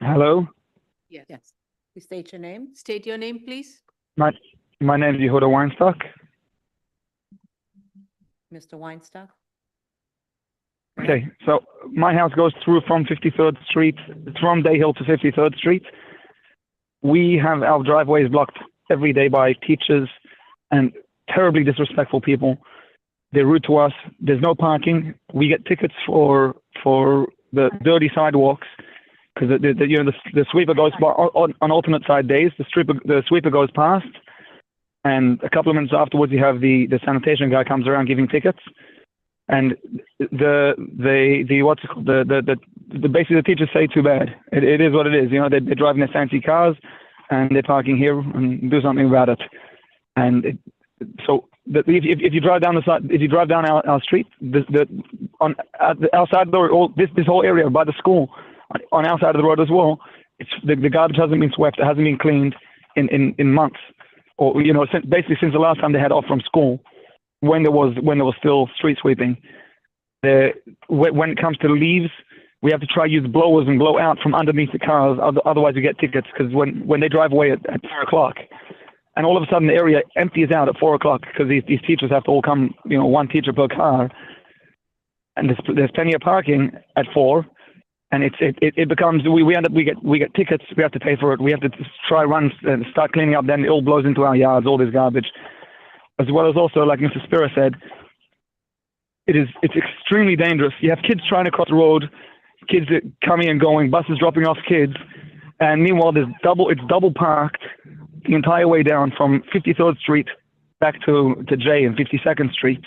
Hello, Yes. Please state your name. State your name, please. my name is Yehuda Weinstock. Mr. Weinstock. Okay, so my house goes through from 53rd Street, from Dayhill to 53rd Street. We have our driveways blocked every day by teachers and terribly disrespectful people. They're rude to us. There's no parking. We get tickets for the dirty sidewalks because the sweeper goes by on alternate side days. The sweeper goes past, and a couple of minutes afterwards, you have the sanitation guy comes around giving tickets. And basically the teachers say too bad. It is what it is. You know, they're driving their fancy cars and they're parking here and do something about it. And if you drive down our street, on our side of the road, this whole area by the school, on our side of the road as well, the garbage hasn't been swept. It hasn't been cleaned in months, or since the last time they had off from school. When there was still street sweeping, when it comes to leaves, we have to try use blowers and blow out from underneath the cars. Otherwise, we get tickets because when they drive away at 4 o'clock, and all of a sudden the area empties out at 4 o'clock because these teachers have to all come, one teacher per car, and there's plenty of parking at 4, and it becomes we get tickets. We have to pay for it. We have to try runs and start cleaning up. Then it all blows into our yards. All this garbage. As well as also, like Mr. Spira said, it's extremely dangerous. You have kids trying to cross the road, kids coming and going, buses dropping off kids, and meanwhile it's double parked the entire way down from 53rd Street back to J and 52nd Street.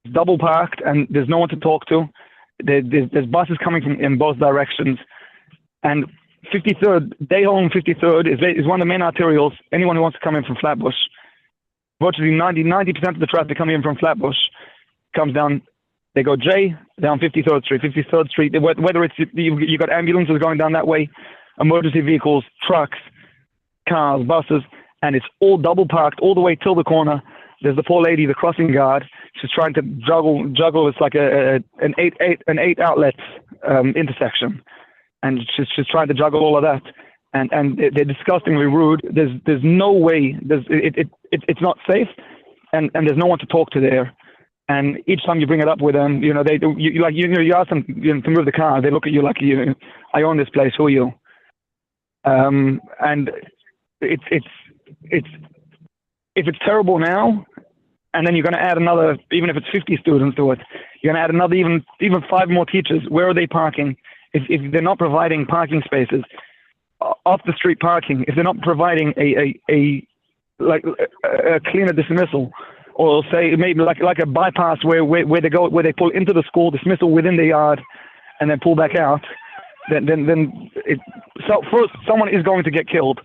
It's double parked and there's no one to talk to. There's buses coming from in both directions, and 53rd, Dayhill and 53rd is one of the main arterials. Anyone who wants to come in from Flatbush. Virtually 90% of the traffic coming in from Flatbush comes down. They go J down 53rd Street. 53rd Street. Whether it's you got ambulances going down that way, emergency vehicles, trucks, cars, buses, and it's all double parked all the way till the corner. There's the poor lady, the crossing guard. She's trying to juggle. It's like an eight outlet intersection, and she's trying to juggle all of that. And they're disgustingly rude. There's no way. It's not safe, and there's no one to talk to there. And each time you bring it up with them, you ask them to move the car. They look at you like I own this place. Who are you? And it's if it's terrible now, and then you're going to add another, even if it's 50 students to it, you're going to add another even 5 more teachers. Where are they parking? If they're not providing parking spaces, off the street parking, if they're not providing a cleaner dismissal, or say maybe like a bypass where they pull into the school, dismissal within the yard, and then pull back out, so first someone is going to get killed.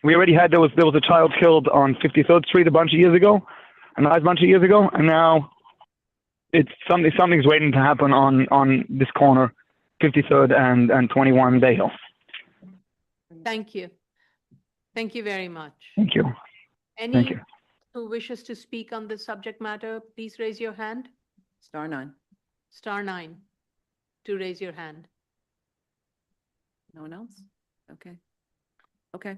We already had there was a child killed on 53rd Street a nice bunch of years ago, and now it's something's waiting to happen on this corner, 53rd and 21 Day Hill. Thank you. Thank you very much. Thank you. Any Thank you. who wishes to speak on this subject matter, please raise your hand. Star 9. Star 9 to raise your hand. No one else? Okay. Okay.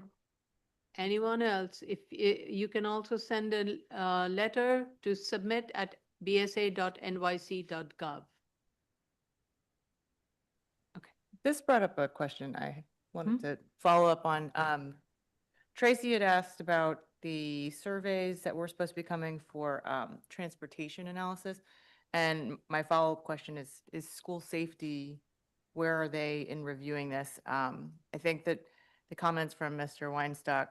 Anyone else? If you can also send a letter to submit at bsa.nyc.gov. This brought up a question I wanted to follow up on. Tracy had asked about the surveys that were supposed to be coming for transportation analysis. And my follow-up question is school safety, where are they in reviewing this? I think that the comments from Mr. Weinstock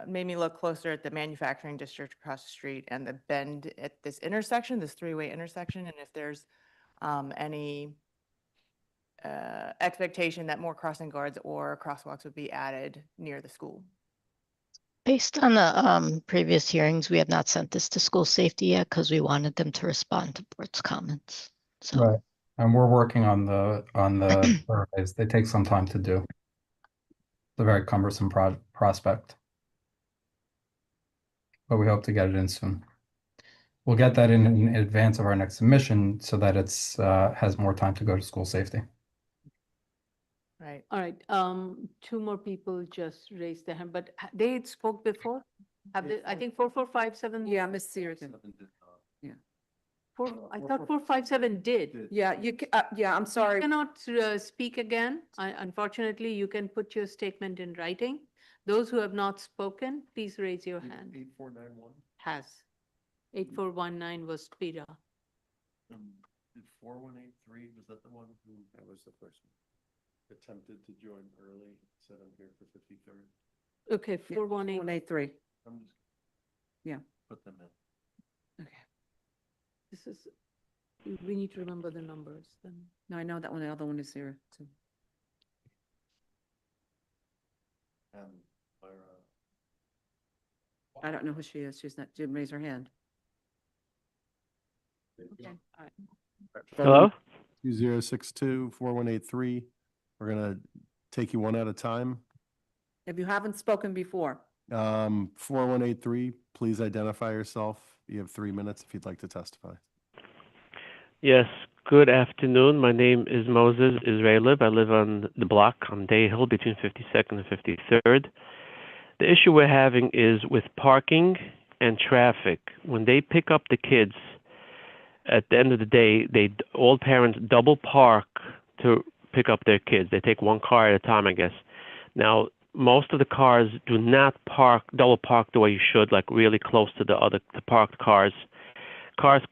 made me look closer at the manufacturing district across the street and the bend at this intersection, this 3-way intersection, and if there's any expectation that more crossing guards or crosswalks would be added near the school. Based on the previous hearings, we have not sent this to school safety yet because we wanted them to respond to board's comments. So Right. And we're working on the surveys. They take some time to do. It's a very cumbersome prospect. But we hope to get it in soon. We'll get that in advance of our next submission so that it's has more time to go to school safety. Right. All right. 2 more people just raised their hand, but they spoke before? Have they, I think 4457. Yeah, Ms. Sears. Yeah. I thought 457 did. Yeah, yeah, I'm sorry. You cannot speak again. Unfortunately, you can put your statement in writing. Those who have not spoken, please raise your hand. 8491. Has. 8419 was Pira. Did 4183, was that the one who? That was the first one. Attempted to join early, said I'm here for 53rd. Okay, 418. 183. I'm just. Yeah. Put them in. Okay. This is, we need to remember the numbers then. No, I know that one. The other one is here too. Myra. I don't know who she is. She's not, didn't raise her hand. Okay, all right. Hello? 2062-4183. We're gonna take you one at a time. If you haven't spoken before, 4183, please identify yourself. You have 3 minutes if you'd like to testify. Yes, good afternoon. My name is Moses Israelib. I live on the block on Day Hill between 52nd and 53rd. The issue we're having is with parking and traffic. When they pick up the kids, at the end of the day, all parents double park to pick up their kids. They take one car at a time, I guess. Now, most of the cars do not double park the way you should, like really close to the parked cars. Cars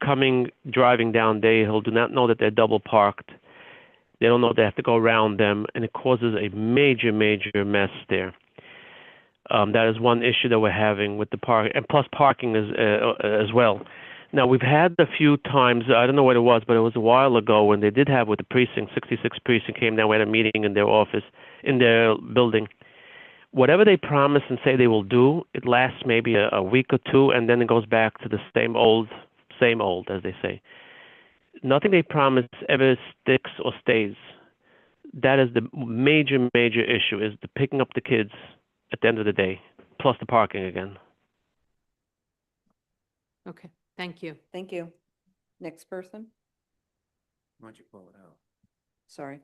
driving down Day Hill do not know that they're double parked. They don't know they have to go around them, and it causes a major, major mess there. That is one issue that we're having with the park, and plus parking as well. Now, we've had a few times, I don't know what it was, but it was a while ago when they did have with the precinct, 66 precinct came down, we had a meeting in their office, in their building. Whatever they promise and say they will do, it lasts maybe a week or two, and then it goes back to the same old, as they say. Nothing they promise ever sticks or stays. That is the major, major issue, is the picking up the kids at the end of the day, plus the parking again. Okay, thank you. Thank you. Next person? Why'd you pull it out? Sorry.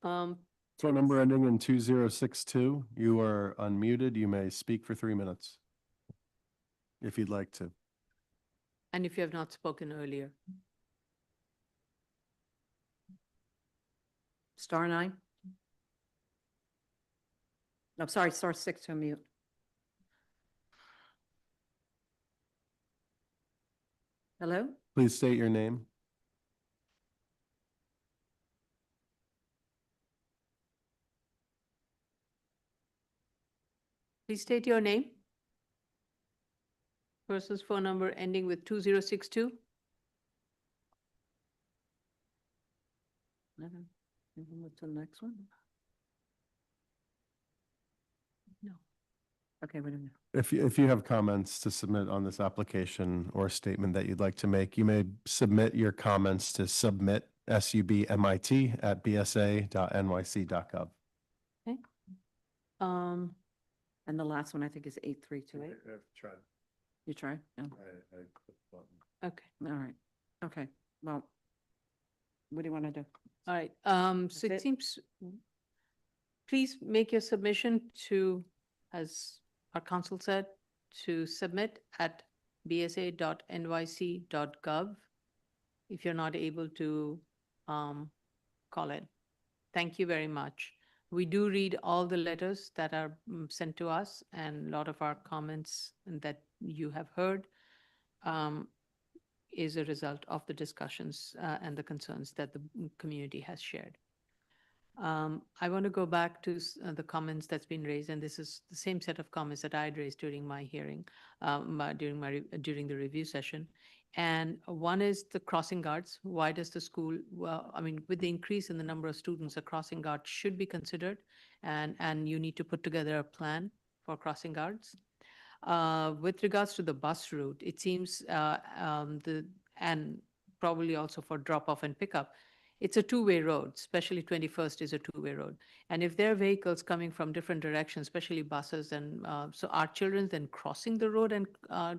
Phone number ending in 2062. You are unmuted. You may speak for 3 minutes. If you'd like to. And if you have not spoken earlier. Star 9? I'm sorry, star 6 to unmute. Hello? Please state your name. Please state your name versus phone number ending with 2062. What's the next one? No. Okay, wait a minute. If you have comments to submit on this application or statement that you'd like to make, you may submit your comments to submit, SUBMIT, @bsa.nyc.gov. Okay. And the last one I think is 8328. I've tried. You try? No. I clicked the button. Okay. All right. Okay. Well, what do you want to do? All right. So it? it seems, please make your submission to, as our council said, to submit at bsa.nyc.gov if you're not able to call in. Thank you very much. We do read all the letters that are sent to us, and a lot of our comments that you have heard is a result of the discussions and the concerns that the community has shared. I want to go back to the comments that's been raised, and this is the same set of comments that I had raised during my hearing, during the review session. And one is the crossing guards. Why does the school, well, I mean, with the increase in the number of students, a crossing guard should be considered, and you need to put together a plan for crossing guards. With regards to the bus route, it seems and probably also for drop off and pickup, it's a two-way road, especially 21st is a two-way road. And if there are vehicles coming from different directions, especially buses, and so are children then crossing the road and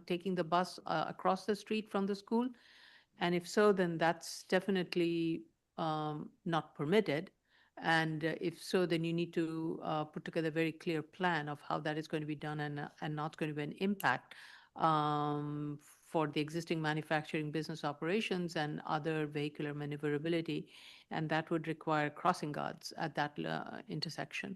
taking the bus across the street from the school? And if so, then that's definitely not permitted. And if so, then you need to put together a very clear plan of how that is going to be done and not going to be an impact for the existing manufacturing business operations and other vehicular maneuverability. And that would require crossing guards at that intersection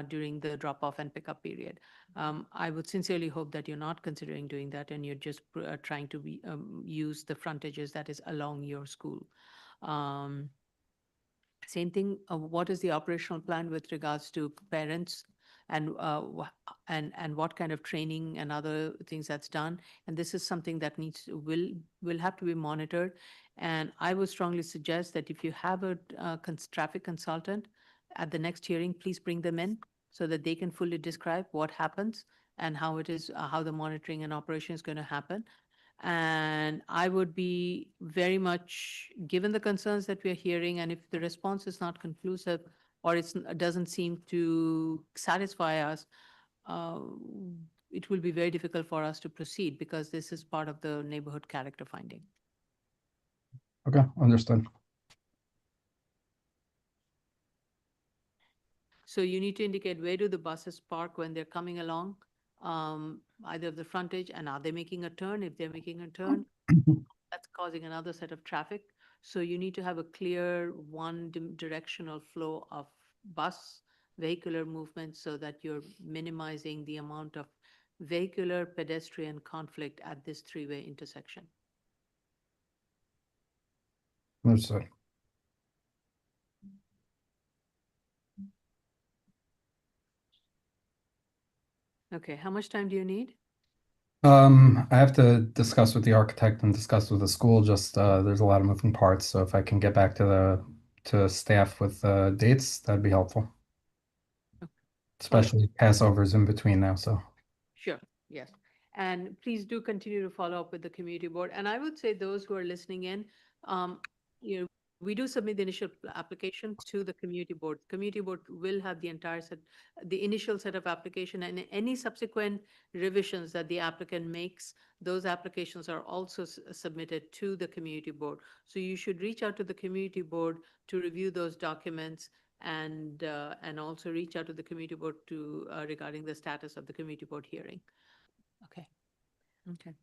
during the drop-off and pickup period. I would sincerely hope that you're not considering doing that and you're just trying to use the frontages that is along your school. Same thing, what is the operational plan with regards to parents and what kind of training and other things that's done? And this is something that will have to be monitored. And I would strongly suggest that if you have a traffic consultant at the next hearing, please bring them in so that they can fully describe what happens and how it is, how the monitoring and operation is going to happen. And I would be very much, given the concerns that we are hearing, and if the response is not conclusive or it doesn't seem to satisfy us, it will be very difficult for us to proceed because this is part of the neighborhood character finding. Okay, understood. So you need to indicate where do the buses park when they're coming along, either the frontage, and are they making a turn? If they're making a turn, that's causing another set of traffic. So you need to have a clear one-directional flow of bus vehicular movement so that you're minimizing the amount of vehicular pedestrian conflict at this three-way intersection. Understood. Okay, how much time do you need? I have to discuss with the architect and discuss with the school, just there's a lot of moving parts, so if I can get back to staff with dates, that'd be helpful. Especially Passover's in between now, so. Sure, yes. And please do continue to follow up with the community board. And I would say those who are listening in, we do submit the initial application to the community board. Community board will have the entire set, the initial set of application, and any subsequent revisions that the applicant makes, those applications are also submitted to the community board. So you should reach out to the community board to review those documents and also reach out to the community board to regarding the status of the community board hearing. Okay. Okay.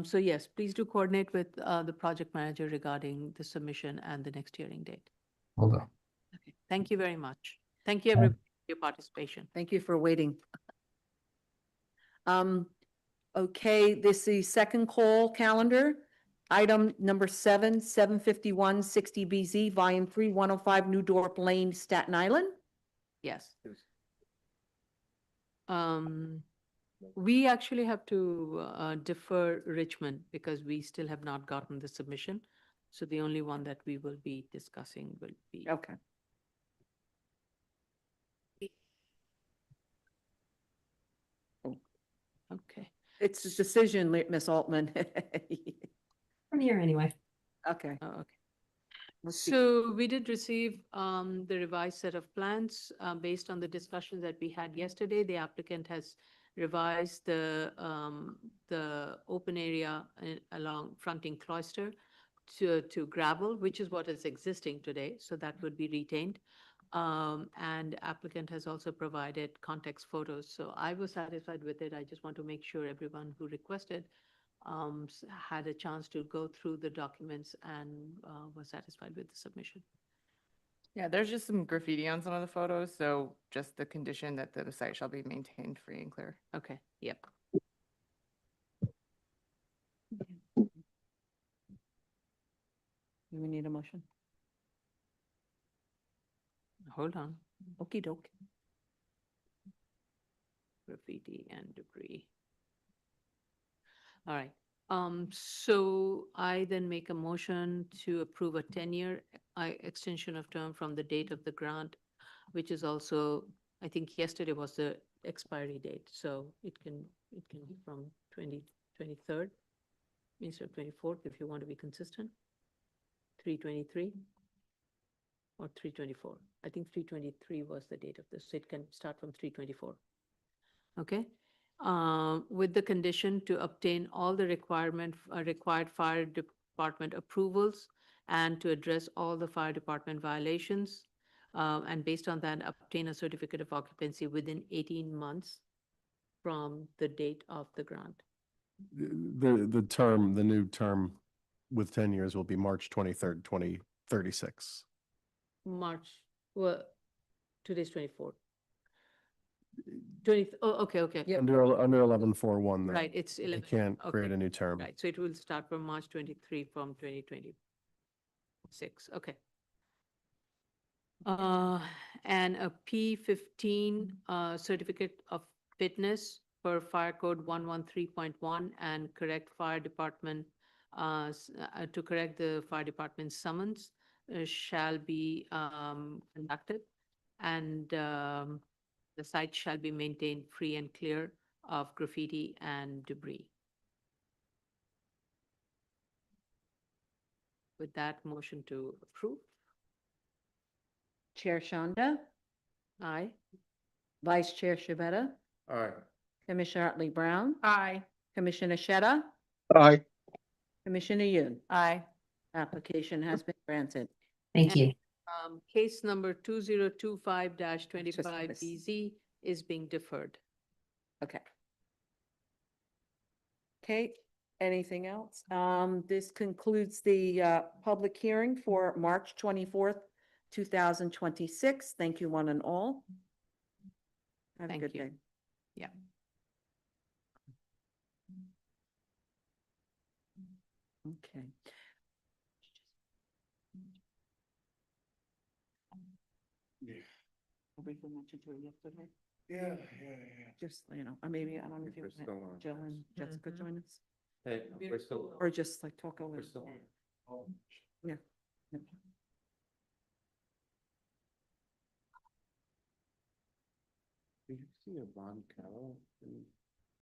So yes, please do coordinate with the project manager regarding the submission and the next hearing date. Will do. Okay. Thank you very much. Thank you everybody for your participation. Thank you for waiting. Okay, this is the second call calendar. Item number 751 60BZ, Volume 3, 105 New Dorp Lane, Staten Island. Yes. We actually have to defer Richmond because we still have not gotten the submission. So the only one that we will be discussing will be. Okay. Okay. It's a decision, Ms. Altman. I'm here anyway. Okay. Oh, okay. Let's see. So we did receive the revised set of plans based on the discussion that we had yesterday. The applicant has revised the open area along fronting Cloister to gravel, which is what is existing today. So that would be retained. And applicant has also provided context photos. So I was satisfied with it. I just want to make sure everyone who requested had a chance to go through the documents and was satisfied with the submission. Yeah, there's just some graffiti on some of the photos, so just the condition that the site shall be maintained free and clear. Okay, yep. Do we need a motion? Hold on. Okey doke. Graffiti and debris. All right. So I then make a motion to approve a 10-year extension of term from the date of the grant, which is also, I think yesterday was the expiry date. So it can be from 23rd instead of 24th if you want to be consistent. 3/23 or 3/24. I think 3/23 was the date of this. So it can start from 3/24. Okay. With the condition to obtain all the required fire department approvals and to address all the fire department violations. And based on that, obtain a certificate of occupancy within 18 months from the date of the grant. The new term with 10 years will be March 23rd, 2036. March, well, today's 24th. 20, oh, okay. Under 1141, though. Right, it's 11. You can't create Okay. a new term. Right, so it will start from March 23 from 2026, okay. And a P15 certificate of fitness per Fire Code 113.1 and correct fire department, to correct the fire department summons shall be conducted. And the site shall be maintained free and clear of graffiti and debris. With that, motion to approve. Chair Shonda, Aye. Vice Chair Shabeta, Aye. Commissioner Otley Brown, Aye. Commissioner Sheta, Aye. Commissioner Yoon. Aye. Application has been granted. Thank you. Case number 2025-25BZ is being deferred. Okay. Okay, anything else? This concludes the public hearing for March 24th, 2026. Thank you one and all. Have a Thank good you. day. Yeah. Okay. We mentioned to her yesterday. Yeah. Just, maybe, I don't know if you We're want still on. Jill and Jessica Mhm. join us, Hey, we're still. or just like talk over. We're still on. Yeah. Did you see a Ron Carroll in